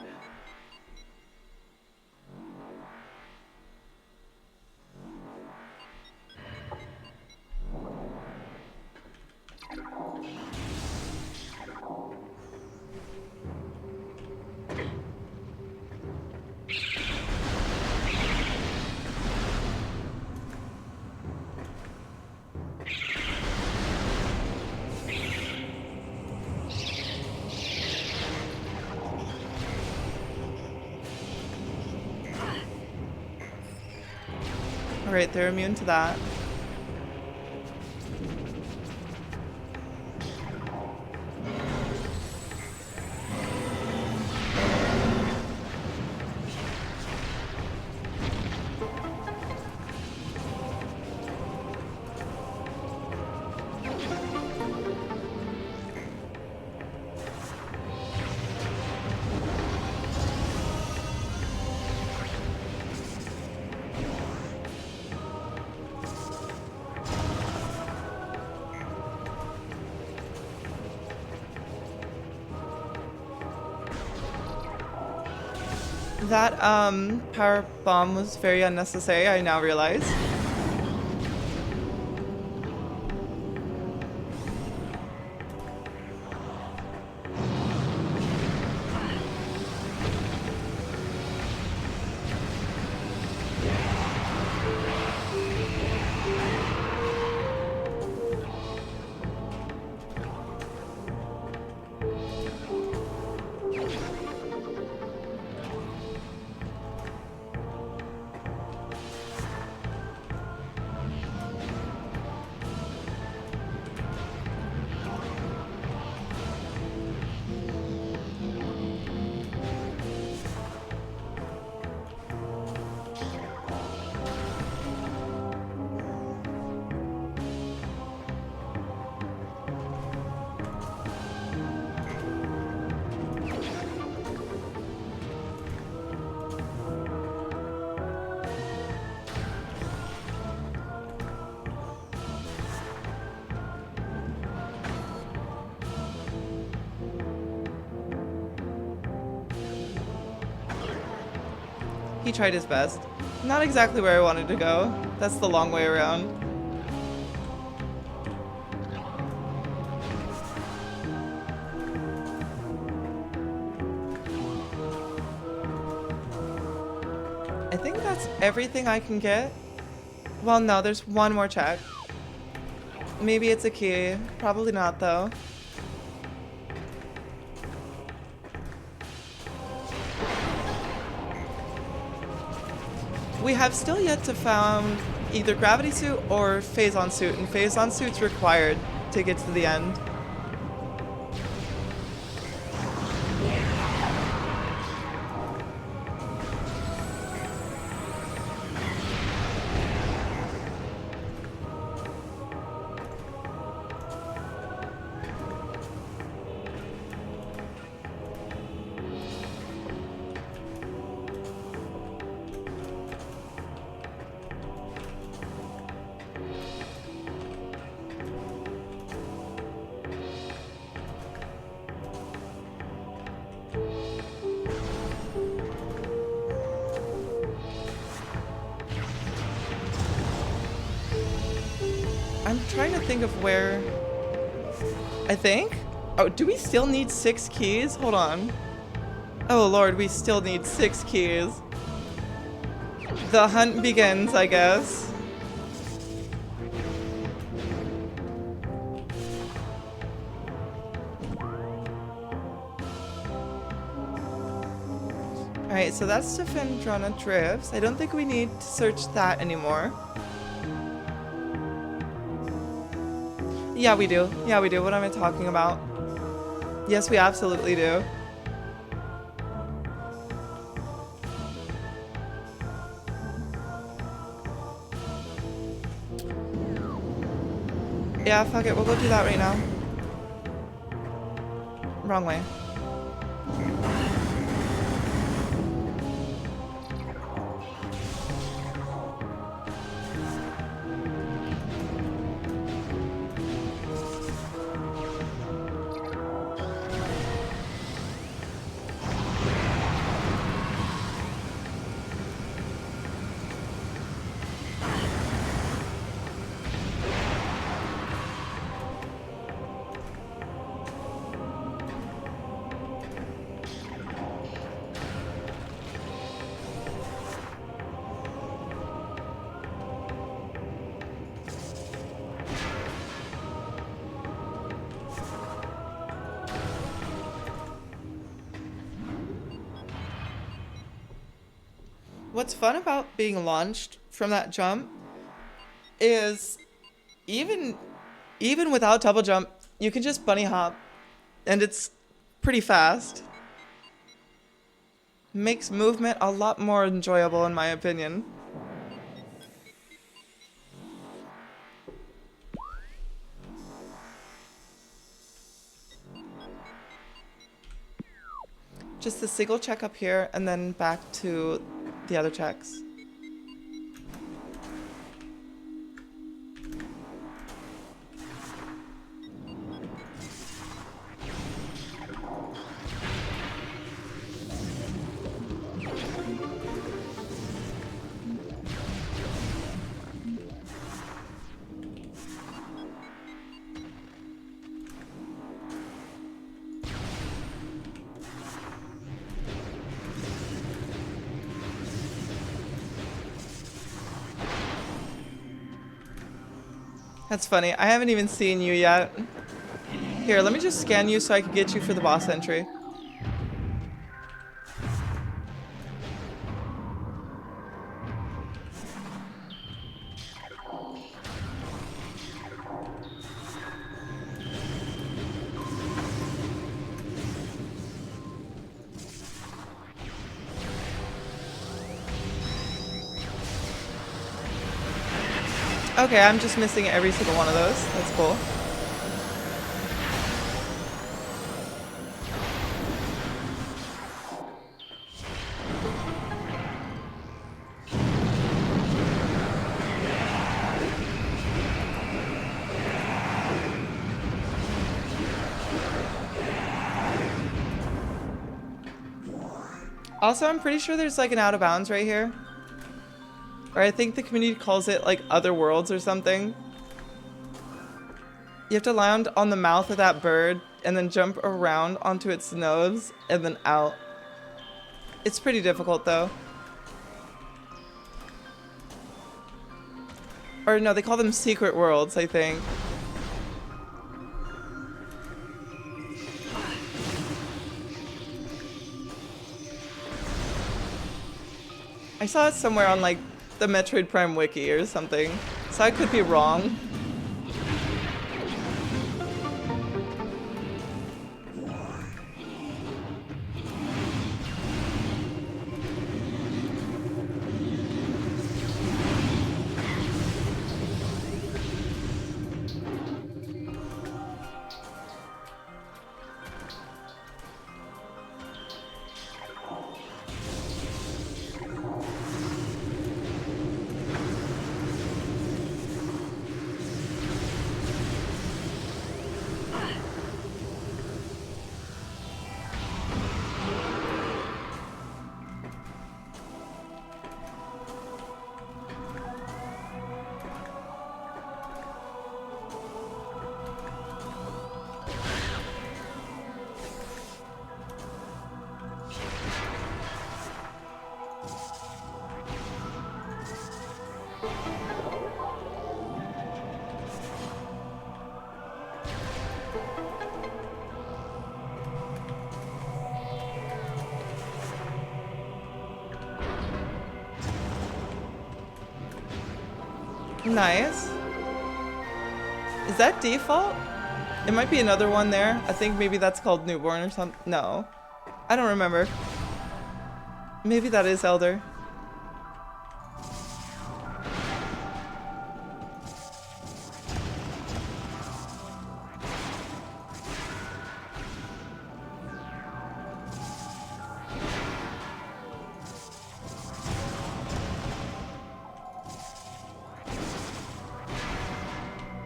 Alright, they're immune to that. That power bomb was very unnecessary, I now realize. He tried his best. Not exactly where I wanted to go. That's the long way around. I think that's everything I can get. Well, no, there's one more check. Maybe it's a key. Probably not, though. We have still yet to found either gravity suit or phazon suit, and phazon suit's required to get to the end. trying to think of where... I think? Oh, do we still need 6 keys? Hold on. Oh lord, we still need 6 keys. The hunt begins, I guess. Alright, so that's Defendrana Drifts. I don't think we need to search that anymore. Yeah, we do. Yeah, we do. What am I talking about? Yes, we absolutely do. Yeah, fuck it. We'll go do that right now. Wrong way. What's fun about being launched from that jump is even without double jump, you can just bunny hop and it's pretty fast. Makes movement a lot more enjoyable in my opinion. Just a single check up here and then back to the other checks. That's funny. I haven't even seen you yet. Here, let me just scan you so I can get you for the boss entry. Okay, I'm just missing every single one of those. That's cool. Also, I'm pretty sure there's like an out of bounds right here. Or I think the community calls it like other worlds or something. You have to land on the mouth of that bird and then jump around onto its nose and then out. It's pretty difficult though. Or no, they call them secret worlds, I think. I saw it somewhere on like the Metroid Prime wiki or something, so I could be wrong. Nice. Is that default? It might be another one there. I think maybe that's called newborn or something. No. I don't remember. Maybe that is elder.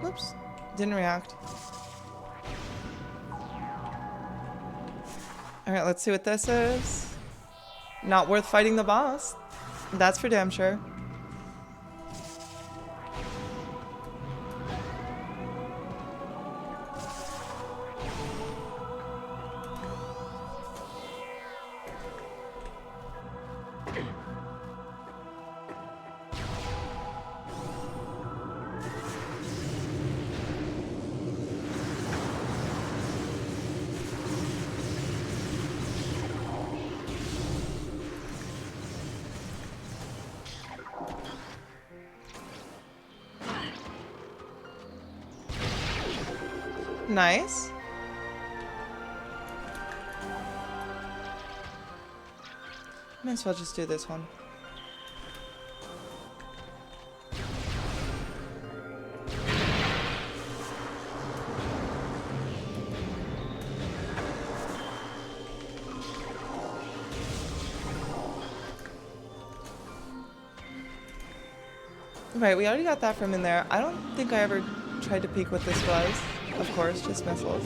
Oops. Didn't react. Alright, let's see what this is. Not worth fighting the boss. That's for damn sure. Nice. Might as well just do this one. Right, we already got that from in there. I don't think I ever tried to peek what this was. Of course, just missiles.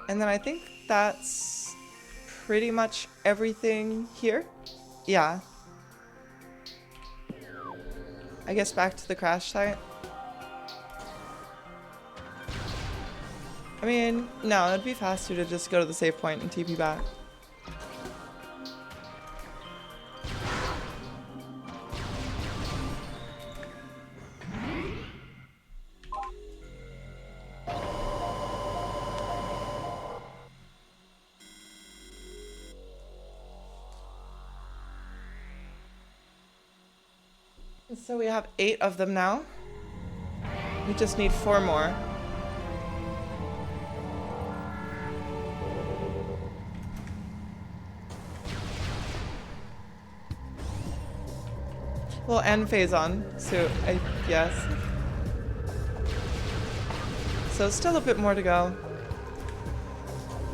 And then I think that's pretty much everything here. Yeah. I guess back to the crash site. I mean, no, it'd be faster to just go to the save point and TP back. So we have 8 of them now. We just need 4 more. Well, and Phazon, so I guess. So still a bit more to go.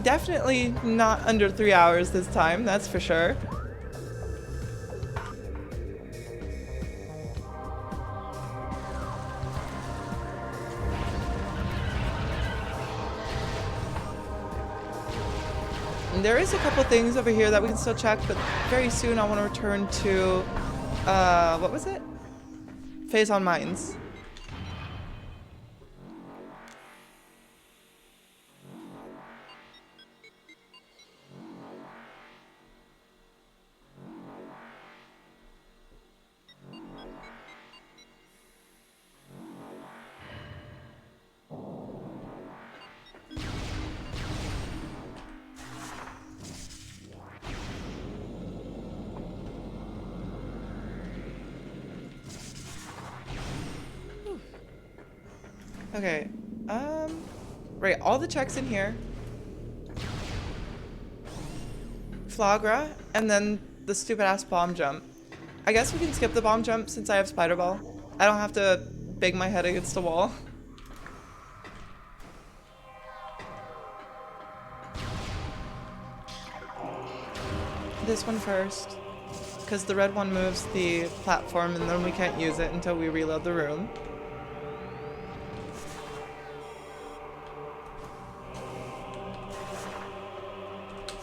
Definitely not under 3 hours this time, that's for sure. And there is a couple things over here that we can still check, but very soon I want to return to what was it? Phazon Mines. Okay, right, all the checks in here. Flagra, and then the stupid ass bomb jump. I guess we can skip the bomb jump since I have Spider Ball. I don't have to bang my head against the wall. This one first, because the red one moves the platform and then we can't use it until we reload the room.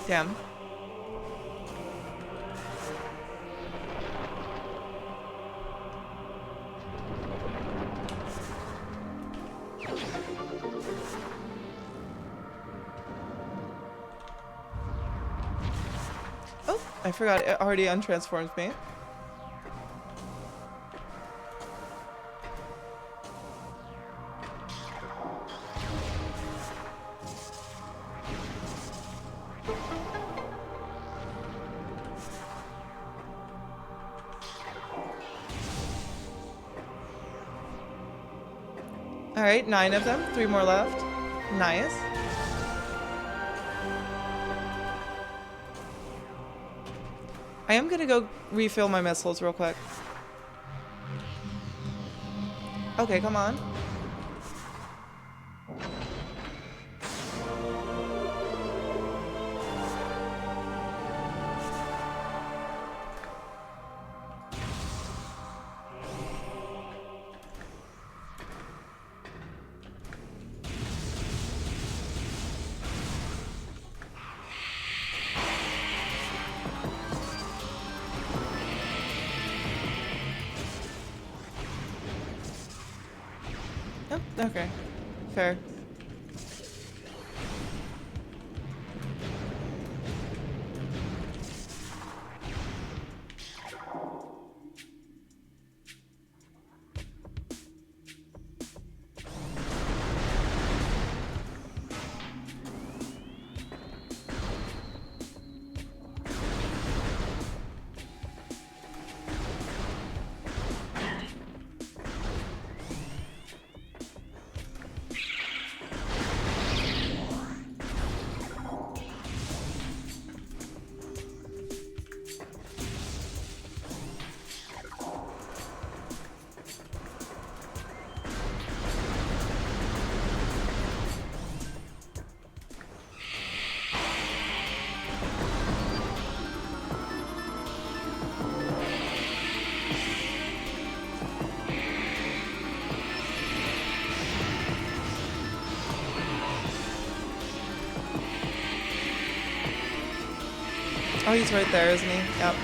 Damn. I forgot it already untransforms me. Alright, 9 of them. 3 more left. Nice. I am gonna go refill my missiles real quick. Okay, come on. Oh, okay. Fair. Oh, he's right there, isn't he? Yep.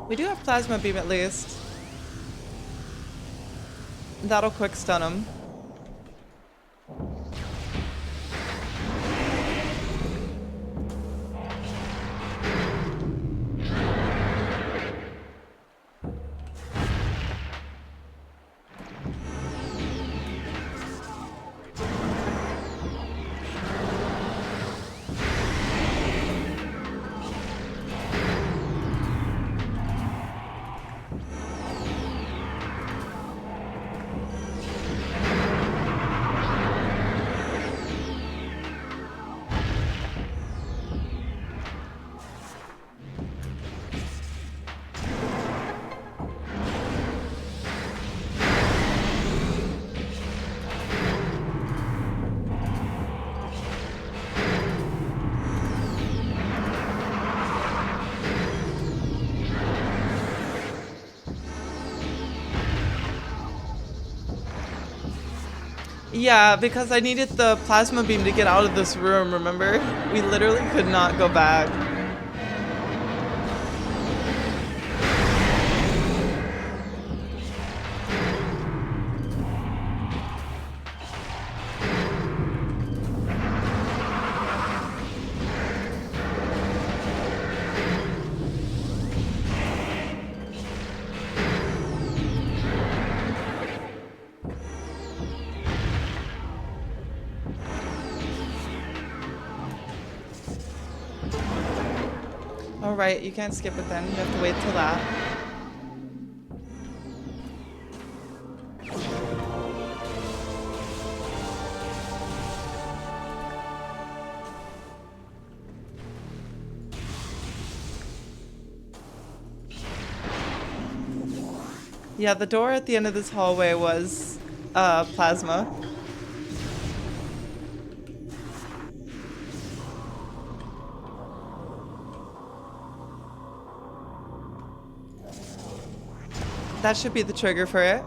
We do have plasma beam at least. That'll quick stun him. Yeah, because I needed the plasma beam to get out of this room, remember? We literally could not go back. Alright, you can't skip it then. You have to wait till that. Yeah, the door at the end of this hallway was plasma. That should be the trigger for it.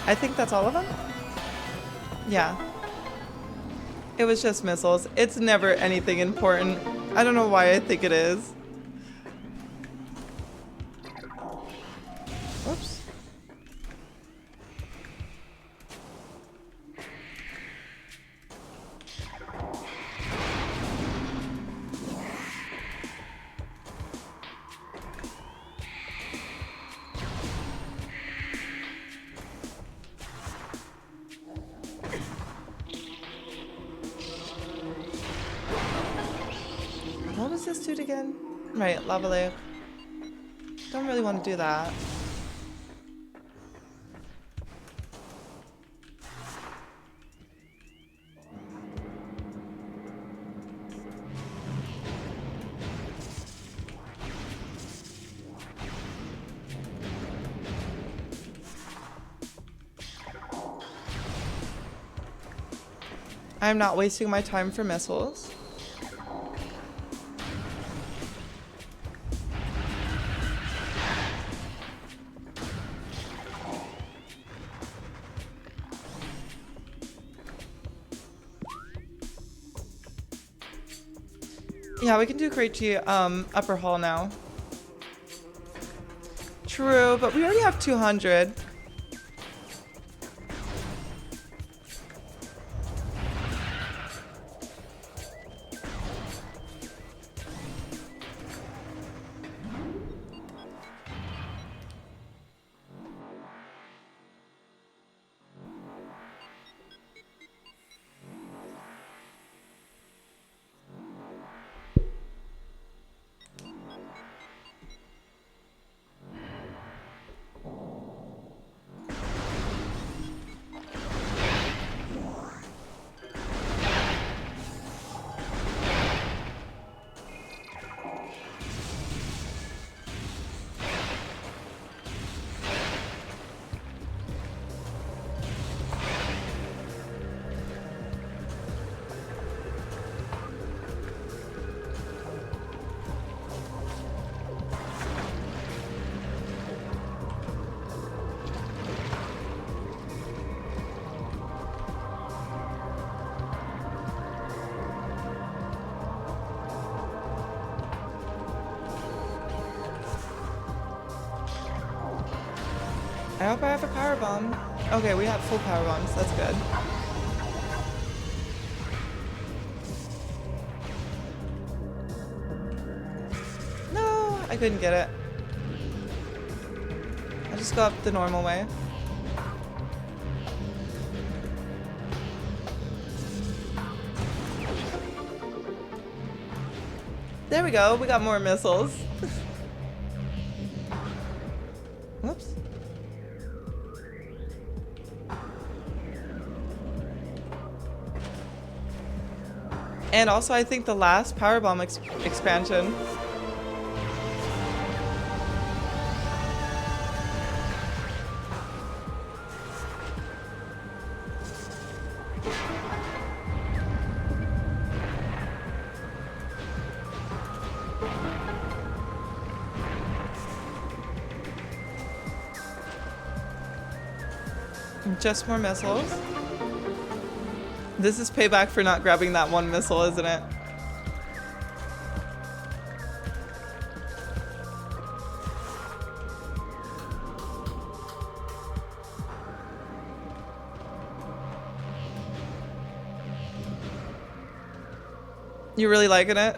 I think that's all of them? Yeah. It was just missiles. It's never anything important. I don't know why I think it is. Whoops. What was this dude again? Right, lava lake. Don't really want to do that. I'm not wasting my time for missiles. Yeah, we can do Krejci upper hall now. True, but we already have 200. I hope I have a power bomb. Okay, we have full power bombs. That's good. No, I couldn't get it. I'll just go up the normal way. There we go. We got more missiles. Whoops. And also, I think the last powerbomb expansion. Just more missiles. This is payback for not grabbing that one missile, isn't it? You really liking it?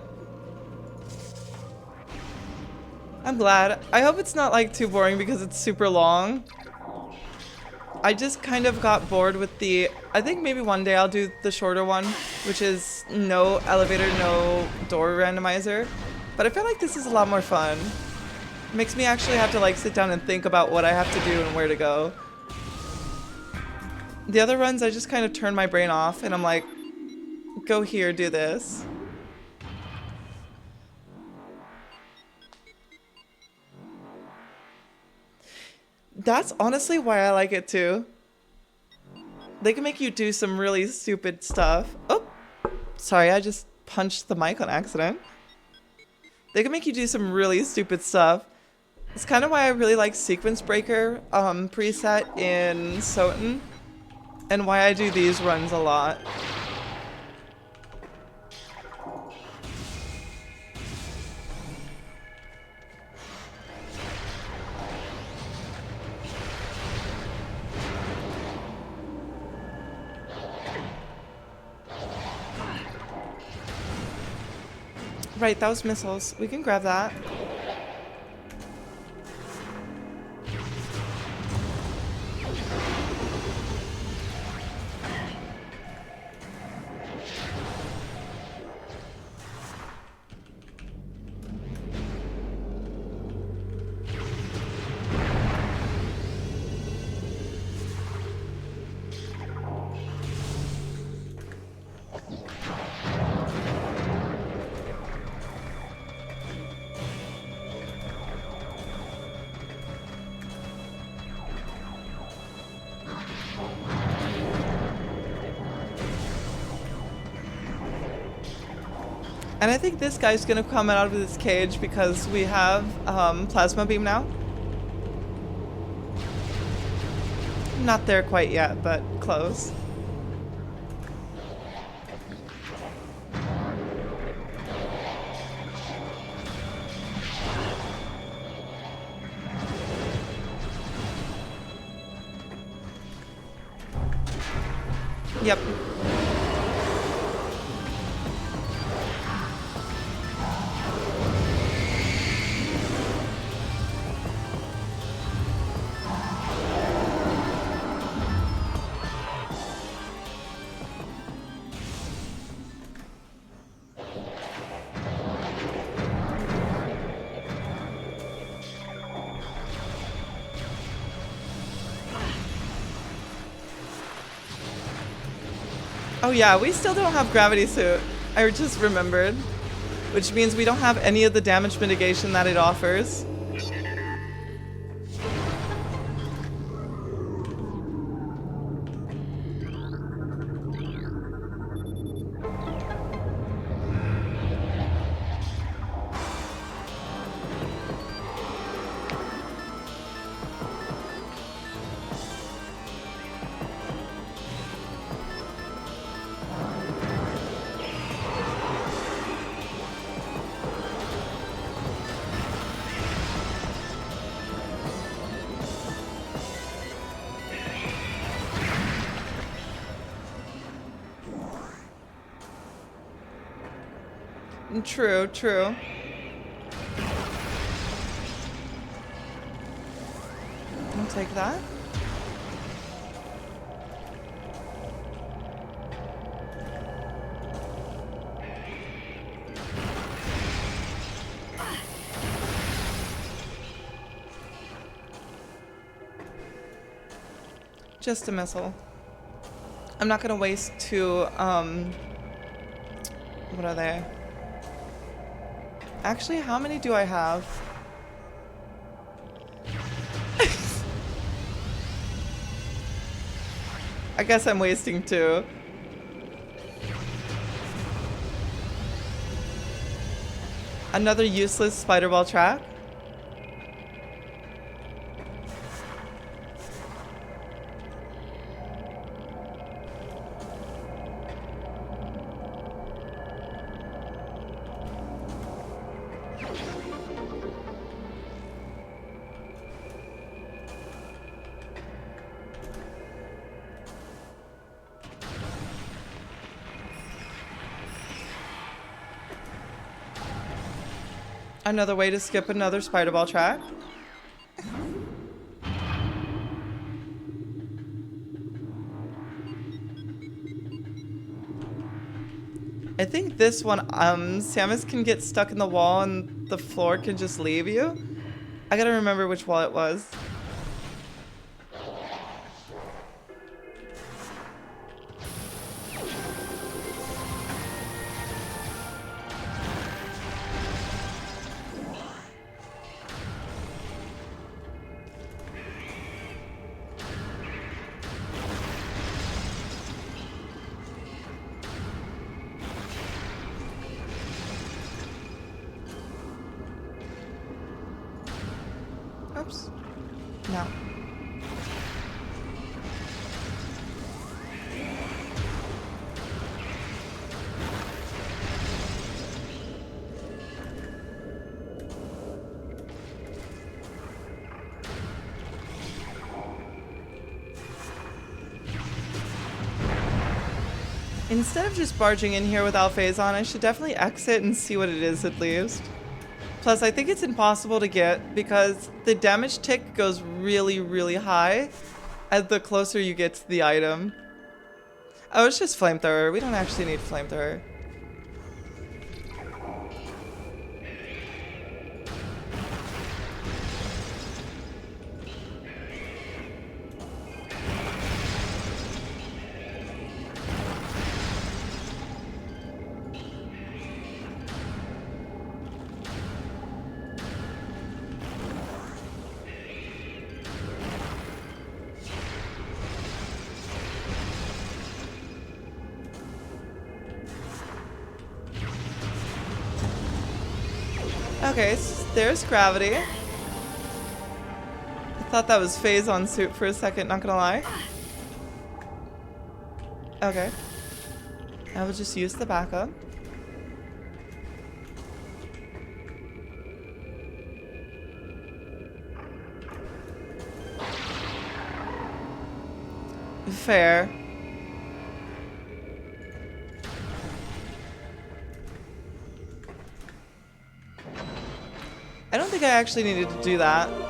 I'm glad. I hope it's not like too boring because it's super long. I just kind of got bored with the... I think maybe one day I'll do the shorter one, which is no elevator, no door randomizer. But I feel like this is a lot more fun. It makes me actually have to like sit down and think about what I have to do and where to go. The other runs, I just kind of turn my brain off and I'm like, go here, do this. That's honestly why I like it too. They can make you do some really stupid stuff. Oh, sorry, I just punched the mic on accident. They can make you do some really stupid stuff. It's kind of why I really like Sequence Breaker preset in Soten, and why I do these runs a lot. Right, that was missiles. We can grab that. And I think this guy's gonna come out of this cage because we have plasma beam now. Not there quite yet, but close. Yep. Oh yeah, we still don't have gravity suit. I just remembered. Which means we don't have any of the damage mitigation that it offers. True, true. I'll take that. Just a missile. I'm not gonna waste two, what are they? Actually, how many do I have? I guess I'm wasting two. Another useless spider ball track. Another way to skip another spider ball track. I think this one, Samus can get stuck in the wall and the floor can just leave you. I gotta remember which wall it was. Oops. No. Instead of just barging in here without phase on, I should definitely exit and see what it is at least. Plus, I think it's impossible to get because the damage tick goes really, really high as the closer you get to the item. Oh, it's just flamethrower. We don't actually need flamethrower. Okay, so there's gravity. I thought that was phase on suit for a second, not gonna lie. Okay. I will just use the backup. Fair. I don't think I actually needed to do that. Oops.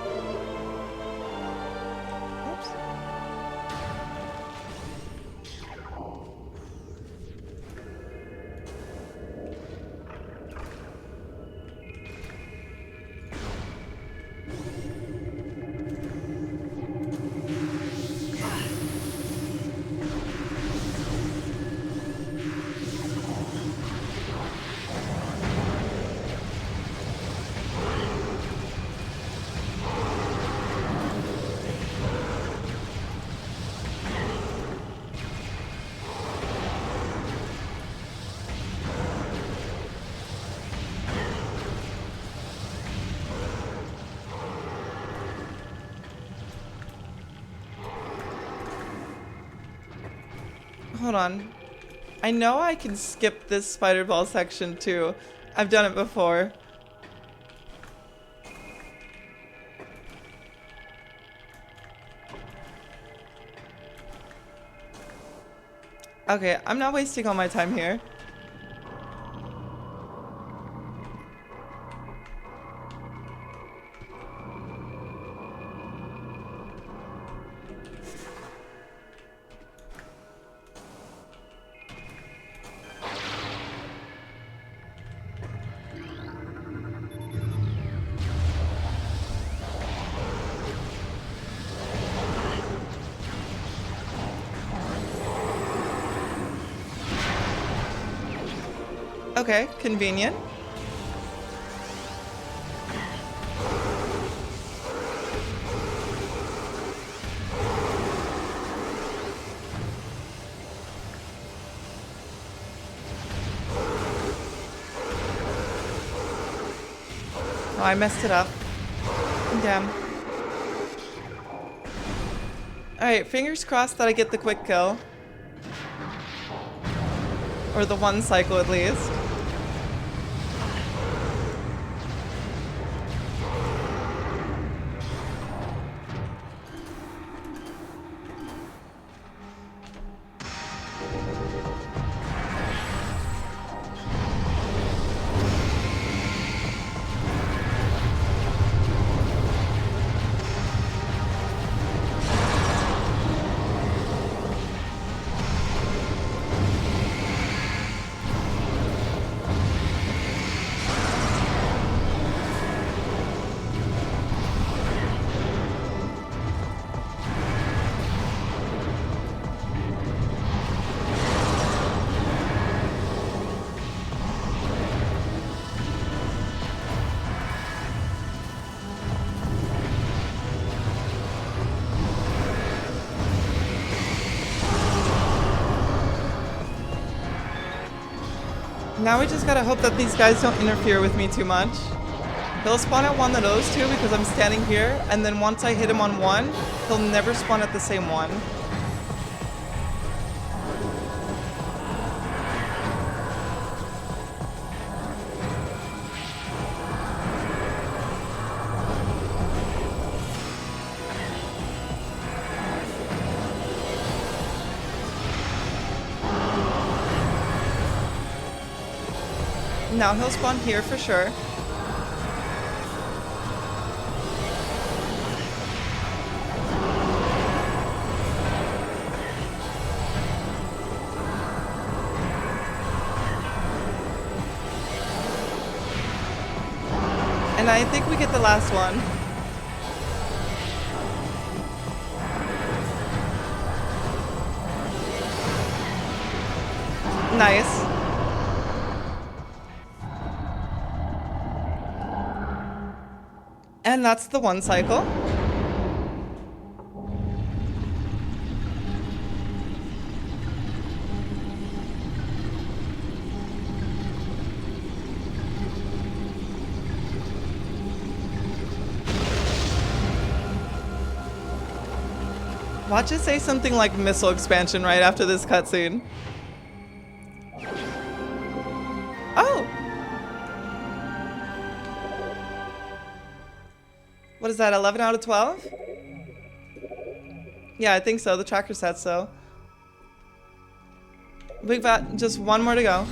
Hold on. I know I can skip this spider ball section too. I've done it before. Okay, I'm not wasting all my time here. Okay, convenient. Oh, I messed it up. Damn. Alright, fingers crossed that I get the quick kill. Or the one cycle at least. Now we just gotta hope that these guys don't interfere with me too much. He'll spawn at one of those two because I'm standing here, and then once I hit him on one, he'll never spawn at the same one. Now he'll spawn here for sure. And I think we get the last one. Nice. And that's the one cycle. Watch it say something like missile expansion right after this cutscene. Oh! What is that, 11 out of 12? Yeah, I think so. The tracker said so. We've got just one more to go.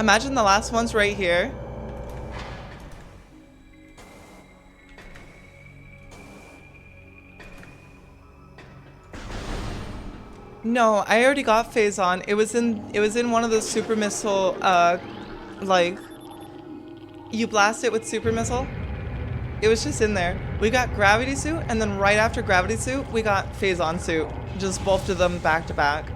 Imagine the last one's right here. No, I already got phase on. It was in one of those super missile like you blast it with super missile. It was just in there. We got gravity suit, and then right after gravity suit, we got phase on suit. Just both of them back to back.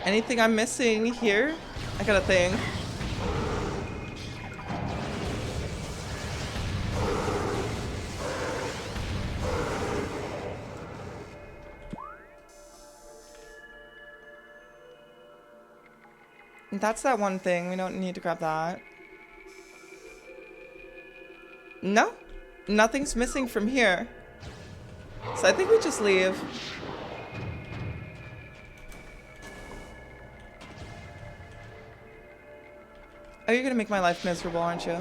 Anything I'm missing here? I gotta think. That's that one thing. We don't need to grab that. No, nothing's missing from here. So I think we just leave. Oh, you're gonna make my life miserable, aren't you?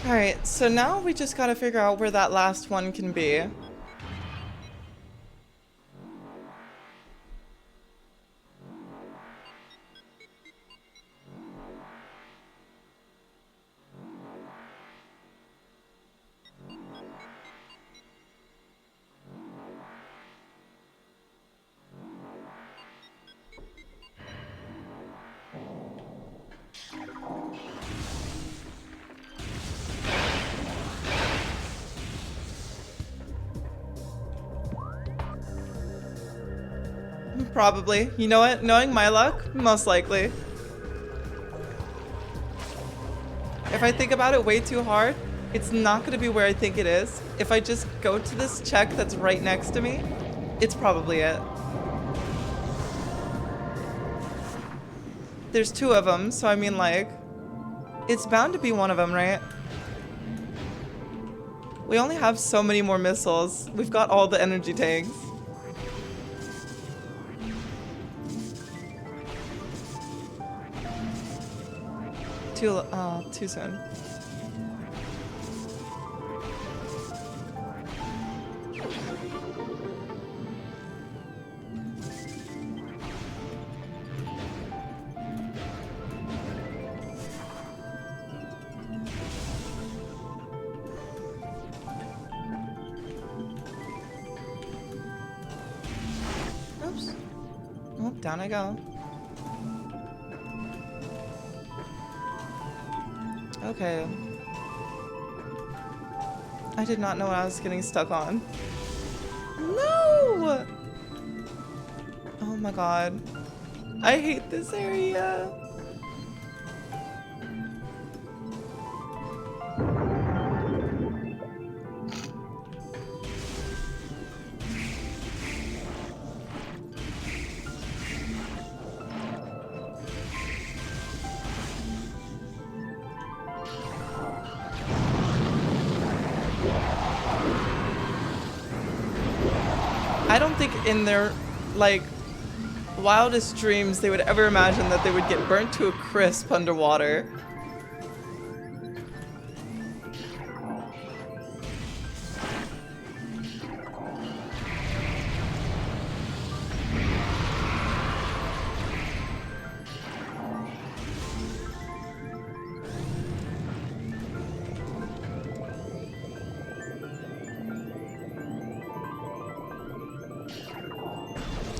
Alright, so now we just gotta figure out where that last one can be. Probably. You know what? Knowing my luck, most likely. If I think about it way too hard, it's not going to be where I think it is. If I just go to this check that's right next to me, it's probably it. There's 2 of them, so I mean, like, it's bound to be one of them, right? We only have so many more missiles. We've got all the energy tanks. Too soon. Oops. Oh, down I go. Okay. I did not know what I was getting stuck on. No! Oh my god. I hate this area. I don't think in their, like, wildest dreams they would ever imagine that they would get burnt to a crisp underwater.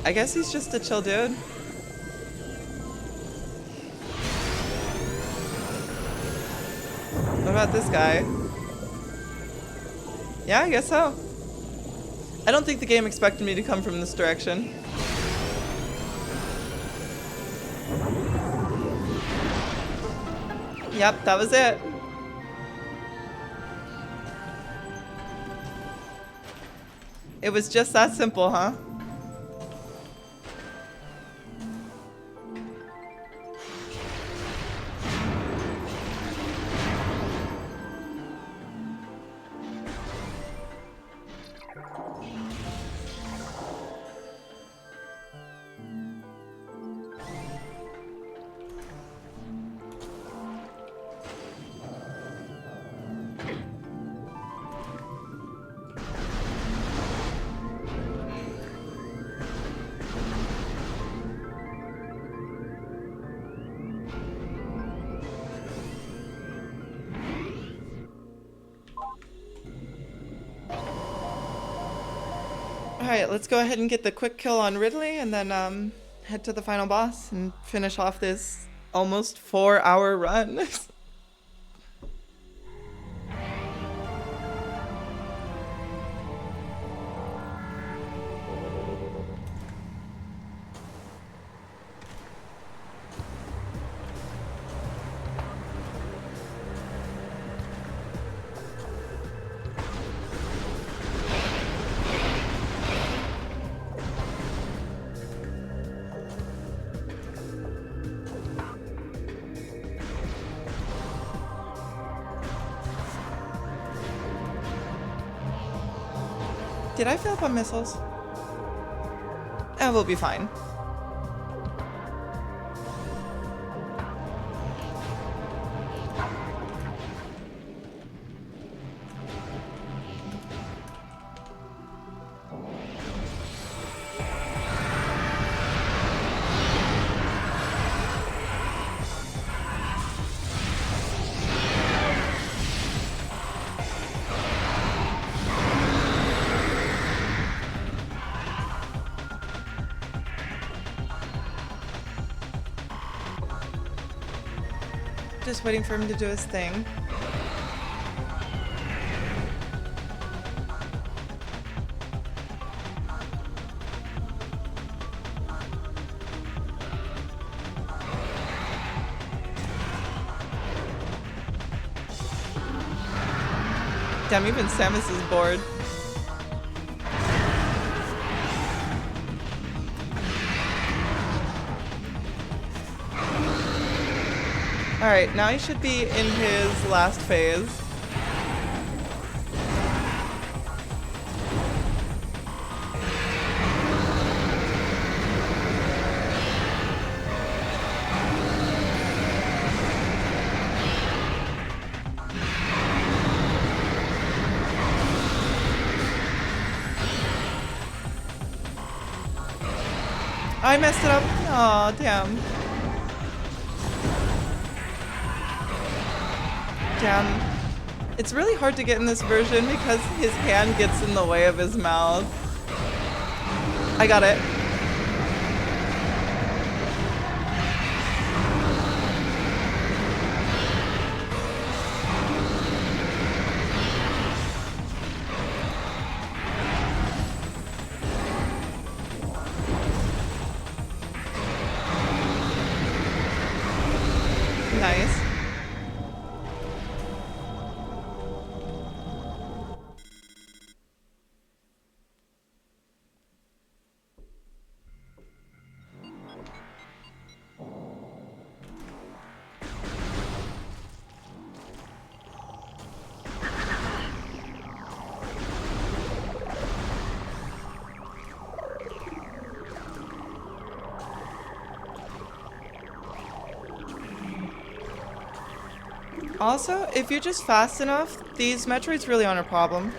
I guess he's just a chill dude. What about this guy? Yeah, I guess so. I don't think the game expected me to come from this direction. Yep, that was it. It was just that simple, huh? Alright, let's go ahead and get the quick kill on Ridley and then head to the final boss and finish off this almost 4-hour run. Did I fill up on missiles? We'll be fine. Just waiting for him to do his thing. Damn, even Samus is bored. Alright, now he should be in his last phase. I messed it up. Aw, damn. Damn. It's really hard to get in this version because his hand gets in the way of his mouth. I got it. Nice. Also, if you're just fast enough, these Metroids really aren't a problem.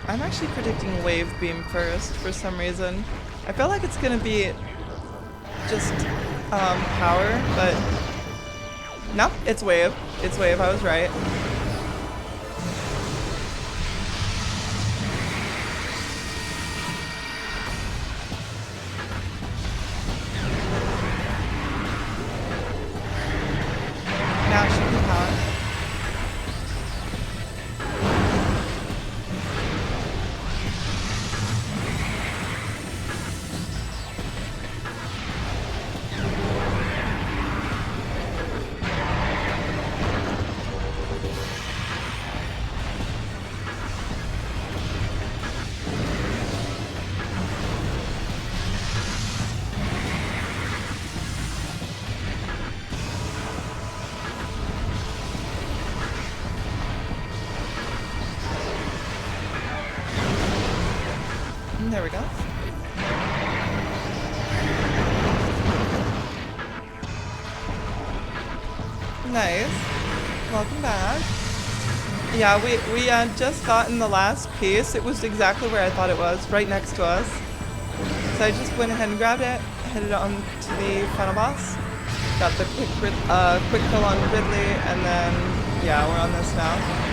I'm actually predicting Wave Beam first for some reason. I feel like it's gonna be just power, but no, it's Wave. It's Wave, I was right. Now it should be power. There we go. Nice. Welcome back. Yeah, we just gotten the last piece. It was exactly where I thought it was, right next to us. So I just went ahead and grabbed it, headed on to the final boss. Got the quick kill on Ridley, and then yeah, we're on this now.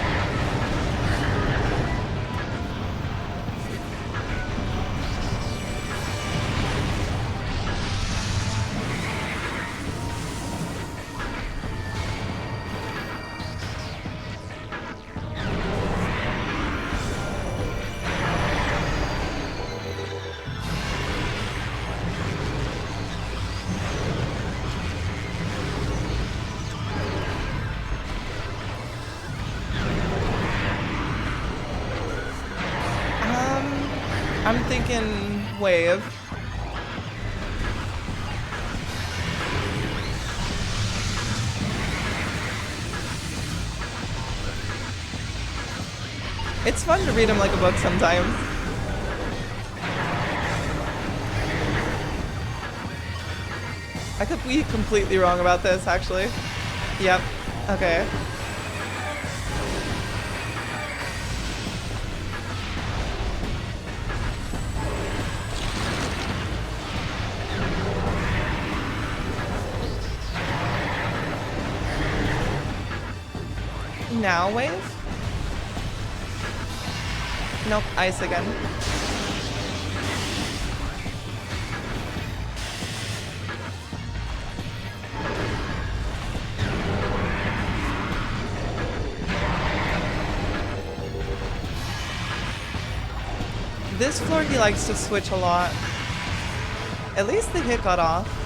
I'm thinking Wave. It's fun to read them like a book sometimes. I could be completely wrong about this, actually. Yep. Okay. now, wave? Nope, ice again. This floor he likes to switch a lot. At least the hit got off.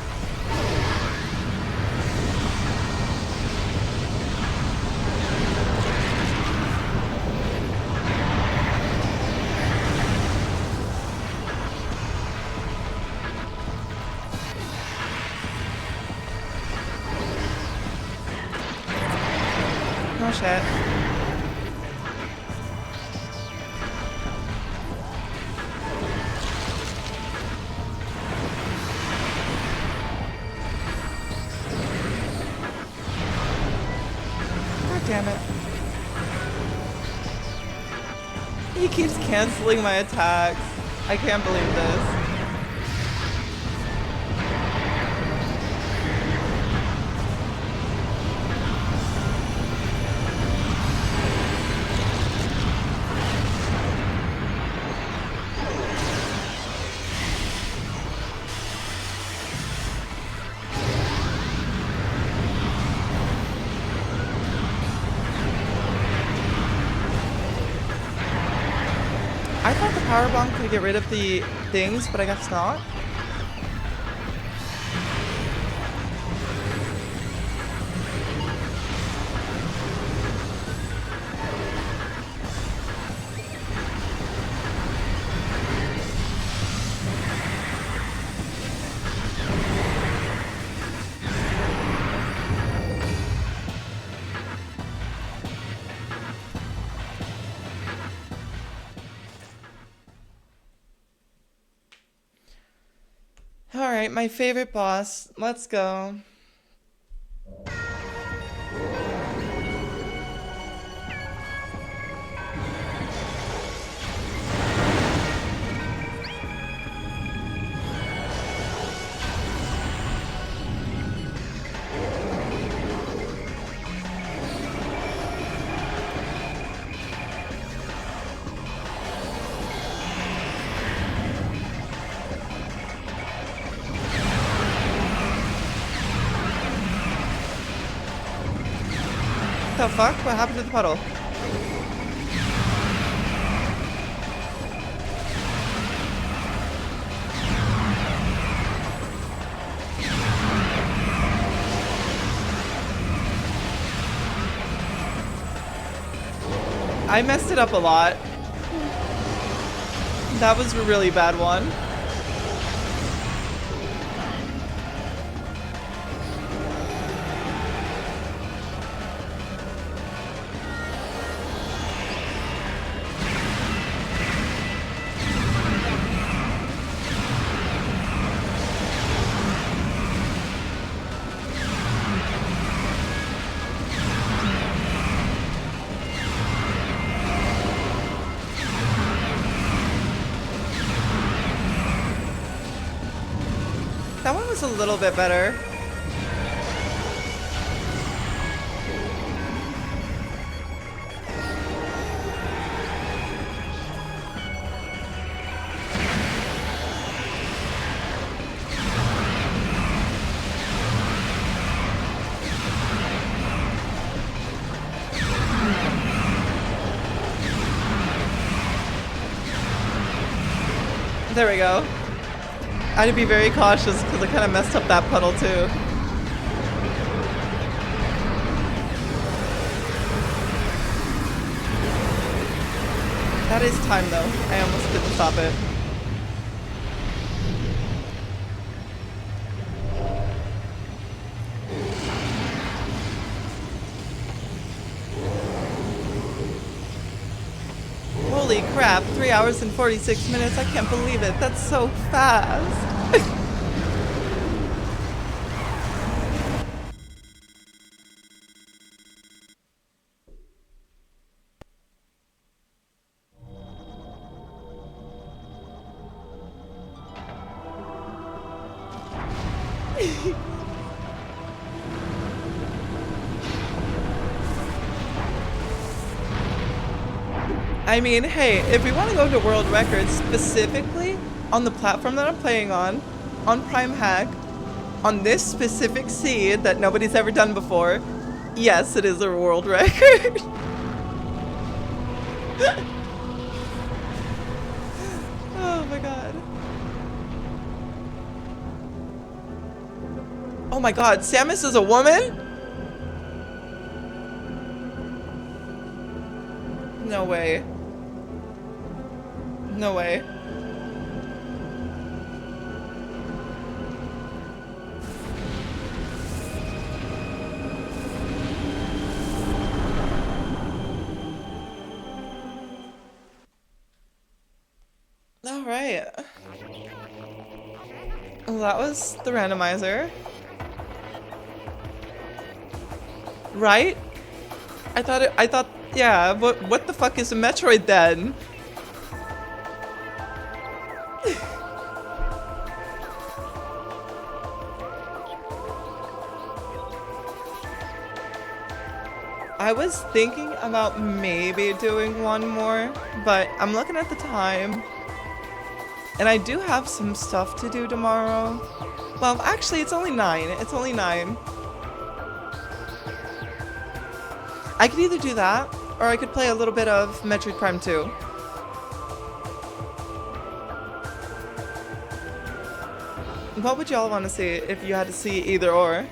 Oh shit. Damn it. He keeps canceling my attacks. I can't believe this. I thought the power bomb could get rid of the things, but I guess not. Alright, my favorite boss. Let's go. What the fuck? What happened to the puddle? I messed it up a lot. That was a really bad one. That one was a little bit better. There we go. I had to be very cautious because I kind of messed up that puddle too. That is time though. I almost didn't stop it. Holy crap, 3 hours and 46 minutes. I can't believe it. That's so fast. I mean, hey, if we want to go to world records specifically on the platform that I'm playing on Prime Hack, on this specific seed that nobody's ever done before, yes, it is a world record. Oh my god. Oh my god, Samus is a woman? No way. No way. All right. Well, that was the randomizer. Right? I thought, yeah, what the fuck is a Metroid then? I was thinking about maybe doing one more, but I'm looking at the time. And I do have some stuff to do tomorrow. Well, actually, it's only 9. It's only 9. I could either do that, or I could play a little bit of Metroid Prime 2. What would y'all want to see if you had to see either or?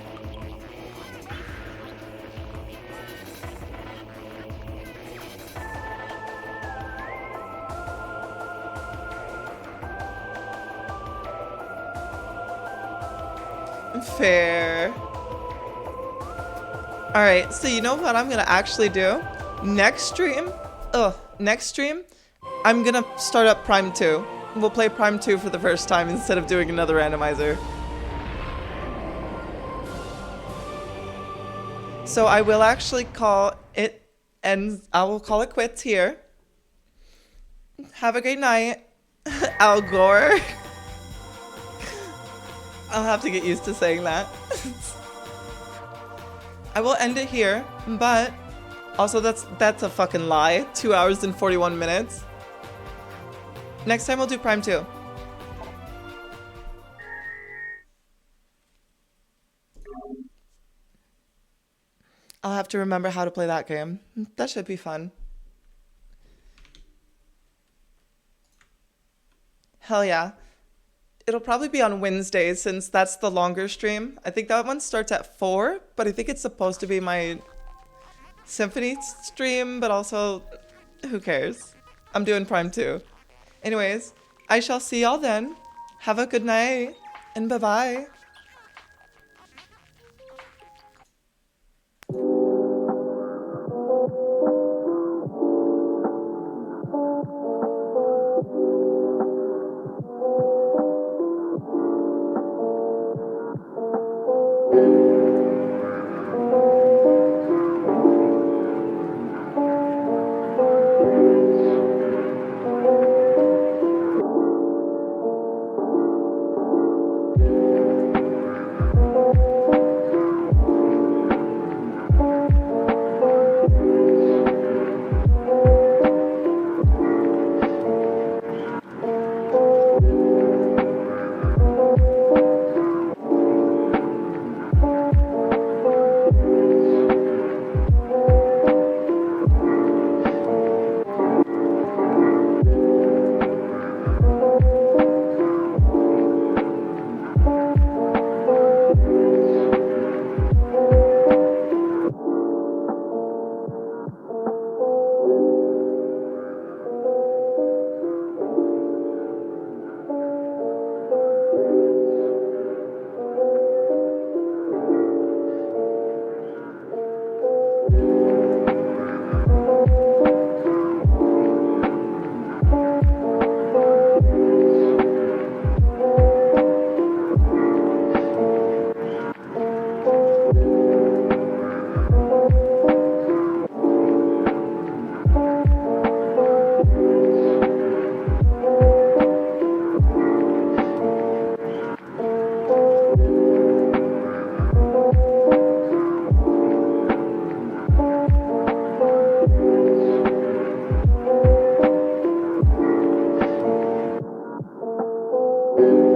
Fair. Alright, so you know what I'm gonna actually do? Next stream, I'm gonna start up Prime 2. We'll play Prime 2 for the first time instead of doing another randomizer. So I will actually call it, and I will call it quits here. Have a great night, Al Gore. I'll have to get used to saying that. I will end it here, but also that's a fucking lie. 2 hours and 41 minutes. Next time we'll do Prime 2. I'll have to remember how to play that game. That should be fun. Hell yeah. It'll probably be on Wednesdays since that's the longer stream. I think that one starts at 4, but I think it's supposed to be my Symphony stream, but also, who cares? I'm doing Prime 2. Anyways, I shall see y'all then. Have a good night, and bye-bye. you.